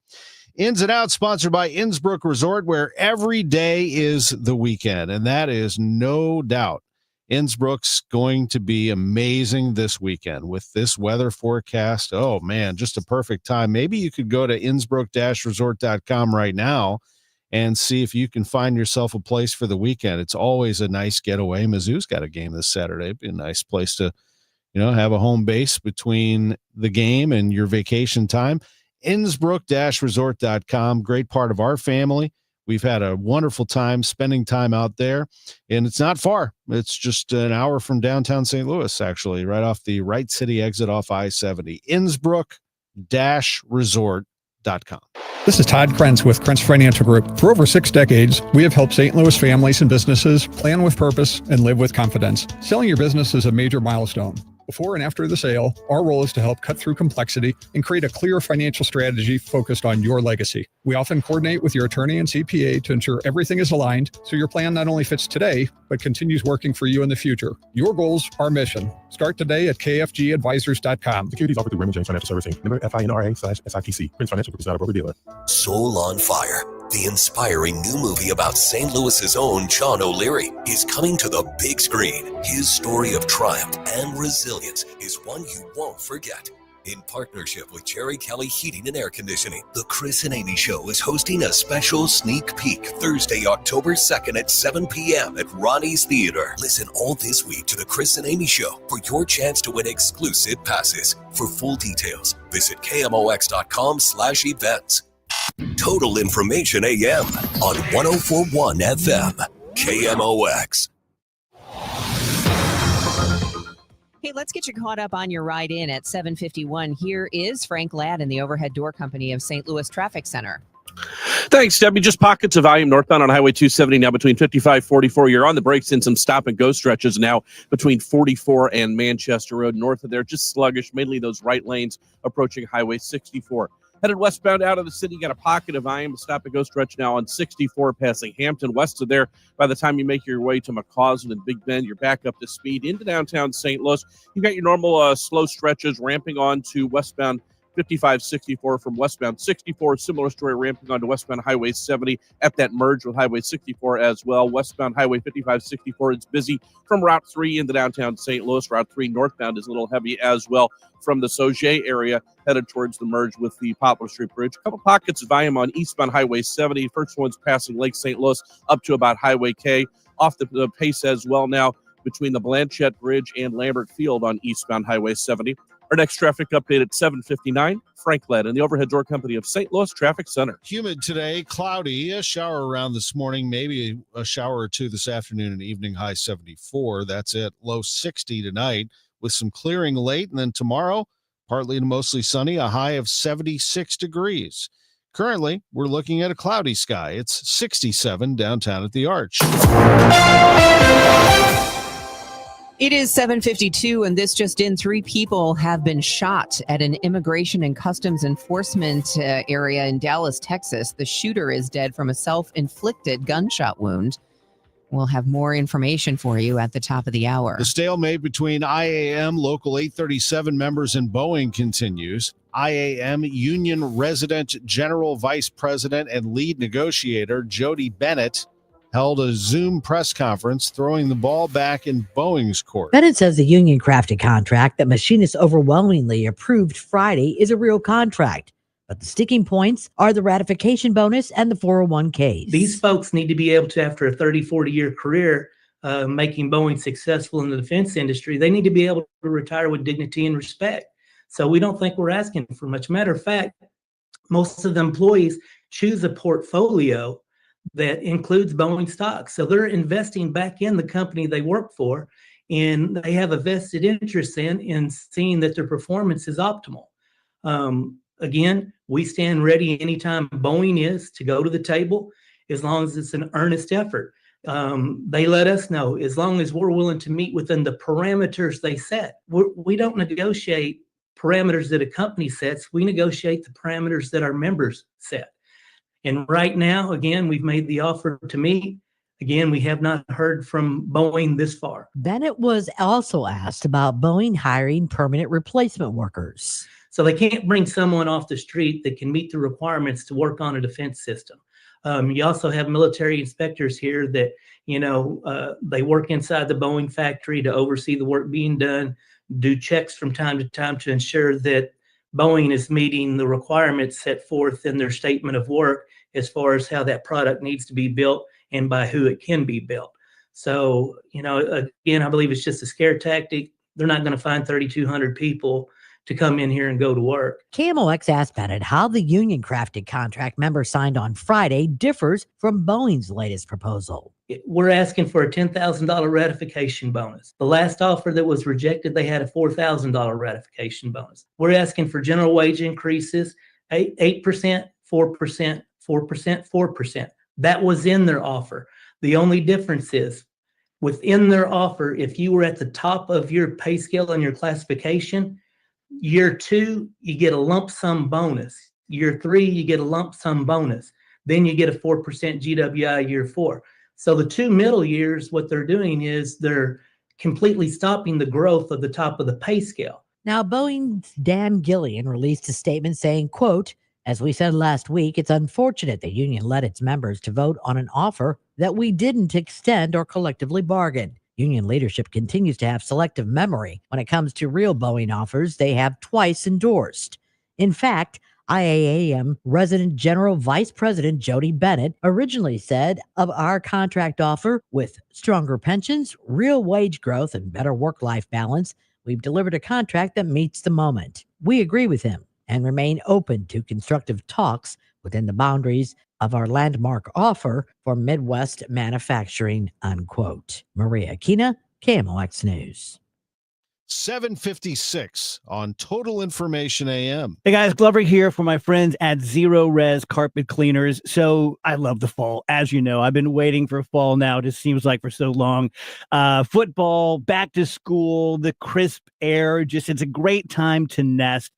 Ins and Outs, sponsored by Innsbrook Resort, where every day is the weekend, and that is no doubt. Innsbrook's going to be amazing this weekend with this weather forecast. Oh, man, just a perfect time. Maybe you could go to innsbrook-resort.com right now and see if you can find yourself a place for the weekend. It's always a nice getaway. Mizzou's got a game this Saturday. It'd be a nice place to, have a home base between the game and your vacation time. Innsbrook-resort.com, great part of our family. We've had a wonderful time spending time out there, and it's not far. It's just an hour from downtown St. Louis, actually, right off the Wright City exit off I-70. Innsbrook-resort.com. This is Todd Krentz with Krentz Financial Group. For over 6 decades, we have helped St. Louis families and businesses plan with purpose and live with confidence. Selling your business is a major milestone. Before and after the sale, our role is to help cut through complexity and create a clear financial strategy focused on your legacy. We often coordinate with your attorney and CPA to ensure everything is aligned so your plan not only fits today, but continues working for you in the future. Your goals, our mission. Start today at kfgadvisors.com. Securities offered through Raymond James Financial Servicing. Member FINRA/SIPC. Prince Financial Group is not a broker-dealer. Soul on Fire, the inspiring new movie about St. Louis's own John O'Leary, is coming to the big screen. His story of triumph and resilience is one you won't forget. In partnership with Jerry Kelly Heating and Air Conditioning, The Chris and Amy Show is hosting a special sneak peek Thursday, October 2nd at 7 p.m. at Ronnie's Theater. Listen all this week to The Chris and Amy Show for your chance to win exclusive passes. For full details, visit KMOX.com/events. Total Information AM on 104.1 FM. KMOX. Hey, let's get you caught up on your ride in at 7:51. Here is Frank Ladd in the Overhead Door Company of St. Louis Traffic Center. Thanks, Debbie. Just pockets of volume northbound on Highway 270 now between 55-44. You're on the brakes in some stop-and-go stretches now between 44 and Manchester Road. North of there, just sluggish, mainly those right lanes approaching Highway 64. Headed westbound out of the city, you got a pocket of volume, a stop-and-go stretch now on 64 passing Hampton. West of there, by the time you make your way to McCausland and Big Bend, you're back up to speed into downtown St. Louis. You got your normal slow stretches ramping on to westbound 55-64 from westbound 64. Similar story ramping onto westbound Highway 70 at that merge with Highway 64 as well. Westbound Highway 55-64, it's busy from Route 3 into downtown St. Louis. Route 3 northbound is a little heavy as well from the Sauget area headed towards the merge with the Poplar Street Bridge. A couple pockets of volume on eastbound Highway 70. First one's passing Lake St. Louis up to about Highway K. off the pace as well now between the Blanchette Bridge and Lambert Field on eastbound Highway 70. Our next traffic update at 7:59. Frank Led in the Overhead Door Company of St. Louis Traffic Center. Humid today, cloudy, a shower around this morning, maybe a shower or two this afternoon and evening, high 74. That's it. Low 60 tonight with some clearing late. And then tomorrow, partly to mostly sunny, a high of 76 degrees. Currently, we're looking at a cloudy sky. It's 67 downtown at the Arch. It is 7:52, and this just in: 3 people have been shot at an Immigration and Customs Enforcement area in Dallas, Texas. The shooter is dead from a self-inflicted gunshot wound. We'll have more information for you at the top of the hour. The stalemate between IAM Local 837 members and Boeing continues. IAM Union Resident General Vice President and Lead Negotiator Jody Bennett held a Zoom press conference throwing the ball back in Boeing's court. Bennett says the union-crafted contract that machinists overwhelmingly approved Friday is a real contract. But the sticking points are the ratification bonus and the 401ks. These folks need to be able to, after a 30, 40-year career making Boeing successful in the defense industry, they need to be able to retire with dignity and respect. So we don't think we're asking for much. Matter of fact, most of the employees choose a portfolio that includes Boeing stock. So they're investing back in the company they work for, and they have a vested interest in seeing that their performance is optimal. Again, we stand ready anytime Boeing is to go to the table, as long as it's an earnest effort. They let us know, as long as we're willing to meet within the parameters they set. We don't negotiate parameters that a company sets. We negotiate the parameters that our members set. And right now, again, we've made the offer to meet. Again, we have not heard from Boeing this far. Bennett was also asked about Boeing hiring permanent replacement workers. So they can't bring someone off the street that can meet the requirements to work on a defense system. You also have military inspectors here that, they work inside the Boeing factory to oversee the work being done, do checks from time to time to ensure that Boeing is meeting the requirements set forth in their statement of work as far as how that product needs to be built and by who it can be built. So, again, I believe it's just a scare tactic. They're not going to find 3,200 people to come in here and go to work. KMOX asked Bennett how the union-crafted contract members signed on Friday differs from Boeing's latest proposal. We're asking for a $10,000 ratification bonus. The last offer that was rejected, they had a $4,000 ratification bonus. We're asking for general wage increases, 8%, 4%, 4%, 4%. That was in their offer. The only difference is, within their offer, if you were at the top of your pay scale and your classification, year 2, you get a lump sum bonus. Year 3, you get a lump sum bonus. Then you get a 4% GWI year 4. So the 2 middle years, what they're doing is they're completely stopping the growth of the top of the pay scale. Now, Boeing's Dan Gillian released a statement saying, quote, "As we said last week, it's unfortunate the union led its members to vote on an offer that we didn't extend or collectively bargain. Union leadership continues to have selective memory when it comes to real Boeing offers they have twice endorsed. In fact, IAM Resident General Vice President Jody Bennett originally said of our contract offer, with stronger pensions, real wage growth, and better work-life balance, we've delivered a contract that meets the moment. We agree with him and remain open to constructive talks within the boundaries of our landmark offer for Midwest manufacturing," unquote. Maria Kina, KMOX News. 7:56 on Total Information AM. Hey guys, Glover here for my friends at Zero Res Carpet Cleaners. So I love the fall. As you know, I've been waiting for fall now. It just seems like for so long. Football, back to school, the crisp air, it's a great time to nest.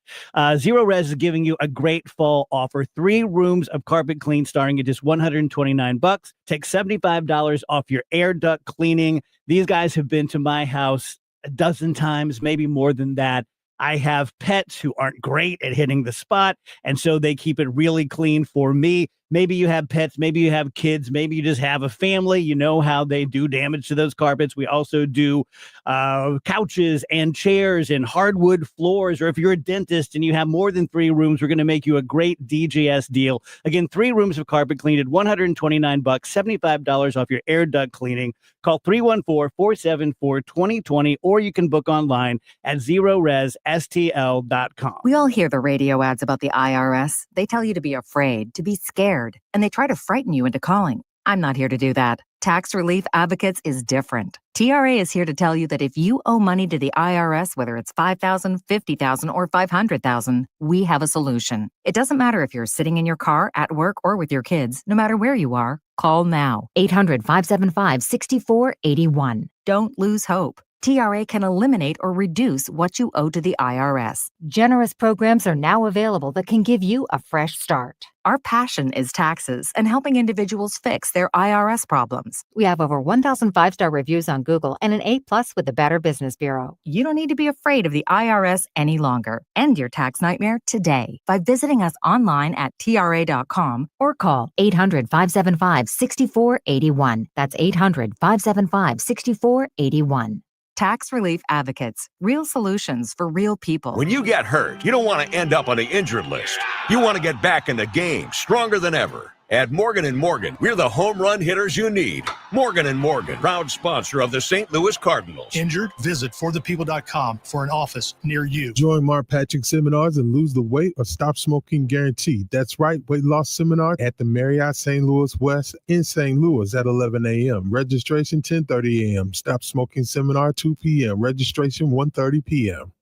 Zero Res is giving you a great fall offer. 3 rooms of carpet clean starting at just $129. Take $75 off your air duct cleaning. These guys have been to my house a dozen times, maybe more than that. I have pets who aren't great at hitting the spot, and so they keep it really clean for me. Maybe you have pets, maybe you have kids, maybe you just have a family. You know how they do damage to those carpets. We also do couches and chairs and hardwood floors. Or if you're a dentist and you have more than 3 rooms, we're going to make you a great DGS deal. Again, 3 rooms of carpet cleaned at $129, $75 off your air duct cleaning. Call 314-474-2020, or you can book online at ZeroResSTL.com. We all hear the radio ads about the IRS. They tell you to be afraid, to be scared, and they try to frighten you into calling. I'm not here to do that. Tax Relief Advocates is different. TRA is here to tell you that if you owe money to the IRS, whether it's $5,000, $50,000, or $500,000, we have a solution. It doesn't matter if you're sitting in your car, at work, or with your kids. No matter where you are, call now. 800-575-6481. Don't lose hope. TRA can eliminate or reduce what you owe to the IRS. Generous programs are now available that can give you a fresh start. Our passion is taxes and helping individuals fix their IRS problems. We have over 1,000 5-star reviews on Google and an A+ with the Better Business Bureau. You don't need to be afraid of the IRS any longer. End your tax nightmare today by visiting us online at TRA.com or call 800-575-6481. That's 800-575-6481. Tax Relief Advocates. Real solutions for real people. When you get hurt, you don't want to end up on the injured list. You want to get back in the game, stronger than ever. At Morgan & Morgan, we're the home run hitters you need. Morgan & Morgan, proud sponsor of the St. Louis Cardinals. Injured? Visit forthepeople.com for an office near you. Join Mark Patrick seminars and lose the weight or stop smoking guaranteed. That's right, weight loss seminar at the Marriott St. Louis West in St. Louis at 11 a.m. Registration 10:30 a.m. Stop smoking seminar 2 p.m. Registration 1:30 p.m.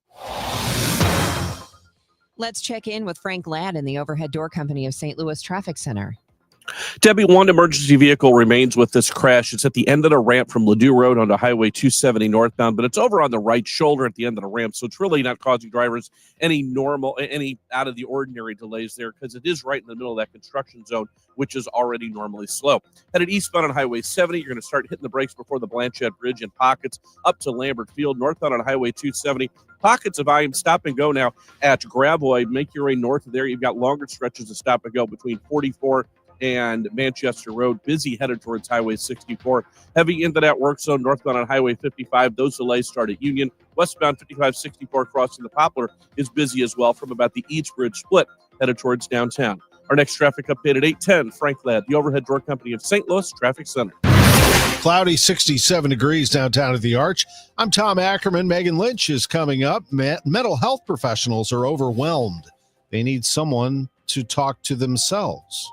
Let's check in with Frank Ladd in the Overhead Door Company of St. Louis Traffic Center. Debbie, one emergency vehicle remains with this crash. It's at the end of the ramp from Ladue Road onto Highway 270 northbound, but it's over on the right shoulder at the end of the ramp, so it's really not causing drivers any out of the ordinary delays there because it is right in the middle of that construction zone, which is already normally slow. Headed eastbound on Highway 70, you're going to start hitting the brakes before the Blanchette Bridge in pockets up to Lambert Field. Northbound on Highway 270, pockets of volume, stop and go now at Gravois. Make your way north of there. You've got longer stretches of stop and go between 44 and Manchester Road, busy headed towards Highway 64. Heavy into that work zone northbound on Highway 55. Those delays start at Union. Westbound 55-64 crossing the Poplar is busy as well from about the East Bridge split headed towards downtown. Our next traffic update at 8:10. Frank Ladd, the Overhead Door Company of St. Louis Traffic Center. Cloudy, 67 degrees downtown at the Arch. I'm Tom Ackerman. Megan Lynch is coming up. Mental health professionals are overwhelmed. They need someone to talk to themselves.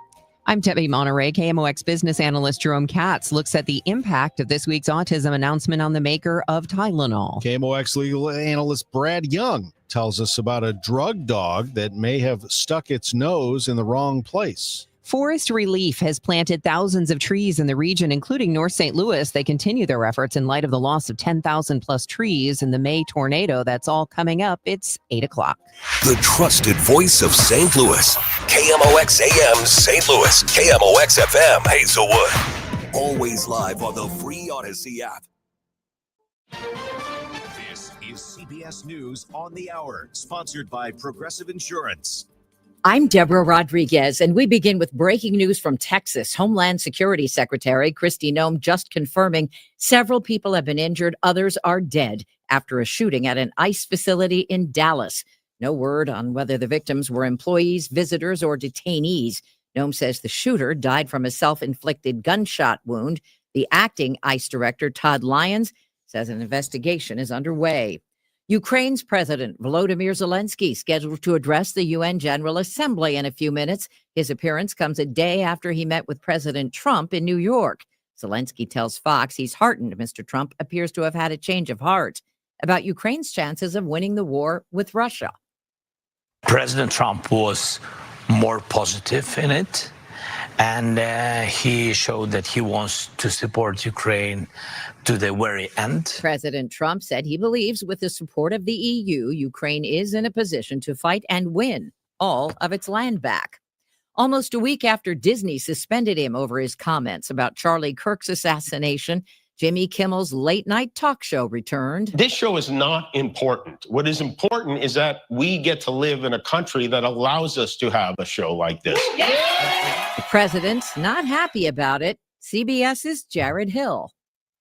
I'm Debbie Monterey. KMOX business analyst Jerome Katz looks at the impact of this week's autism announcement on the maker of Tylenol. KMOX legal analyst Brad Young tells us about a drug dog that may have stuck its nose in the wrong place. Forest Relief has planted thousands of trees in the region, including North St. Louis. They continue their efforts in light of the loss of 10,000 plus trees in the May tornado. That's all coming up. It's 8 o'clock. The trusted voice of St. Louis. KMOX AM St. Louis. KMOX FM Hazelwood. Always live on the free Odyssey app. This is CBS News on the Hour, sponsored by Progressive Insurance. I'm Deborah Rodriguez, and we begin with breaking news from Texas. Homeland Security Secretary Kristi Noem just confirming several people have been injured, others are dead after a shooting at an ICE facility in Dallas. No word on whether the victims were employees, visitors, or detainees. Noem says the shooter died from a self-inflicted gunshot wound. The acting ICE director, Todd Lyons, says an investigation is underway. Ukraine's President Volodymyr Zelensky scheduled to address the UN General Assembly in a few minutes. His appearance comes a day after he met with President Trump in New York. Zelensky tells Fox he's heartened Mr. Trump appears to have had a change of heart about Ukraine's chances of winning the war with Russia. President Trump was more positive in it, and he showed that he wants to support Ukraine to the very end. President Trump said he believes with the support of the EU, Ukraine is in a position to fight and win all of its land back. Almost a week after Disney suspended him over his comments about Charlie Kirk's assassination, Jimmy Kimmel's late night talk show returned. This show is not important. What is important is that we get to live in a country that allows us to have a show like this. The president's not happy about it. CBS's Jared Hill.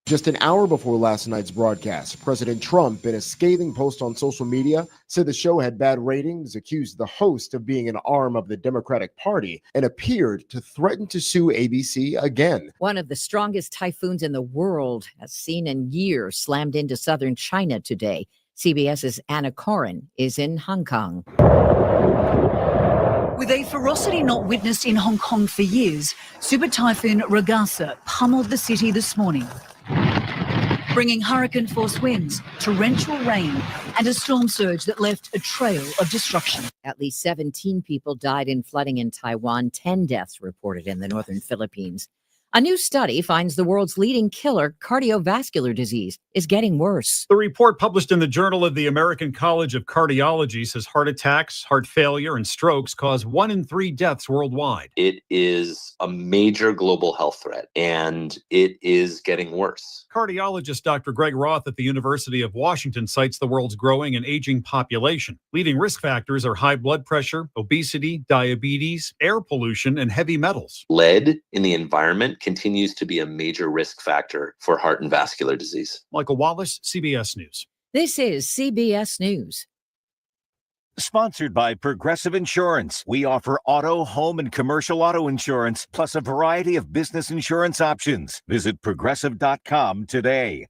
Just an hour before last night's broadcast, President Trump, in a scathing post on social media, said the show had bad ratings, accused the host of being an arm of the Democratic Party, and appeared to threaten to sue ABC again. One of the strongest typhoons in the world, as seen in years, slammed into southern China today. CBS's Anna Corin is in Hong Kong. With a ferocity not witnessed in Hong Kong for years, Super Typhoon Ragasa pummeled the city this morning, bringing hurricane-force winds, torrential rain, and a storm surge that left a trail of destruction. At least 17 people died in flooding in Taiwan, 10 deaths reported in the northern Philippines. A new study finds the world's leading killer, cardiovascular disease, is getting worse. The report published in the Journal of the American College of Cardiology says heart attacks, heart failure, and strokes cause 1 in 3 deaths worldwide. It is a major global health threat, and it is getting worse. Cardiologist Dr. Greg Roth at the University of Washington cites the world's growing and aging population. Leading risk factors are high blood pressure, obesity, diabetes, air pollution, and heavy metals. Lead in the environment continues to be a major risk factor for heart and vascular disease. Michael Wallace, CBS News. This is CBS News. Sponsored by Progressive Insurance. We offer auto, home, and commercial auto insurance, plus a variety of business insurance options. Visit progressive.com today.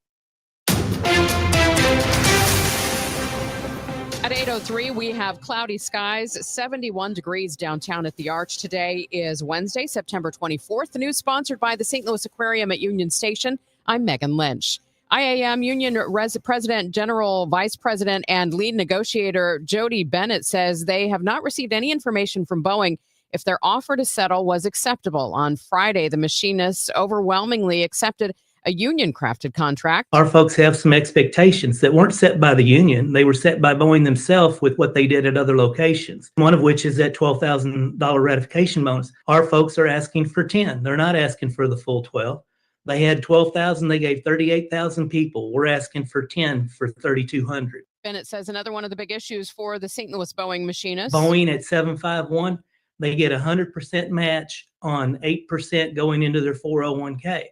At 8:03, we have cloudy skies, 71 degrees downtown at the Arch. Today is Wednesday, September 24th. The news sponsored by the St. Louis Aquarium at Union Station. I'm Megan Lynch. IAM Union President, General Vice President, and lead negotiator Jody Bennett says they have not received any information from Boeing if their offer to settle was acceptable. On Friday, the machinists overwhelmingly accepted a union-crafted contract. Our folks have some expectations that weren't set by the union. They were set by Boeing themselves with what they did at other locations, one of which is that $12,000 ratification bonus. Our folks are asking for 10. They're not asking for the full 12. They had 12,000. They gave 38,000 people. We're asking for 10 for 3,200. Bennett says another one of the big issues for the St. Louis Boeing machinists. Boeing at 751, they get 100% match on 8% going into their 401k.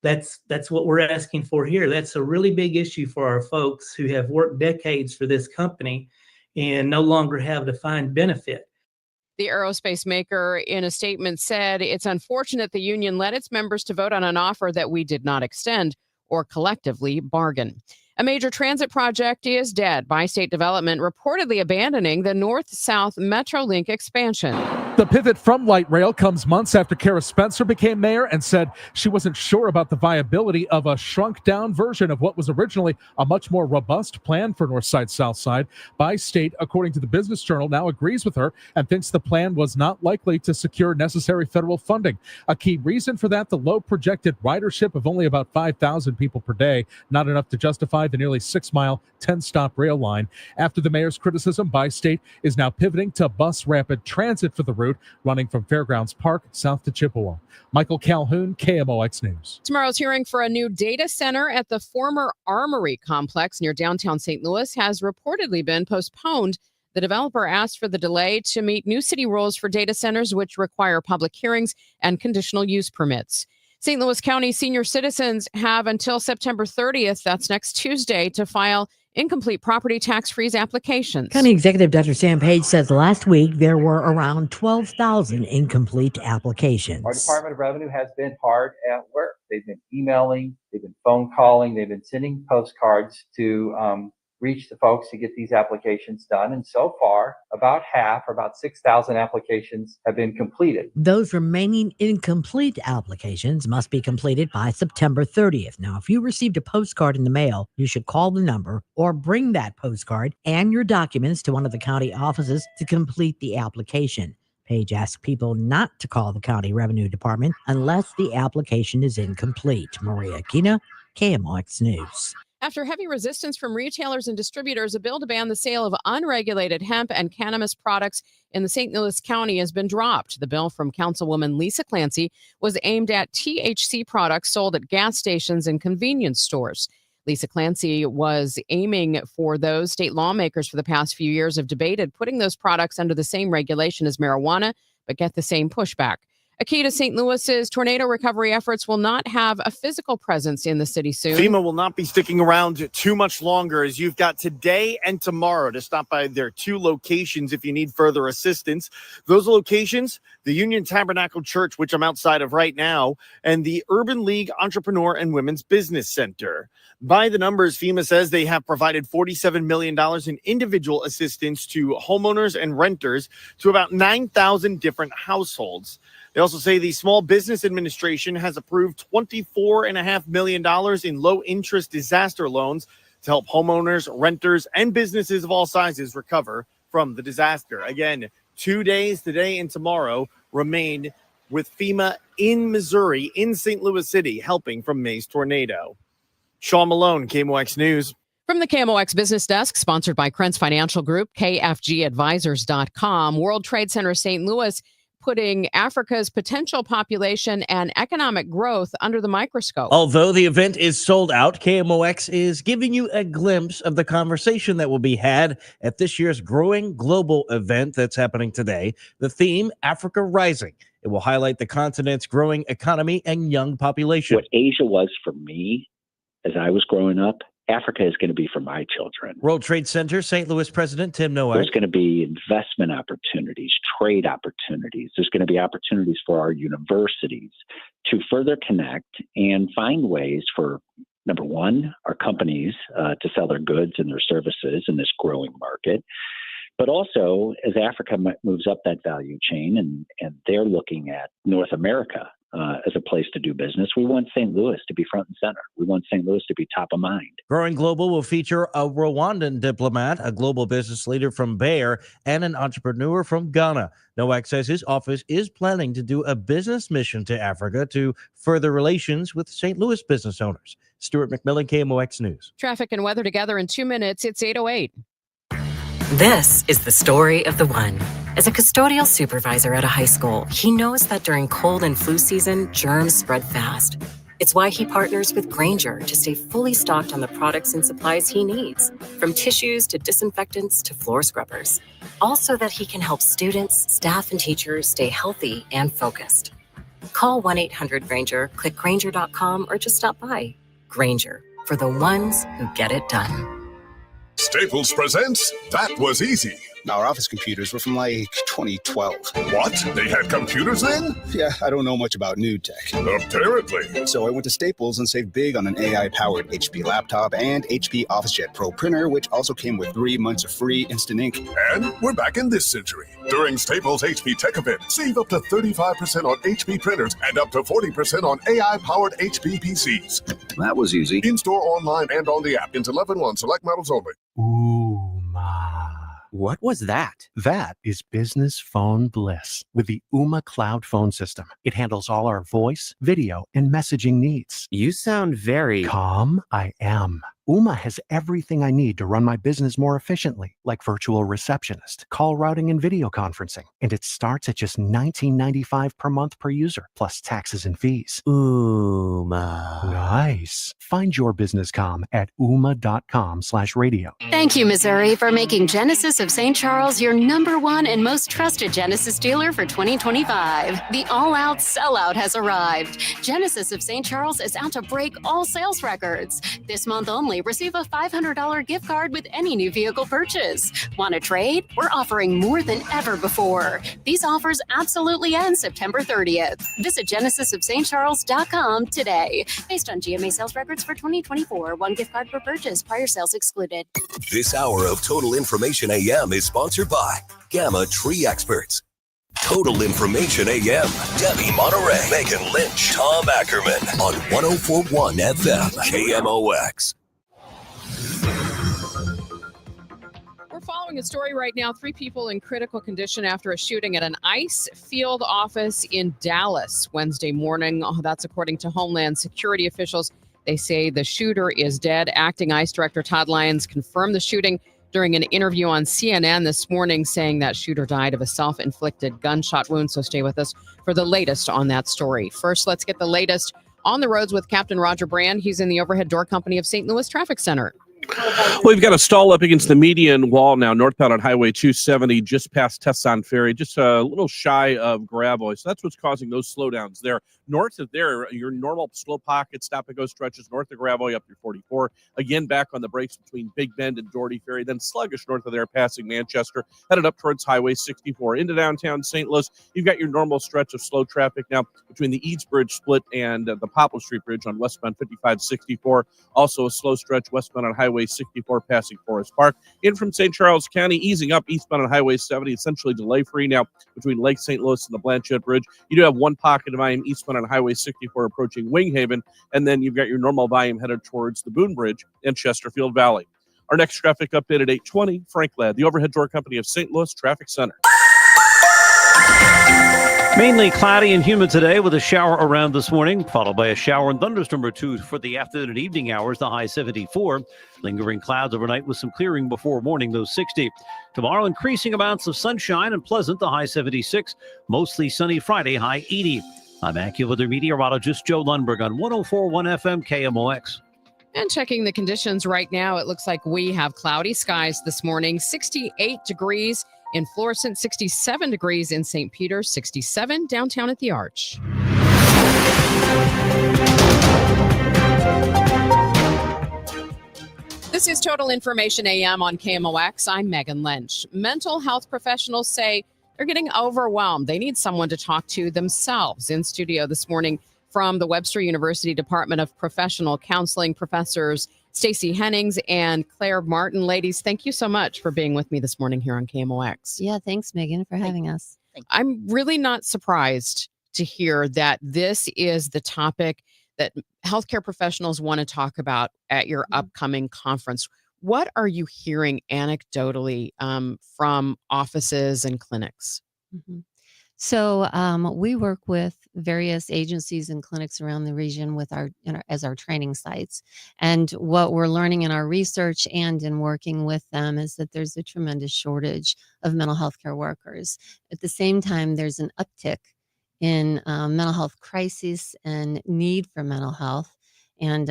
That's what we're asking for here. That's a really big issue for our folks who have worked decades for this company and no longer have a defined benefit. The aerospace maker in a statement said, "It's unfortunate the union led its members to vote on an offer that we did not extend or collectively bargain." A major transit project is dead. Bi-State Development reportedly abandoning the North-South Metrolink expansion. The pivot from light rail comes months after Kara Spencer became mayor and said she wasn't sure about the viability of a shrunk-down version of what was originally a much more robust plan for North Side, South Side. Bi-State, according to the Business Journal, now agrees with her and thinks the plan was not likely to secure necessary federal funding. A key reason for that, the low projected ridership of only about 5,000 people per day, not enough to justify the nearly 6-mile, 10-stop rail line. After the mayor's criticism, Bi-State is now pivoting to bus rapid transit for the route, running from Fairgrounds Park south to Chippewa. Michael Calhoun, KMOX News. Tomorrow's hearing for a new data center at the former Armory complex near downtown St. Louis has reportedly been postponed. The developer asked for the delay to meet new city rules for data centers, which require public hearings and conditional use permits. St. Louis County senior citizens have until September 30th, that's next Tuesday, to file incomplete property tax freeze applications. County Executive Dr. Sam Page says last week there were around 12,000 incomplete applications. Our Department of Revenue has been hard at work. They've been emailing, they've been phone calling, they've been sending postcards to reach the folks to get these applications done. And so far, about half, or about 6,000 applications have been completed. Those remaining incomplete applications must be completed by September 30th. Now, if you received a postcard in the mail, you should call the number or bring that postcard and your documents to one of the county offices to complete the application. Page asks people not to call the County Revenue Department unless the application is incomplete. Maria Aquino, KMOX News. After heavy resistance from retailers and distributors, a bill to ban the sale of unregulated hemp and cannabis products in the St. Louis County has been dropped. The bill from Councilwoman Lisa Clancy was aimed at THC products sold at gas stations and convenience stores. Lisa Clancy was aiming for those. State lawmakers for the past few years have debated putting those products under the same regulation as marijuana, but get the same pushback. A key to St. Louis's tornado recovery efforts will not have a physical presence in the city soon. FEMA will not be sticking around too much longer, as you've got today and tomorrow to stop by their 2 locations if you need further assistance. Those locations, the Union Tabernacle Church, which I'm outside of right now, and the Urban League Entrepreneur and Women's Business Center. By the numbers, FEMA says they have provided $47 million in individual assistance to homeowners and renters to about 9,000 different households. They also say the Small Business Administration has approved $24.5 million in low-interest disaster loans to help homeowners, renters, and businesses of all sizes recover from the disaster. Again, 2 days, today and tomorrow, remain with FEMA in Missouri, in St. Louis City, helping from May's tornado. Sean Malone, KMOX News. From the KMOX Business Desk, sponsored by Krentz Financial Group, KFGadvisors.com, World Trade Center St. Louis putting Africa's potential population and economic growth under the microscope. Although the event is sold out, KMOX is giving you a glimpse of the conversation that will be had at this year's growing global event that's happening today. The theme, Africa Rising. It will highlight the continent's growing economy and young population. What Asia was for me as I was growing up, Africa is going to be for my children. World Trade Center St. Louis President Tim Nowak. There's going to be investment opportunities, trade opportunities. There's going to be opportunities for our universities to further connect and find ways for, number one, our companies to sell their goods and their services in this growing market. But also, as Africa moves up that value chain and they're looking at North America as a place to do business, we want St. Louis to be front and center. We want St. Louis to be top of mind. Growing Global will feature a Rwandan diplomat, a global business leader from Bayer, and an entrepreneur from Ghana. Nowak says his office is planning to do a business mission to Africa to further relations with St. Louis business owners. Stuart McMillan, KMOX News. Traffic and weather together in 2 minutes. It's 8:08. This is the story of the one. As a custodial supervisor at a high school, he knows that during cold and flu season, germs spread fast. It's why he partners with Grainger to stay fully stocked on the products and supplies he needs, from tissues to disinfectants to floor scrubbers. All so that he can help students, staff, and teachers stay healthy and focused. Call 1-800-GRAINGER, click Grainger.com, or just stop by. Grainger, for the ones who get it done. Staples presents That Was Easy. Our office computers were from like 2012. What? They had computers then? Yeah, I don't know much about new tech. Apparently. So I went to Staples and saved big on an AI-powered HP laptop and HP OfficeJet Pro printer, which also came with 3 months of free instant ink. And we're back in this century. During Staples HP Tech Event, save up to 35% on HP printers and up to 40% on AI-powered HP PCs. That was easy. In-store, online, and on the app. Until 11/1, select models only. What was that? That is business phone bliss with the Ooma Cloud Phone System. It handles all our voice, video, and messaging needs. You sound very calm. I am. Ooma has everything I need to run my business more efficiently, like virtual receptionist, call routing, and video conferencing. And it starts at just $19.95 per month per user, plus taxes and fees. Ooma. Nice. Find your business comm at ooma.com/radio. Thank you, Missouri, for making Genesis of St. Charles your #1 and most trusted Genesis dealer for 2025. The all-out sellout has arrived. Genesis of St. Charles is out to break all sales records. This month only, receive a $500 gift card with any new vehicle purchase. Want to trade? We're offering more than ever before. These offers absolutely end September 30th. Visit genesisofstcharles.com today. Based on GMA sales records for 2024, 1 gift card per purchase, prior sales excluded. This hour of Total Information AM is sponsored by Gamma Tree Experts. Total Information AM, Debbie Monterey, Megan Lynch, Tom Ackerman on 104.1 FM, KMOX. We're following a story right now. 3 people in critical condition after a shooting at an ICE field office in Dallas Wednesday morning. That's according to Homeland Security officials. They say the shooter is dead. Acting ICE Director Todd Lyons confirmed the shooting during an interview on CNN this morning, saying that shooter died of a self-inflicted gunshot wound. So stay with us for the latest on that story. First, let's get the latest on the roads with Captain Roger Brand. He's in the Overhead Door Company of St. Louis Traffic Center. Well, we've got a stall up against the median wall now, northbound on Highway 270, just past Tesson Ferry, just a little shy of Gravois. So that's what's causing those slowdowns there. North of there, your normal slow pocket stop-and-go stretches north of Gravois up through 44. Again, back on the brakes between Big Bend and Doherty Ferry, then sluggish north of there, passing Manchester, headed up towards Highway 64. Into downtown St. Louis, you've got your normal stretch of slow traffic now between the Eads Bridge split and the Poplar Street Bridge on westbound 5564. Also a slow stretch westbound on Highway 64 passing Forest Park. In from St. Charles County, easing up eastbound on Highway 70, essentially delay-free now between Lake St. Louis and the Blanchette Bridge. You do have one pocket of volume eastbound on Highway 64 approaching Winghaven, and then you've got your normal volume headed towards the Boone Bridge and Chesterfield Valley. Our next traffic update at 8:20, Frank Ladd, the Overhead Door Company of St. Louis Traffic Center. Mainly cloudy and humid today with a shower around this morning, followed by a shower and thunderstorm or two for the afternoon and evening hours, the high 74. Lingering clouds overnight with some clearing before morning, low 60. Tomorrow, increasing amounts of sunshine and pleasant, the high 76. Mostly sunny Friday, high 80. I'm AccuWeather meteorologist Joe Lundberg on 104.1 FM KMOX. And checking the conditions right now, it looks like we have cloudy skies this morning, 68 degrees in Florissant, 67 degrees in St. Peter, 67 downtown at the Arch. This is Total Information AM on KMOX. I'm Megan Lynch. Mental health professionals say they're getting overwhelmed. They need someone to talk to themselves. In studio this morning from the Webster University Department of Professional Counseling, Professors Stacey Hennings and Claire Martin. Ladies, thank you so much for being with me this morning here on KMOX. Yeah, thanks, Megan, for having us. I'm really not surprised to hear that this is the topic that healthcare professionals want to talk about at your upcoming conference. What are you hearing anecdotally from offices and clinics? So we work with various agencies and clinics around the region with as our training sites. And what we're learning in our research and in working with them is that there's a tremendous shortage of mental health care workers. At the same time, there's an uptick in mental health crises and need for mental health. And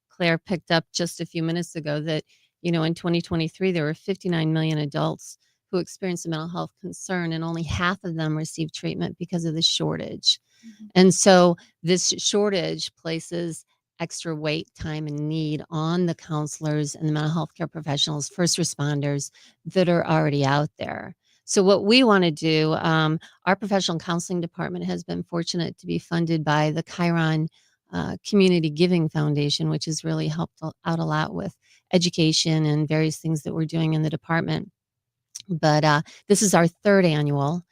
Claire picked up just a few minutes ago that, in 2023, there were 59 million adults who experienced a mental health concern, and only half of them received treatment because of the shortage. And so this shortage places extra weight, time, and need on the counselors and the mental health care professionals, first responders that are already out there. So what we want to do, our professional counseling department has been fortunate to be funded by the Chiron Community Giving Foundation, which has really helped out a lot with education and various things that we're doing in the department. But this is our third annual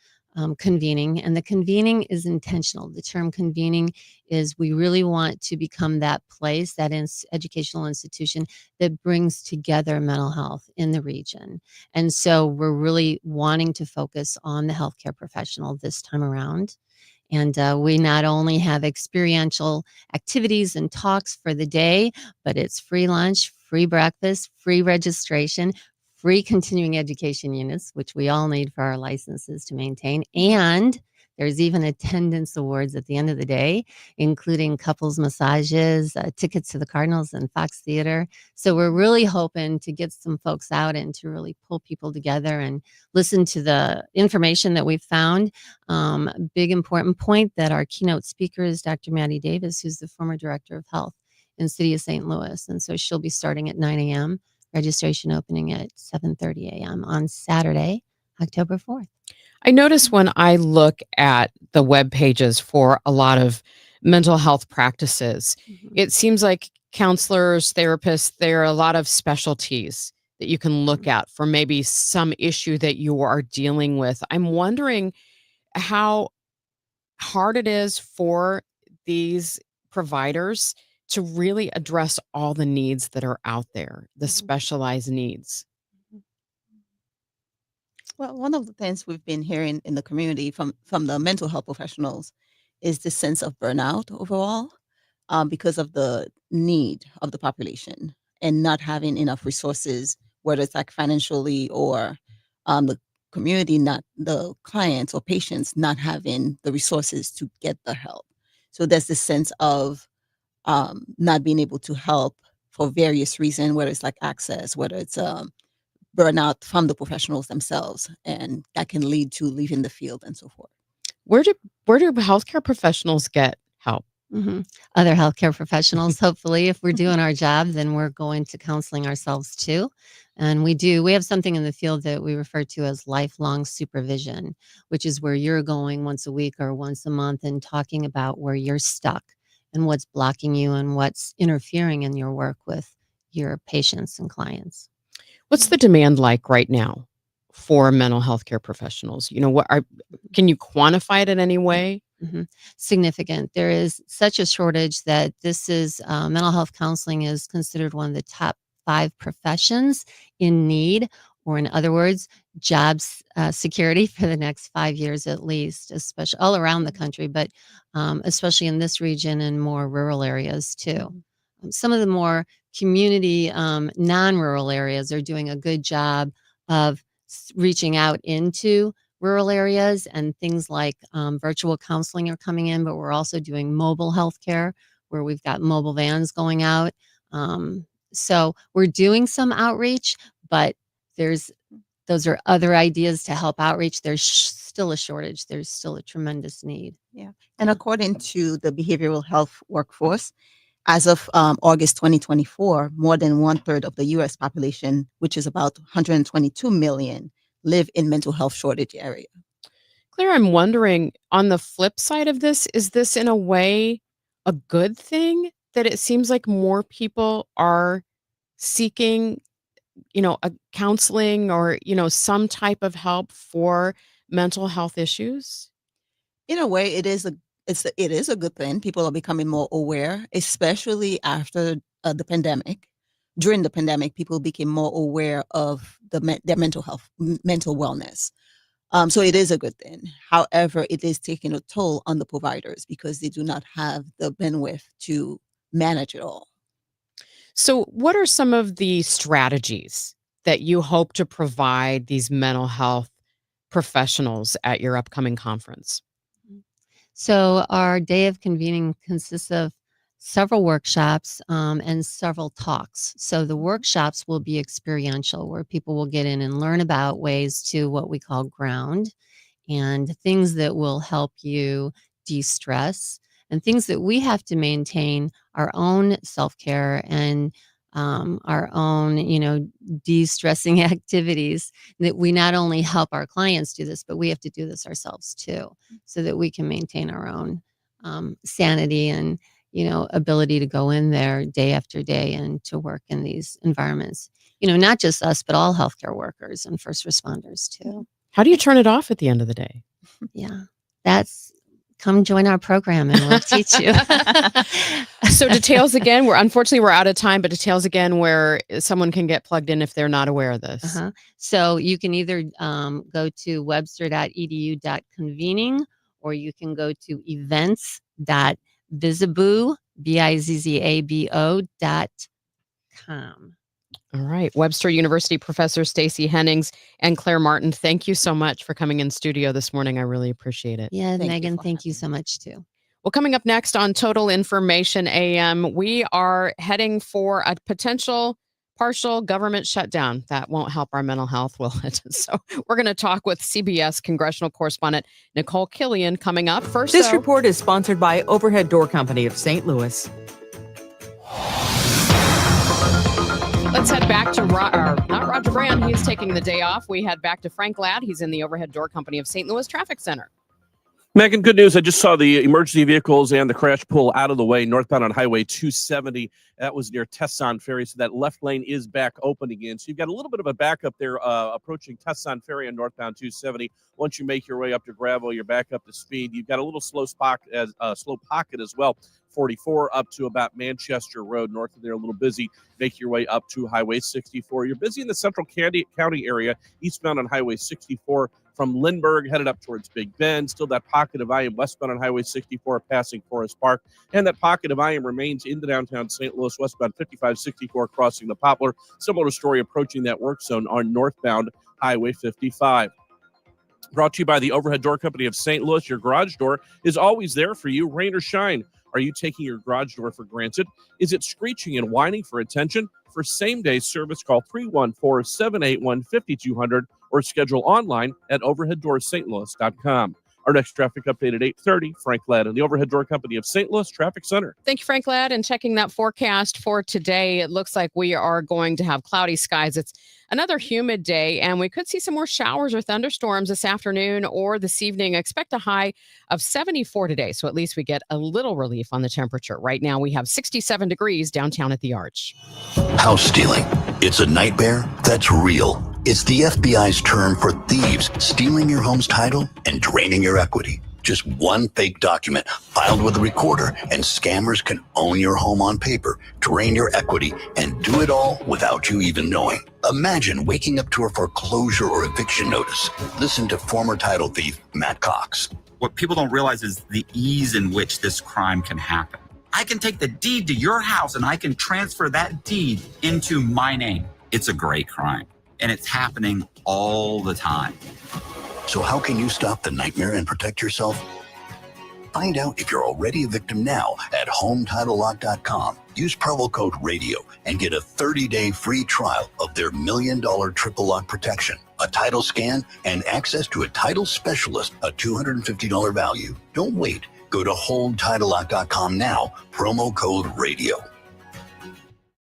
convening, and the convening is intentional. The term convening is we really want to become that place, that educational institution that brings together mental health in the region. And so we're really wanting to focus on the healthcare professional this time around. And we not only have experiential activities and talks for the day, but it's free lunch, free breakfast, free registration, free continuing education units, which we all need for our licenses to maintain. And there's even attendance awards at the end of the day, including couples massages, tickets to the Cardinals and Fox Theater. So we're really hoping to get some folks out and to really pull people together and listen to the information that we've found. Big important point that our keynote speaker is Dr. Maddie Davis, who's the former director of health in the city of St. Louis. And so she'll be starting at 9 a.m., registration opening at 7:30 a.m. on Saturday, October 4th. I notice when I look at the web pages for a lot of mental health practices, it seems like counselors, therapists, there are a lot of specialties that you can look at for maybe some issue that you are dealing with. I'm wondering how hard it is for these providers to really address all the needs that are out there, the specialized needs. Well, one of the things we've been hearing in the community from the mental health professionals is the sense of burnout overall. because of the need of the population and not having enough resources, whether it's like financially or the community, not the clients or patients not having the resources to get the help. So there's this sense of not being able to help for various reasons, whether it's like access, whether it's burnout from the professionals themselves, and that can lead to leaving the field and so forth. Where do healthcare professionals get help? Other healthcare professionals, hopefully, if we're doing our job, then we're going to counseling ourselves too. And we have something in the field that we refer to as lifelong supervision, which is where you're going once a week or once a month and talking about where you're stuck and what's blocking you and what's interfering in your work with your patients and clients. What's the demand like right now for mental health care professionals? Can you quantify it in any way? Significant. There is such a shortage that this is mental health counseling is considered one of the top 5 professions in need, or in other words, jobs security for the next 5 years at least, especially all around the country, but especially in this region and more rural areas too. Some of the more community non-rural areas are doing a good job of reaching out into rural areas, and things like virtual counseling are coming in, but we're also doing mobile health care where we've got mobile vans going out. So we're doing some outreach, but those are other ideas to help outreach. There's still a shortage. There's still a tremendous need. Yeah. And according to the behavioral health workforce, as of August 2024, more than 1/3 of the U.S. population, which is about 122 million, live in mental health shortage area. Claire, I'm wondering, on the flip side of this, is this in a way a good thing that it seems like more people are seeking, a counseling or, some type of help for mental health issues? In a way, it is a good thing. People are becoming more aware, especially after the pandemic. During the pandemic, people became more aware of their mental health, mental wellness. So it is a good thing. However, it is taking a toll on the providers because they do not have the bandwidth to manage it all. So what are some of the strategies that you hope to provide these mental health professionals at your upcoming conference? So our day of convening consists of several workshops and several talks. So the workshops will be experiential, where people will get in and learn about ways to what we call ground, and things that will help you de-stress, and things that we have to maintain our own self-care and our own, de-stressing activities, that we not only help our clients do this, but we have to do this ourselves too, so that we can maintain our own sanity and ability to go in there day after day and to work in these environments. Not just us, but all healthcare workers and first responders too. How do you turn it off at the end of the day? Yeah, come join our program and we'll teach you. So details again, we're out of time, but details again where someone can get plugged in if they're not aware of this. So you can either go to webster.edu.convening, or you can go to events.bizabo, BIZZABO.com. All right. Webster University Professor Stacey Hennings and Claire Martin, thank you so much for coming in studio this morning. I really appreciate it. Yeah, Megan, thank you so much too. Well, coming up next on Total Information AM, we are heading for a potential partial government shutdown. That won't help our mental health, will it? So we're going to talk with CBS congressional correspondent Nicole Killian coming up. First, this report is sponsored by Overhead Door Company of St. Louis. Let's head back to not Roger Brand. He's taking the day off. We head back to Frank Ladd. He's in the Overhead Door Company of St. Louis Traffic Center. Megan, good news. I just saw the emergency vehicles and the crash pull out of the way northbound on Highway 270. That was near Tesson Ferry, so that left lane is back open again. So you've got a little bit of a backup there approaching Tesson Ferry on northbound 270. Once you make your way up to Gravel, you're back up to speed. You've got a little slow pocket as well. 44 up to about Manchester Road. North of there, a little busy. Make your way up to Highway 64. You're busy in the central county area, eastbound on Highway 64 from Lindbergh headed up towards Big Bend. Still that pocket of IM westbound on Highway 64 passing Forest Park. And that pocket of IM remains into downtown St. Louis, westbound 5564 crossing the Poplar. Similar story approaching that work zone on northbound Highway 55. Brought to you by the Overhead Door Company of St. Louis. Your garage door is always there for you, rain or shine. Are you taking your garage door for granted? Is it screeching and whining for attention? For same-day service, call 314-781-5200 or schedule online at overheaddoorsstlouis.com. Our next traffic update at 8:30, Frank Ladd and the Overhead Door Company of St. Louis Traffic Center. Thank you, Frank Ladd. And checking that forecast for today, it looks like we are going to have cloudy skies. It's another humid day, and we could see some more showers or thunderstorms this afternoon or this evening. Expect a high of 74 today, so at least we get a little relief on the temperature. Right now, we have 67 degrees downtown at the Arch. House stealing. It's a nightmare that's real. It's the FBI's term for thieves stealing your home's title and draining your equity. Just one fake document filed with a recorder, and scammers can own your home on paper, drain your equity, and do it all without you even knowing. Imagine waking up to a foreclosure or eviction notice. Listen to former title thief Matt Cox. What people don't realize is the ease in which this crime can happen. I can take the deed to your house and I can transfer that deed into my name. It's a great crime, and it's happening all the time. So how can you stop the nightmare and protect yourself? Find out if you're already a victim now at HomeTitleLock.com. Use promo code RADIO and get a 30-day free trial of their $1 million triple lock protection, a title scan, and access to a title specialist, a $250 value. Don't wait. Go to HomeTitleLock.com now, promo code RADIO.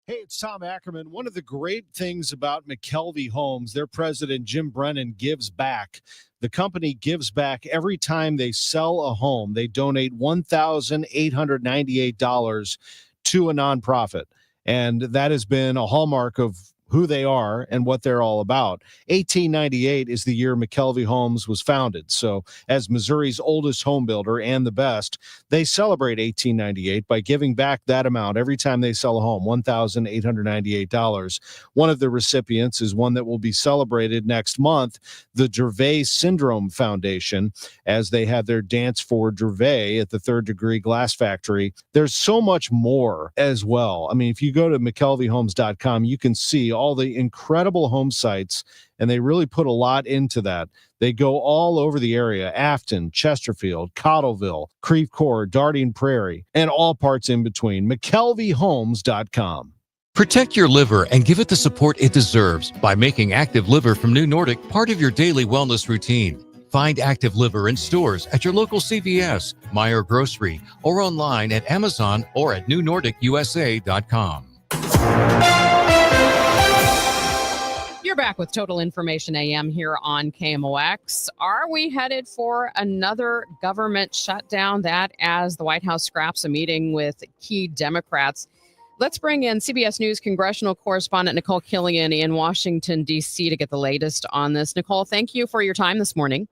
Hey, it's Tom Ackerman. One of the great things about McKelvey Homes, their president, Jim Brennan, gives back. The company gives back every time they sell a home. They donate $1,898 to a nonprofit. And that has been a hallmark of who they are and what they're all about. 1898 is the year McKelvey Homes was founded. So as Missouri's oldest home builder and the best, they celebrate 1898 by giving back that amount every time they sell a home, $1,898. One of the recipients is one that will be celebrated next month, the Gervais Syndrome Foundation, as they have their Dance for Gervais at the Third Degree Glass Factory. There's so much more as well. I mean, if you go to McKelveyHomes.com, you can see all the incredible home sites, and they really put a lot into that. They go all over the area: Afton, Chesterfield, Cottleville, Creve Coeur, Darting Prairie, and all parts in between. McKelveyHomes.com. Protect your liver and give it the support it deserves by making Active Liver from New Nordic part of your daily wellness routine. Find Active Liver in stores at your local CVS, Meijer Grocery, or online at Amazon or at newnordicusa.com. You're back with Total Information AM here on KMOX. Are we headed for another government shutdown? That as the White House scraps a meeting with key Democrats. Let's bring in CBS News congressional correspondent Nicole Killian in Washington, D.C. to get the latest on this. Nicole, thank you for your time this morning.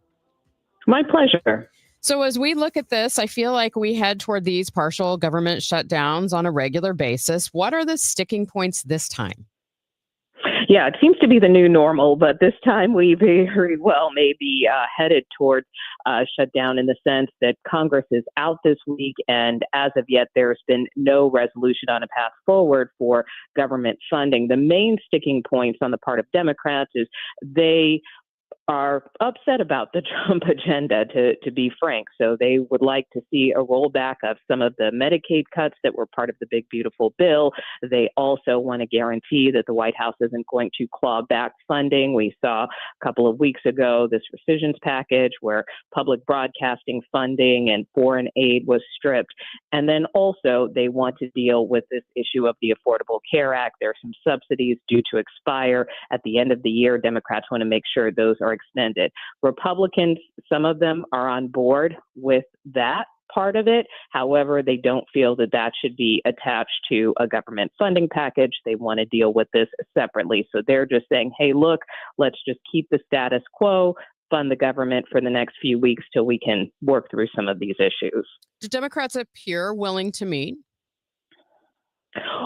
My pleasure. So as we look at this, I feel like we head toward these partial government shutdowns on a regular basis. What are the sticking points this time? Yeah, it seems to be the new normal, but this time we very well may be headed towards shutdown in the sense that Congress is out this week, and as of yet, there's been no resolution on a path forward for government funding. The main sticking points on the part of Democrats is they are upset about the Trump agenda, to be frank. So they would like to see a rollback of some of the Medicaid cuts that were part of the big, beautiful bill. They also want to guarantee that the White House isn't going to claw back funding. We saw a couple of weeks ago this rescissions package where public broadcasting funding and foreign aid was stripped. And then also they want to deal with this issue of the Affordable Care Act. There are some subsidies due to expire at the end of the year. Democrats want to make sure those are extended. Republicans, some of them are on board with that part of it. However, they don't feel that that should be attached to a government funding package. They want to deal with this separately. So they're just saying, hey, look, let's just keep the status quo, fund the government for the next few weeks till we can work through some of these issues. Do Democrats appear willing to meet?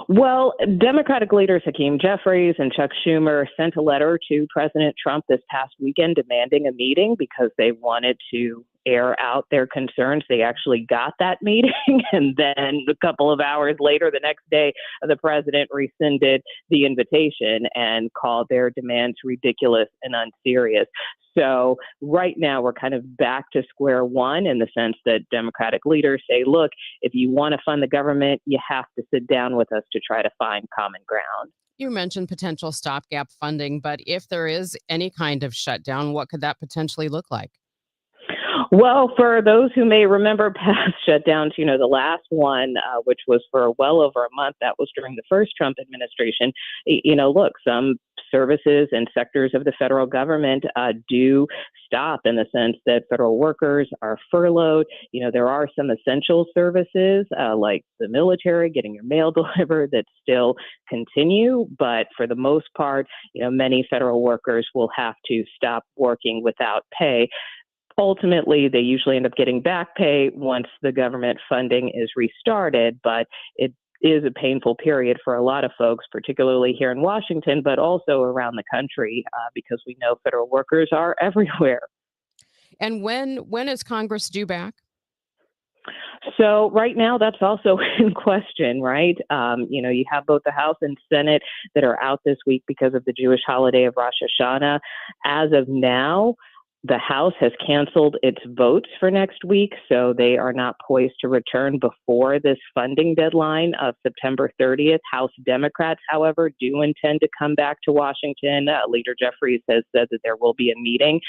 Well, Democratic leaders Hakeem Jeffries and Chuck Schumer sent a letter to President Trump this past weekend demanding a meeting because they wanted to air out their concerns. They actually got that meeting. And then a couple of hours later, the next day, the president rescinded the invitation and called their demands ridiculous and unserious. So right now, we're kind of back to square one in the sense that Democratic leaders say, look, if you want to fund the government, you have to sit down with us to try to find common ground. You mentioned potential stopgap funding, but if there is any kind of shutdown, what could that potentially look like? Well, for those who may remember past shutdowns, the last one, which was for well over a month, that was during the first Trump administration. Look, some services and sectors of the federal government do stop in the sense that federal workers are furloughed. There are some essential services like the military, getting your mail delivered, that still continue. But for the most part, many federal workers will have to stop working without pay. Ultimately, they usually end up getting back pay once the government funding is restarted, but it is a painful period for a lot of folks, particularly here in Washington, but also around the country, because we know federal workers are everywhere. And when is Congress due back? So right now, that's also in question, right? You have both the House and Senate that are out this week because of the Jewish holiday of Rosh Hashanah. As of now, the House has canceled its votes for next week, so they are not poised to return before this funding deadline of September 30th. House Democrats, however, do intend to come back to Washington. Leader Jeffries has said that there will be a meeting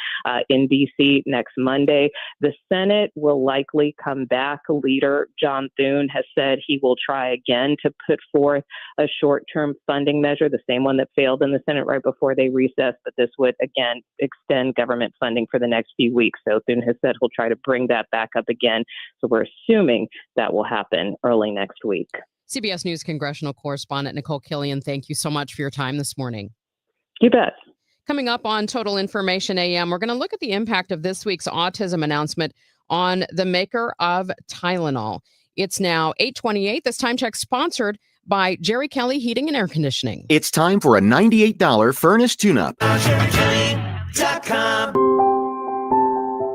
in D.C. next Monday. The Senate will likely come back. Leader John Thune has said he will try again to put forth a short-term funding measure, the same one that failed in the Senate right before they recessed, but this would, again, extend government funding for the next few weeks. So Thune has said he'll try to bring that back up again. So we're assuming that will happen early next week. CBS News congressional correspondent Nicole Killian, thank you so much for your time this morning. You bet. Coming up on Total Information AM, we're going to look at the impact of this week's autism announcement on the maker of Tylenol. It's now 8:28. This time check sponsored by Jerry Kelly Heating and Air Conditioning. It's time for a $98 furnace tune-up.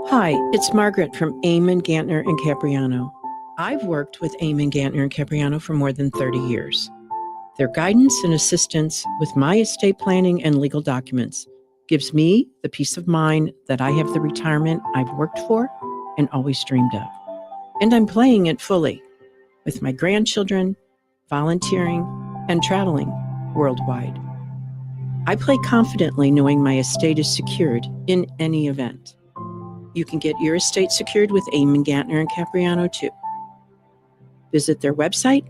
Hi, it's Margaret from Eamon, Gantner, and Capriano. I've worked with Eamon, Gantner, and Capriano for more than 30 years. Their guidance and assistance with my estate planning and legal documents gives me the peace of mind that I have the retirement I've worked for and always dreamed of. And I'm playing it fully with my grandchildren, volunteering, and traveling worldwide. I play confidently knowing my estate is secured in any event. You can get your estate secured with Eamon, Gantner, and Capriano too. Visit their website,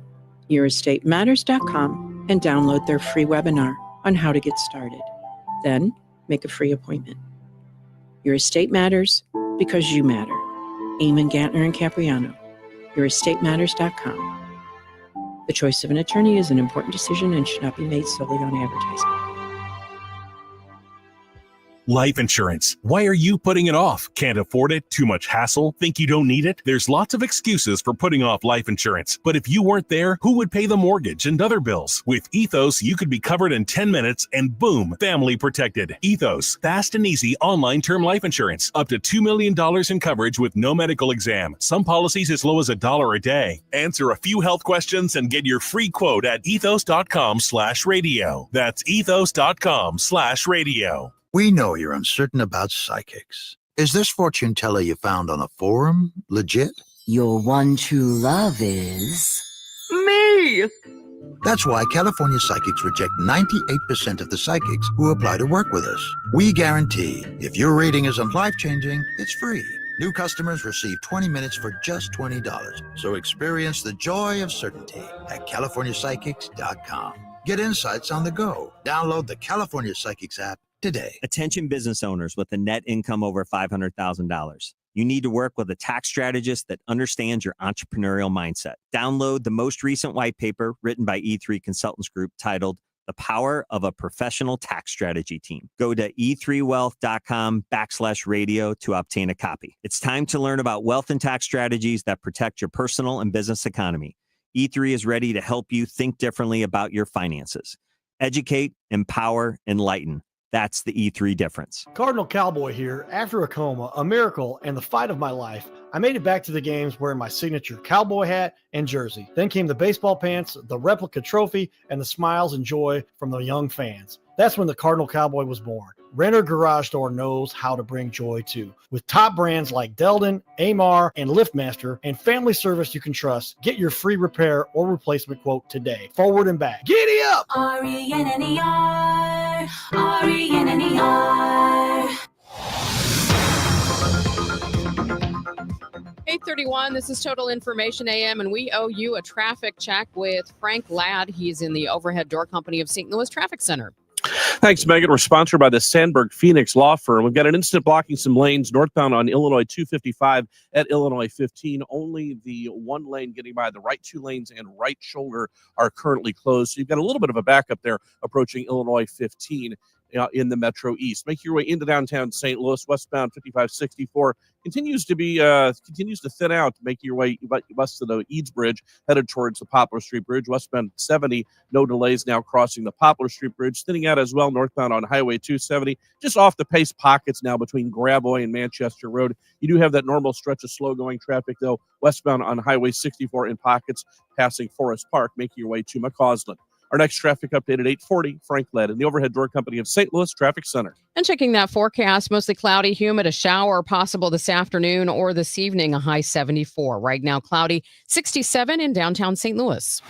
yourestateMatters.com, and download their free webinar on how to get started. Then make a free appointment. Your estate matters because you matter. Eamon, Gantner, and Capriano, yourestateMatters.com. The choice of an attorney is an important decision and should not be made solely on advertising. Life insurance. Why are you putting it off? Can't afford it? Too much hassle? Think you don't need it? There's lots of excuses for putting off life insurance. But if you weren't there, who would pay the mortgage and other bills? With Ethos, you could be covered in 10 minutes and boom, family protected. Ethos, fast and easy online term life insurance. Up to $2 million in coverage with no medical exam. Some policies as low as $1 a day. Answer a few health questions and get your free quote at ethos.com/radio. That's ethos.com/radio. We know you're uncertain about psychics. Is this fortune teller you found on a forum legit? Your one true love is... me! That's why California Psychics reject 98% of the psychics who apply to work with us. We guarantee if your reading isn't life-changing, it's free. New customers receive 20 minutes for just $20. So experience the joy of certainty at CaliforniaPsychics.com. Get insights on the go. Download the California Psychics app today. Attention business owners with a net income over $500,000. You need to work with a tax strategist that understands your entrepreneurial mindset. Download the most recent white paper written by E3 Consultants Group titled The Power of a Professional Tax Strategy Team. Go to e3wealth.com/radio to obtain a copy. It's time to learn about wealth and tax strategies that protect your personal and business economy. E3 is ready to help you think differently about your finances. Educate, empower, enlighten. That's the E3 difference. Cardinal Cowboy here. After a coma, a miracle, and the fight of my life, I made it back to the games wearing my signature cowboy hat and jersey. Then came the baseball pants, the replica trophy, and the smiles and joy from the young fans. That's when the Cardinal Cowboy was born. Renner Garage Door knows how to bring joy too. With top brands like Delden, Amar, and LiftMaster, and family service you can trust, get your free repair or replacement quote today. Forward and back. Giddy up! RENNER, RENNER. 8:31. This is Total Information AM, and we owe you a traffic check with Frank Ladd. He's in the Overhead Door Company of St. Louis Traffic Center. Thanks, Megan. We're sponsored by the Sandberg Phoenix Law Firm. We've got an incident blocking some lanes northbound on Illinois 255 at Illinois 15. Only the one lane getting by. The right two lanes and right shoulder are currently closed. So you've got a little bit of a backup there approaching Illinois 15 in the Metro East. Make your way into downtown St. Louis. Westbound 5564 continues to thin out. Make your way west to the Eads Bridge, headed towards the Poplar Street Bridge. Westbound 70, no delays now crossing the Poplar Street Bridge. Thinning out as well northbound on Highway 270, just off the pace pockets now between Gravois and Manchester Road. You do have that normal stretch of slow-going traffic, though, westbound on Highway 64 in pockets passing Forest Park, making your way to McCausland. Our next traffic update at 8:40, Frank Ladd in the Overhead Door Company of St. Louis Traffic Center. And checking that forecast, mostly cloudy, humid, a shower possible this afternoon or this evening, a high 74. Right now, cloudy, 67 in downtown St. Louis.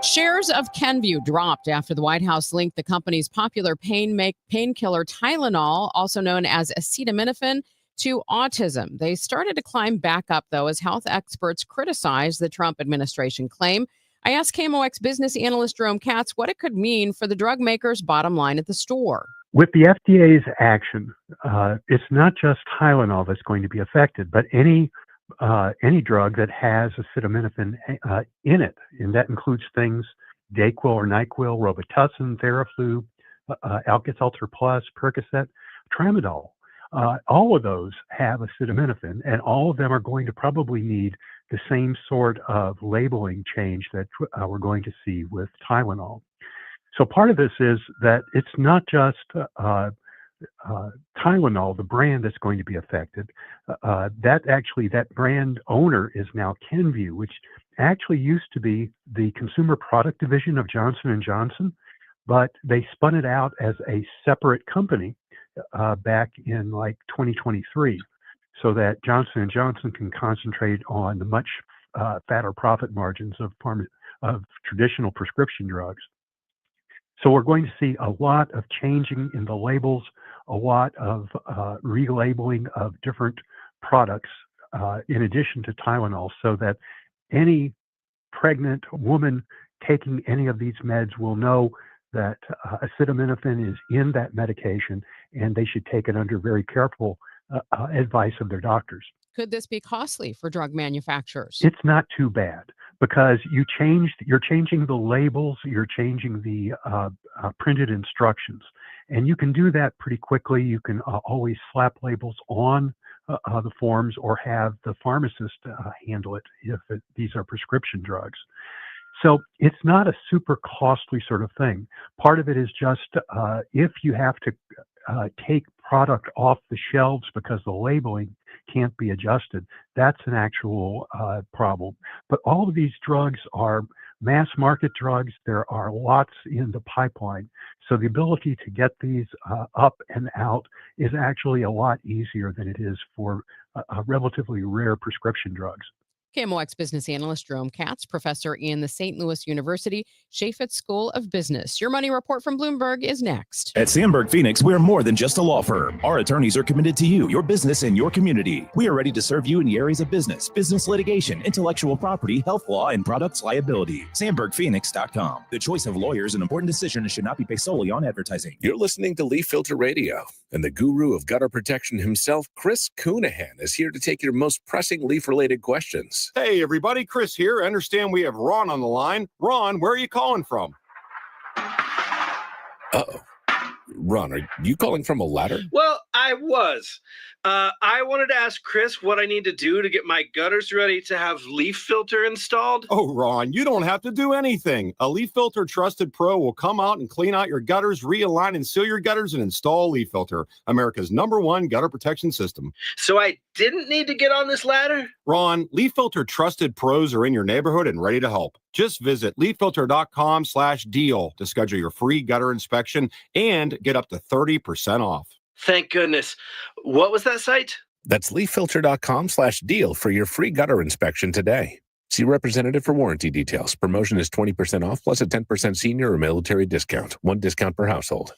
Shares of Kenvue dropped after the White House linked the company's popular painkiller Tylenol, also known as acetaminophen, to autism. They started to climb back up, though, as health experts criticize the Trump administration claim. I asked KMOX business analyst Jerome Katz what it could mean for the drug maker's bottom line at the store. With the FDA's action, it's not just Tylenol that's going to be affected, but any drug that has acetaminophen in it, and that includes things Dayquil or NyQuil, Robitussin, Theraflu, Alka-Seltzer Plus, Percocet, Tramadol. All of those have acetaminophen, and all of them are going to probably need the same sort of labeling change that we're going to see with Tylenol. So part of this is that it's not just Tylenol, the brand, that's going to be affected. That brand owner is now Kenvue, which actually used to be the consumer product division of Johnson & Johnson, but they spun it out as a separate company back in like 2023, so that Johnson & Johnson can concentrate on the much fatter profit margins of traditional prescription drugs. So we're going to see a lot of changing in the labels, a lot of relabeling of different products in addition to Tylenol, so that any pregnant woman taking any of these meds will know that acetaminophen is in that medication, and they should take it under very careful advice of their doctors. Could this be costly for drug manufacturers? It's not too bad, because you're changing the labels, you're changing the printed instructions, and you can do that pretty quickly. You can always slap labels on the forms, or have the pharmacist handle it if these are prescription drugs. So it's not a super costly sort of thing. Part of it is just if you have to take product off the shelves because the labeling can't be adjusted, that's an actual problem. But all of these drugs are mass market drugs. There are lots in the pipeline. So the ability to get these up and out is actually a lot easier than it is for relatively rare prescription drugs. KMOX business analyst Jerome Katz, professor in the St. Louis University Chaffetz School of Business. Your Money Report from Bloomberg is next. At Sandberg Phoenix, we're more than just a law firm. Our attorneys are committed to you, your business, and your community. We are ready to serve you in the areas of business litigation, intellectual property, health law, and products liability. SandbergPhoenix.com. The choice of lawyers, an important decision, and should not be based solely on advertising. You're listening to Leaf Filter Radio, and the guru of gutter protection himself, Chris Coonahan, is here to take your most pressing leaf-related questions. Hey, everybody, Chris here. I understand we have Ron on the line. Ron, where are you calling from? Uh-oh. Ron, are you calling from a ladder? Well, I was. I wanted to ask Chris what I need to do to get my gutters ready to have leaf filter installed. Oh, Ron, you don't have to do anything. A Leaf Filter Trusted Pro will come out and clean out your gutters, realign and seal your gutters, and install Leaf Filter, America's #1 gutter protection system. So I didn't need to get on this ladder? Ron, Leaf Filter Trusted Pros are in your neighborhood and ready to help. Just visit leaffilter.com/deal to schedule your free gutter inspection and get up to 30% off. Thank goodness. What was that site? That's leaffilter.com/deal for your free gutter inspection today. See representative for warranty details. Promotion is 20% off plus a 10% senior or military discount. One discount per household.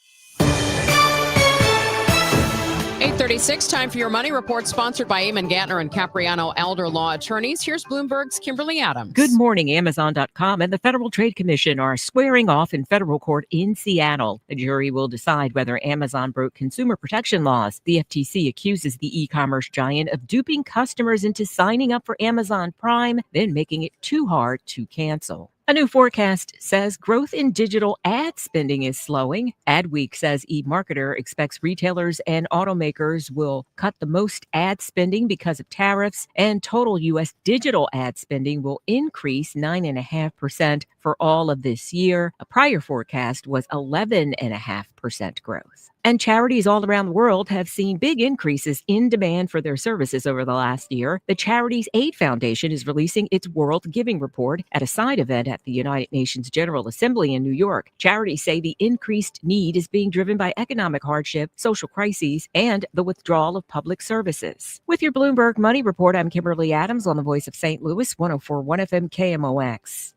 8:36, time for your money report, sponsored by Eamon Gantner and Capriano Elder Law Attorneys. Here's Bloomberg's Kimberly Adams. Good morning. Amazon.com and the Federal Trade Commission are squaring off in federal court in Seattle. A jury will decide whether Amazon broke consumer protection laws. The FTC accuses the e-commerce giant of duping customers into signing up for Amazon Prime, then making it too hard to cancel. A new forecast says growth in digital ad spending is slowing. Adweek says eMarketer expects retailers and automakers will cut the most ad spending because of tariffs, and total U.S. digital ad spending will increase 9.5% for all of this year. A prior forecast was 11.5% growth. And charities all around the world have seen big increases in demand for their services over the last year. The Charities Aid Foundation is releasing its World Giving Report at a side event at the United Nations General Assembly in New York. Charities say the increased need is being driven by economic hardship, social crises, and the withdrawal of public services. With your Bloomberg Money Report, I'm Kimberly Adams on the Voice of St. Louis, 104.1 FM KMOX.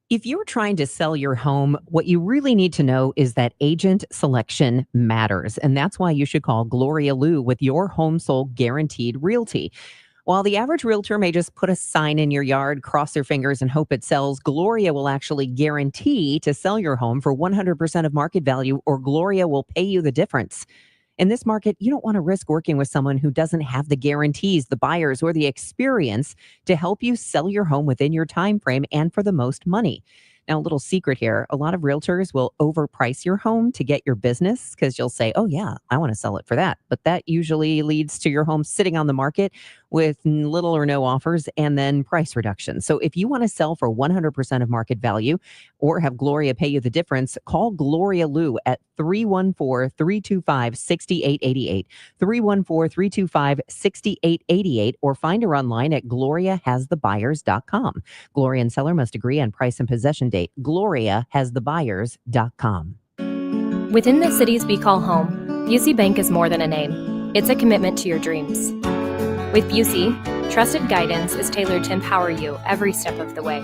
If you're trying to sell your home, what you really need to know is that agent selection matters. And that's why you should call Gloria Liu with your home sold guaranteed realty. While the average realtor may just put a sign in your yard, cross their fingers, and hope it sells, Gloria will actually guarantee to sell your home for 100% of market value, or Gloria will pay you the difference. In this market, you don't want to risk working with someone who doesn't have the guarantees, the buyers, or the experience to help you sell your home within your time frame and for the most money. Now, a little secret here. A lot of realtors will overprice your home to get your business because you'll say, oh, yeah, I want to sell it for that. But that usually leads to your home sitting on the market with little or no offers and then price reductions. So if you want to sell for 100% of market value or have Gloria pay you the difference, call Gloria Liu at 314-325-6888, 314-325-6888, or find her online at gloriahasthebuyers.com. Gloria and seller must agree on price and possession date. gloriahasthebuyers.com. Within the cities we call home, Busey Bank is more than a name. It's a commitment to your dreams. With Busey, trusted guidance is tailored to empower you every step of the way.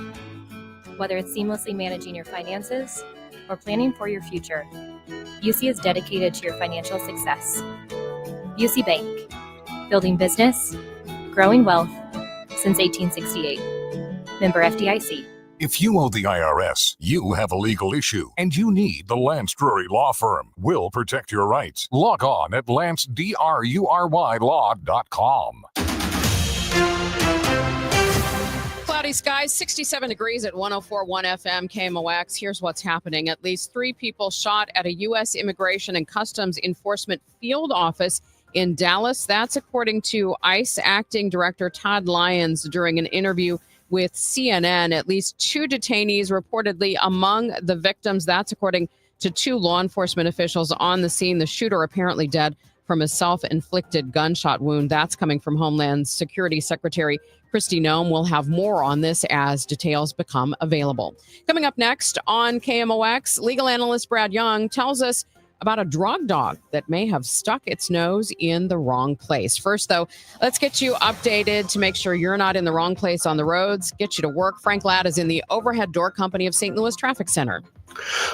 Whether it's seamlessly managing your finances or planning for your future, Busey is dedicated to your financial success. Busey Bank, building business, growing wealth since 1868. Member FDIC. If you owe the IRS, you have a legal issue, and you need the Lance Drury Law Firm. We'll protect your rights. Log on at lancedrurylaw.com. Cloudy skies, 67 degrees at 104.1 FM KMOX. Here's what's happening. At least 3 people shot at a U.S. Immigration and Customs Enforcement field office in Dallas. That's according to ICE Acting Director Todd Lyons during an interview with CNN. At least 2 detainees reportedly among the victims. That's according to 2 law enforcement officials on the scene. The shooter apparently dead from a self-inflicted gunshot wound. That's coming from Homeland Security Secretary Kristi Noem. We'll have more on this as details become available. Coming up next on KMOX, legal analyst Brad Young tells us about a drug dog that may have stuck its nose in the wrong place. First, though, let's get you updated to make sure you're not in the wrong place on the roads, get you to work. Frank Ladd is in the Overhead Door Company of St. Louis Traffic Center.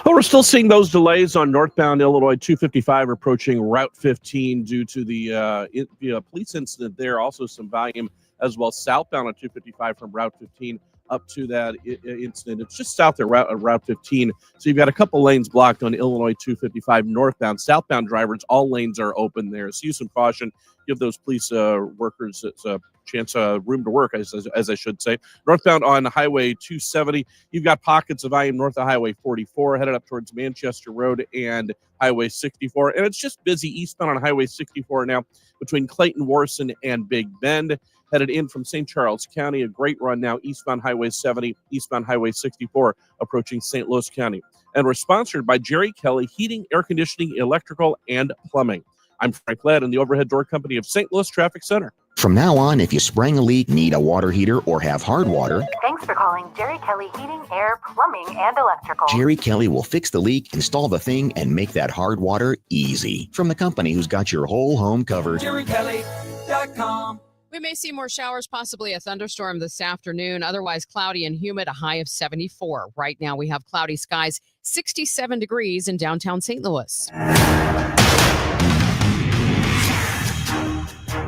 Well, we're still seeing those delays on northbound Illinois 255 approaching Route 15 due to the police incident there. Also some volume as well southbound on 255 from Route 15 up to that incident. It's just south of Route 15. So you've got a couple lanes blocked on Illinois 255 northbound. Southbound drivers, all lanes are open there. So use some caution give those police workers a chance, room to work, as I should say. Northbound on Highway 270, you've got pockets of volume north of Highway 44, headed up towards Manchester Road and Highway 64. And it's just busy eastbound on Highway 64 now between Clayton, Warson, and Big Bend. Headed in from St. Charles County, a great run now eastbound Highway 70, eastbound Highway 64, approaching St. Louis County. And we're sponsored by Jerry Kelly Heating, Air Conditioning, Electrical, and Plumbing. I'm Frank Ladd in the Overhead Door Company of St. Louis Traffic Center. From now on, if you sprang a leak, need a water heater, or have hard water, Thanks for calling Jerry Kelly Heating, Air, Plumbing, and Electrical. Jerry Kelly will fix the leak, install the thing, and make that hard water easy. From the company who's got your whole home covered. JerryKelly.com. We may see more showers, possibly a thunderstorm this afternoon. Otherwise cloudy and humid, a high of 74. Right now we have cloudy skies, 67 degrees in downtown St. Louis.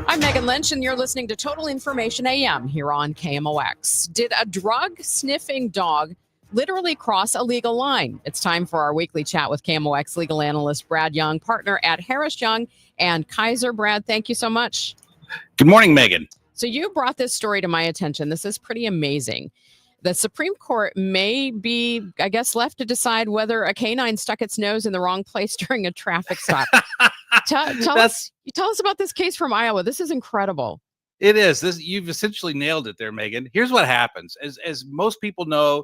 I'm Megan Lynch, and you're listening to Total Information AM here on KMOX. Did a drug-sniffing dog literally cross a legal line? It's time for our weekly chat with KMOX legal analyst Brad Young, partner at Harris Young and Kaiser. Brad, thank you so much. Good morning, Megan. So you brought this story to my attention. This is pretty amazing. The Supreme Court may be, I guess, left to decide whether a canine stuck its nose in the wrong place during a traffic stop. Tell us about this case from Iowa. This is incredible. It is. You've essentially nailed it there, Megan. Here's what happens. As most people know,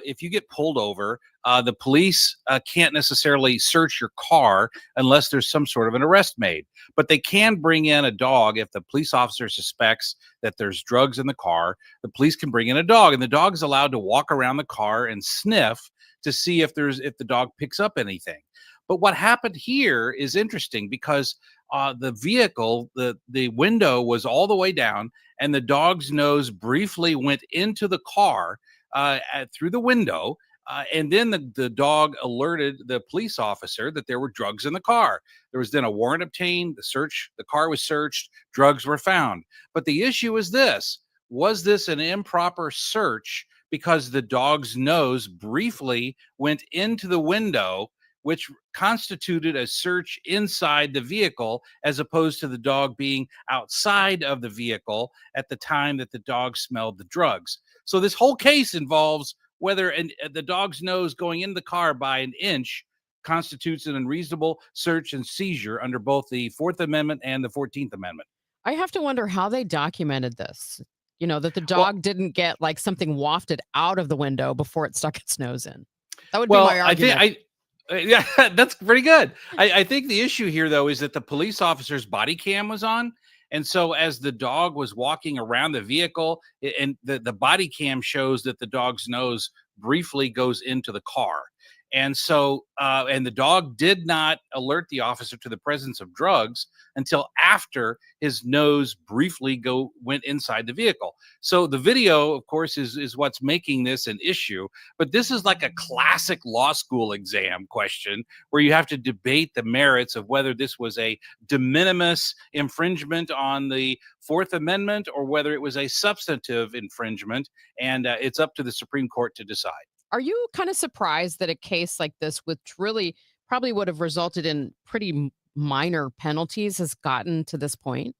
if you get pulled over, the police can't necessarily search your car unless there's some sort of an arrest made. But they can bring in a dog if the police officer suspects that there's drugs in the car. The police can bring in a dog, and the dog is allowed to walk around the car and sniff to see if the dog picks up anything. But what happened here is interesting because the vehicle, the window was all the way down, and the dog's nose briefly went into the car through the window. And then the dog alerted the police officer that there were drugs in the car. There was then a warrant obtained, the car was searched, drugs were found. But the issue is this: was this an improper search because the dog's nose briefly went into the window, which constituted a search inside the vehicle as opposed to the dog being outside of the vehicle at the time that the dog smelled the drugs? So this whole case involves whether the dog's nose going into the car by an inch constitutes an unreasonable search and seizure under both the Fourth Amendment and the 14th Amendment. I have to wonder how they documented this. You know, that the dog didn't get like something wafted out of the window before it stuck its nose in. That would be my argument. Yeah, that's pretty good. I think the issue here, though, is that the police officer's body cam was on. And so as the dog was walking around the vehicle, and the body cam shows that the dog's nose briefly goes into the car. And so, and the dog did not alert the officer to the presence of drugs until after his nose briefly went inside the vehicle. So the video, of course, is what's making this an issue. But this is like a classic law school exam question where you have to debate the merits of whether this was a de minimis infringement on the Fourth Amendment or whether it was a substantive infringement. And it's up to the Supreme Court to decide. Are you kind of surprised that a case like this, which really probably would have resulted in pretty minor penalties, has gotten to this point?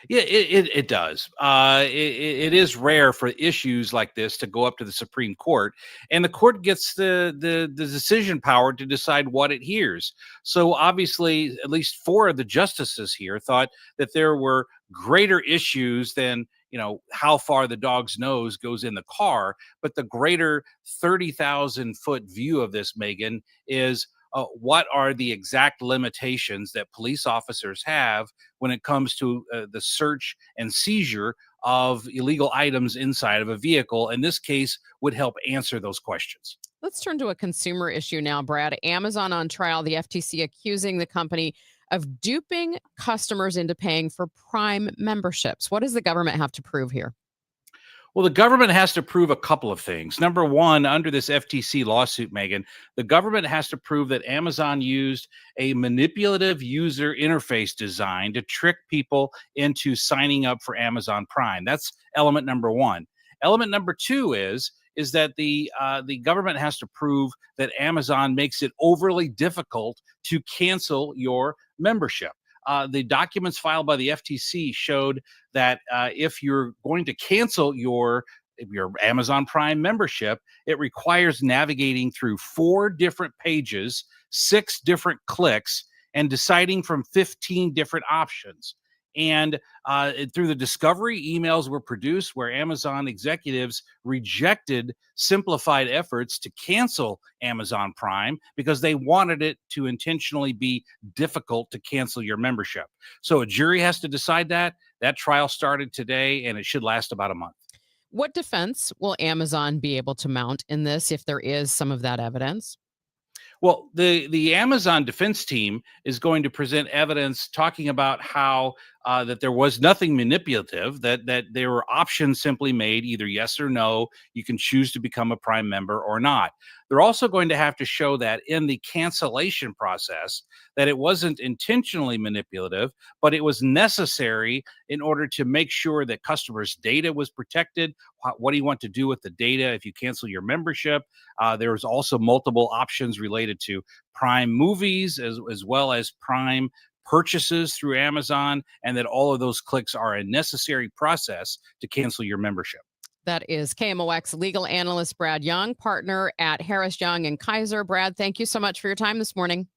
Yeah, it does. It is rare for issues like this to go up to the Supreme Court, and the court gets the decision power to decide what it hears. So obviously, at least 4 of the justices here thought that there were greater issues than, you know, how far the dog's nose goes in the car. But the greater 30,000 foot view of this, Megan, is what are the exact limitations that police officers have when it comes to the search and seizure of illegal items inside of a vehicle? And this case would help answer those questions. Let's turn to a consumer issue now, Brad. Amazon on trial, the FTC accusing the company of duping customers into paying for Prime memberships. What does the government have to prove here? Well, the government has to prove a couple of things. Number one, under this FTC lawsuit, Megan, the government has to prove that Amazon used a manipulative user interface design to trick people into signing up for Amazon Prime. That's element number one. Element number two is that the government has to prove that Amazon makes it overly difficult to cancel your membership. the documents filed by the FTC showed that if you're going to cancel your Amazon Prime membership, it requires navigating through 4 different pages, 6 different clicks, and deciding from 15 different options. And through the discovery, emails were produced where Amazon executives rejected simplified efforts to cancel Amazon Prime because they wanted it to intentionally be difficult to cancel your membership. So a jury has to decide that. That trial started today, and it should last about a month. What defense will Amazon be able to mount in this if there is some of that evidence? Well, the Amazon defense team is going to present evidence talking about how that there was nothing manipulative, that there were options simply made, either yes or no. You can choose to become a Prime member or not. They're also going to have to show that in the cancellation process, that it wasn't intentionally manipulative, but it was necessary in order to make sure that customers' data was protected. What do you want to do with the data if you cancel your membership? There was also multiple options related to Prime movies as well as Prime purchases through Amazon, and that all of those clicks are a necessary process to cancel your membership. That is KMOX legal analyst Brad Young, partner at Harris Young and Kaiser. Brad, thank you so much for your time this morning.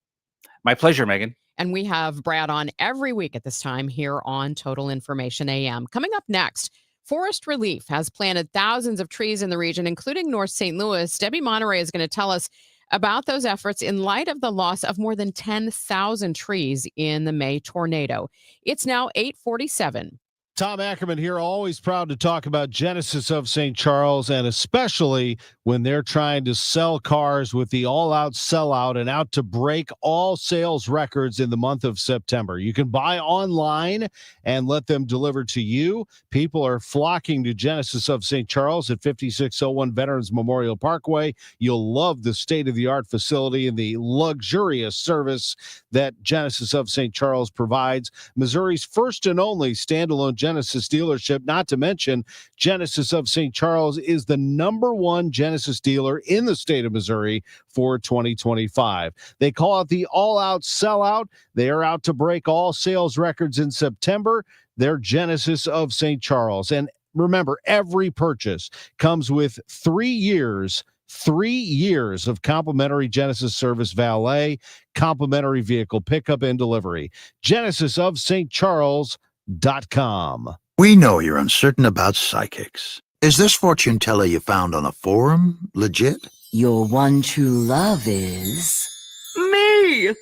My pleasure, Megan. And we have Brad on every week at this time here on Total Information AM. Coming up next, Forest Relief has planted thousands of trees in the region, including North St. Louis. Debbie Monterey is going to tell us about those efforts in light of the loss of more than 10,000 trees in the May tornado. It's now 8:47. Tom Ackerman here, always proud to talk about Genesis of St. Charles, and especially when they're trying to sell cars with the all-out sellout and out to break all sales records in the month of September. You can buy online and let them deliver to you. People are flocking to Genesis of St. Charles at 5601 Veterans Memorial Parkway. You'll love the state-of-the-art facility and the luxurious service that Genesis of St. Charles provides. Missouri's first and only standalone Genesis dealership, not to mention Genesis of St. Charles is the #1 Genesis dealer in the state of Missouri for 2025. They call it the all-out sellout. They are out to break all sales records in September. They're Genesis of St. Charles. And remember, every purchase comes with 3 years of complimentary Genesis service valet, complimentary vehicle pickup and delivery. Genesis of St. Charles.com. We know you're uncertain about psychics. Is this fortune teller you found on a forum legit? Your one true love is... me!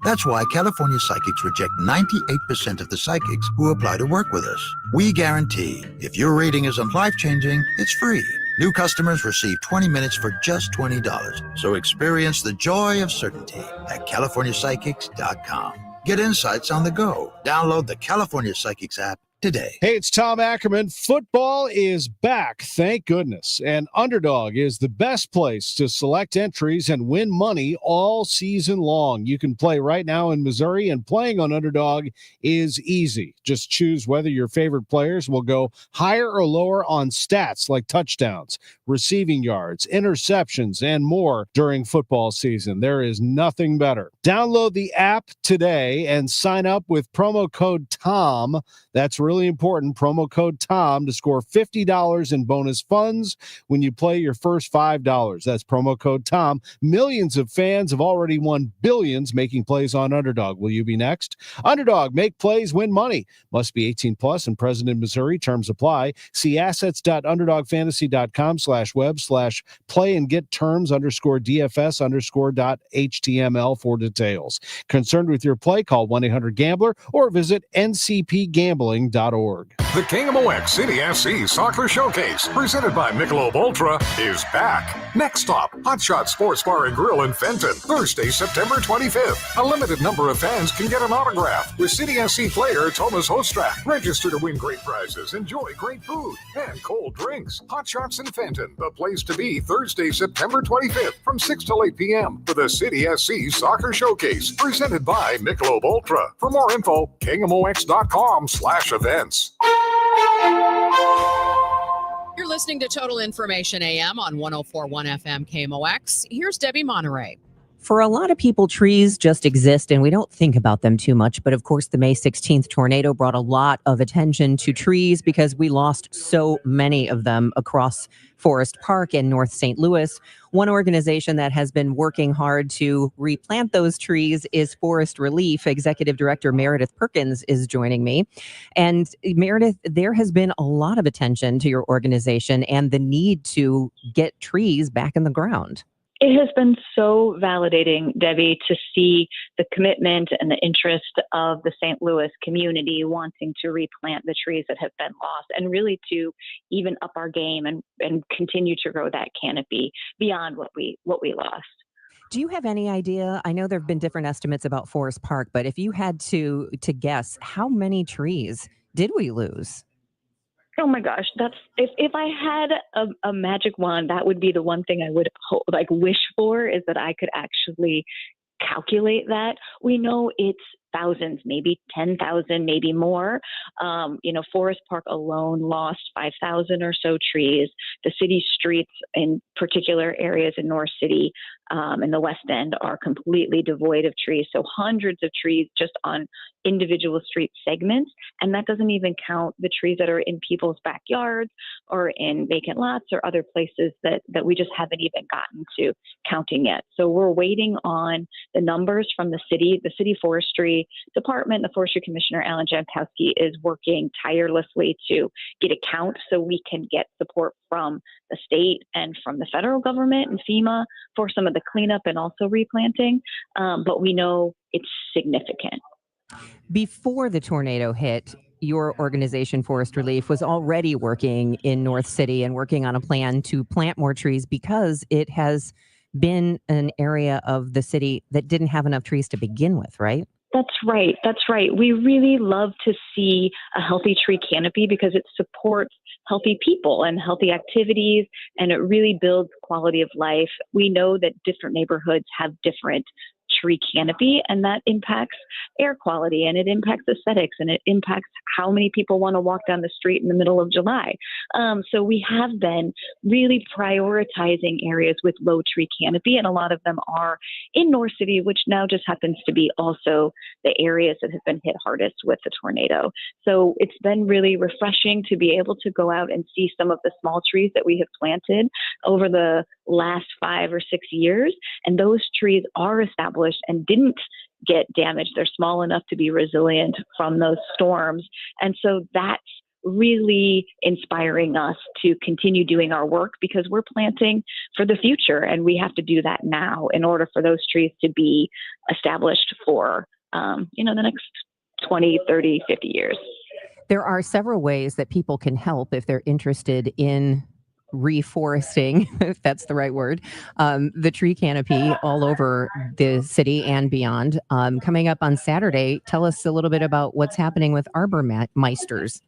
That's why California Psychics reject 98% of the psychics who apply to work with us. We guarantee if your reading isn't life-changing, it's free. New customers receive 20 minutes for just $20. So experience the joy of certainty at CaliforniaPsychics.com. Get insights on the go. Download the California Psychics app today. Hey, it's Tom Ackerman. Football is back, thank goodness. And Underdog is the best place to select entries and win money all season long. You can play right now in Missouri, and playing on Underdog is easy. Just choose whether your favorite players will go higher or lower on stats like touchdowns, receiving yards, interceptions, and more during football season. There is nothing better. Download the app today and sign up with promo code TOM. That's really important. Promo code TOM to score $50 in bonus funds when you play your first $5. That's promo code TOM. Millions of fans have already won billions making plays on Underdog. Will you be next? Underdog, make plays, win money. Must be 18 plus and present in Missouri. Terms apply. See assets.underdogfantasy.com/web/play and get terms _DFS_.html for details. Concerned with your play? Call 1-800-GAMBLER or visit ncpgambling.org. The KMOX City SC Soccer Showcase, presented by Michelob Ultra, is back. Next stop, Hot Shot Sports Bar and Grill in Fenton, Thursday, September 25th. A limited number of fans can get an autograph with City SC player Thomas Hostrak. Register to win great prizes, enjoy great food, and cold drinks. Hot Shots in Fenton, the place to be Thursday, September 25th from 6 till 8 p.m. for the City SC Soccer Showcase, presented by Michelob Ultra. For more info, KMOX.com/events. You're listening to Total Information AM on 104.1 FM KMOX. Here's Debbie Monterey. For a lot of people, trees just exist and we don't think about them too much. But of course, the May 16th tornado brought a lot of attention to trees because we lost so many of them across Forest Park in North St. Louis. One organization that has been working hard to replant those trees is Forest Relief. Executive Director Meredith Perkins is joining me. And Meredith, there has been a lot of attention to your organization and the need to get trees back in the ground. It has been so validating, Debbie, to see the commitment and the interest of the St. Louis community wanting to replant the trees that have been lost and really to even up our game and continue to grow that canopy beyond what we lost. Do you have any idea? I know there have been different estimates about Forest Park, but if you had to guess, how many trees did we lose? Oh my gosh, that's if I had a magic wand, that would be the one thing I would wish for, is that I could actually calculate that. We know it's thousands, maybe 10,000, maybe more. Forest Park alone lost 5,000 or so trees. The city streets in particular areas in North City and the West End are completely devoid of trees. So hundreds of trees just on individual street segments. And that doesn't even count the trees that are in people's backyards or in vacant lots or other places that we just haven't even gotten to counting yet. So we're waiting on the numbers from the city forestry department. The forestry commissioner, Alan Jankowski, is working tirelessly to get a count so we can get support from the state and from the federal government and FEMA for some of the cleanup and also replanting. But we know it's significant. Before the tornado hit, your organization, Forest Relief, was already working in North City and working on a plan to plant more trees because it has been an area of the city that didn't have enough trees to begin with, right? That's right. We really love to see a healthy tree canopy because it supports healthy people and healthy activities, and it really builds quality of life. We know that different neighborhoods have different tree canopy, and that impacts air quality, and it impacts aesthetics, and it impacts how many people want to walk down the street in the middle of July. So we have been really prioritizing areas with low tree canopy, and a lot of them are in North City, which now just happens to be also the areas that have been hit hardest with the tornado. So it's been really refreshing to be able to go out and see some of the small trees that we have planted over the last 5 or 6 years, and those trees are established and didn't get damaged. They're small enough to be resilient from those storms. And so that's really inspiring us to continue doing our work because we're planting for the future, and we have to do that now in order for those trees to be established for the next 20, 30, 50 years. There are several ways that people can help if they're interested in reforesting, if that's the right word, the tree canopy all over the city and beyond. Coming up on Saturday, tell us a little bit about what's happening with Arbor Meisters.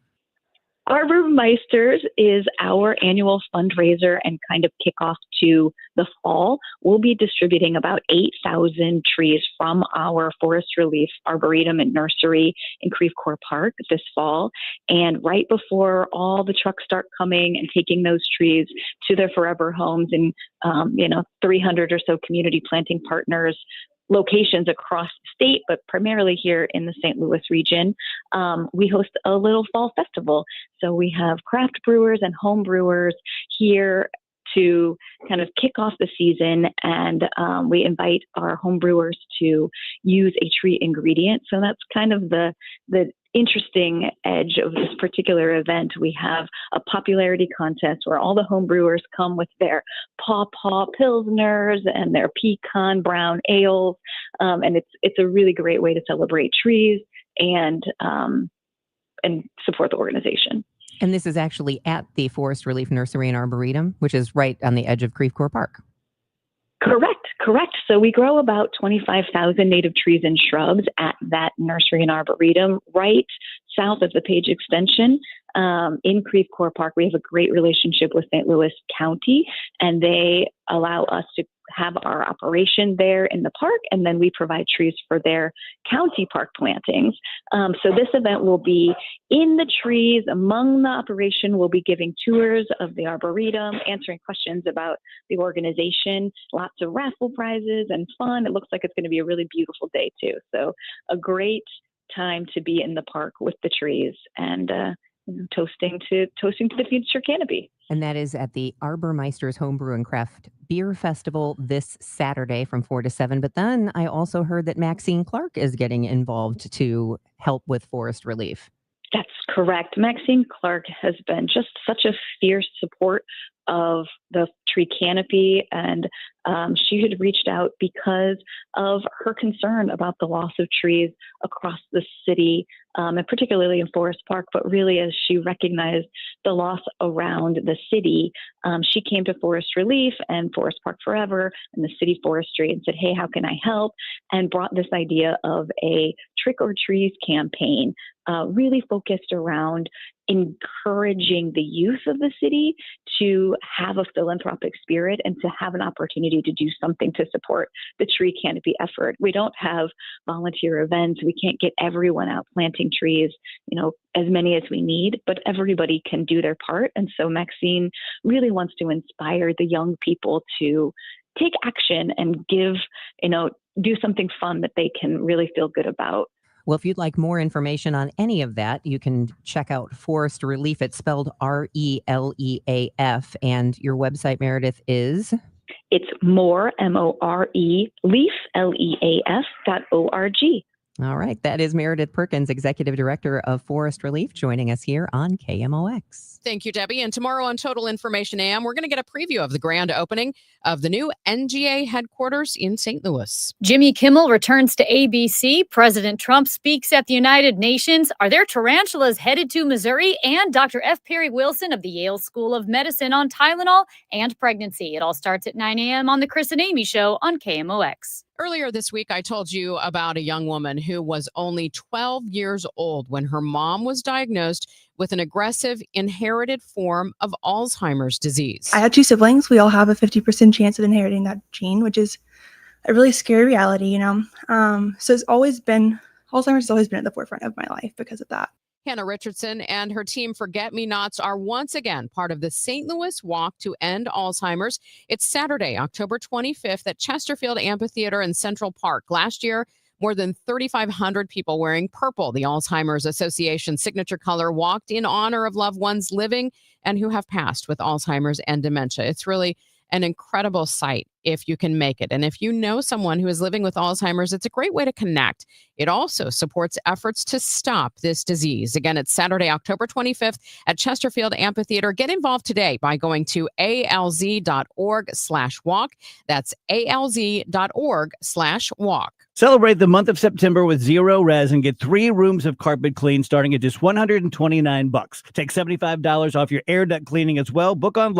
Arbor Meisters is our annual fundraiser and kind of kickoff to the fall. We'll be distributing about 8,000 trees from our Forest Relief Arboretum and Nursery in Creve Coeur Park this fall. And right before all the trucks start coming and taking those trees to their forever homes and 300 or so community planting partners locations across the state, but primarily here in the St. Louis region, we host a little fall festival. So we have craft brewers and home brewers here to kind of kick off the season, and we invite our home brewers to use a tree ingredient. So that's kind of the interesting edge of this particular event. We have a popularity contest where all the home brewers come with their Paw Paw Pilsners and their pecan brown ales, and it's a really great way to celebrate trees and support the organization. And this is actually at the Forest Relief Nursery and Arboretum, which is right on the edge of Creve Coeur Park. Correct. So we grow about 25,000 native trees and shrubs at that nursery and arboretum right south of the Page Extension. in Creve Coeur Park. We have a great relationship with St. Louis County, and they allow us to have our operation there in the park, and then we provide trees for their county park plantings. So this event will be in the trees. Among the operation, we'll be giving tours of the Arboretum, answering questions about the organization, lots of raffle prizes and fun. It looks like it's going to be a really beautiful day too. So a great time to be in the park with the trees and toasting to the future canopy. And that is at the Arbormeister's Homebrew and Craft Beer Festival this Saturday from 4 to 7. But then I also heard that Maxine Clark is getting involved to help with forest relief. That's correct. Maxine Clark has been just such a fierce support of the tree canopy, and she had reached out because of her concern about the loss of trees across the city, and particularly in Forest Park, but really as she recognized the loss around the city, she came to Forest Relief and Forest Park Forever and the city forestry and said, hey, how can I help? And brought this idea of a Trick or Trees campaign, really focused around encouraging the youth of the city to have a philanthropic spirit and to have an opportunity to do something to support the tree canopy effort. We don't have volunteer events. We can't get everyone out planting trees, as many as we need, but everybody can do their part. And so Maxine really wants to inspire the young people to take action and give, do something fun that they can really feel good about. Well, if you'd like more information on any of that, you can check out Forest Relief. It's spelled RELEAF. And your website, Meredith, is? It's more, MORE, leaf, LEAF.org. All right. That is Meredith Perkins, Executive Director of Forest Relief, joining us here on KMOX. Thank you, Debbie. And tomorrow on Total Information AM, we're going to get a preview of the grand opening of the new NGA headquarters in St. Louis. Jimmy Kimmel returns to ABC. President Trump speaks at the United Nations. Are there tarantulas headed to Missouri? And Dr. F. Perry Wilson of the Yale School of Medicine on Tylenol and pregnancy. It all starts at 9 a.m. on the Chris and Amy Show on KMOX. Earlier this week, I told you about a young woman who was only 12 years old when her mom was diagnosed with an aggressive inherited form of Alzheimer's disease. I have two siblings. We all have a 50% chance of inheriting that gene, which is a really scary reality, So Alzheimer's has always been at the forefront of my life because of that. Hannah Richardson and her team Forget-Me-Nots are once again part of the St. Louis Walk to End Alzheimer's. It's Saturday, October 25th at Chesterfield Amphitheater in Central Park. Last year, more than 3,500 people wearing purple, the Alzheimer's Association signature color, walked in honor of loved ones living and who have passed with Alzheimer's and dementia. It's really an incredible sight if you can make it. And if you know someone who is living with Alzheimer's, it's a great way to connect. It also supports efforts to stop this disease. Again, it's Saturday, October 25th at Chesterfield Amphitheater. Get involved today by going to alz.org/walk. That's alz.org/walk. Celebrate the month of September with Zero Res and get 3 rooms of carpet clean starting at just $129. Take $75 off your air duct cleaning as well. Book online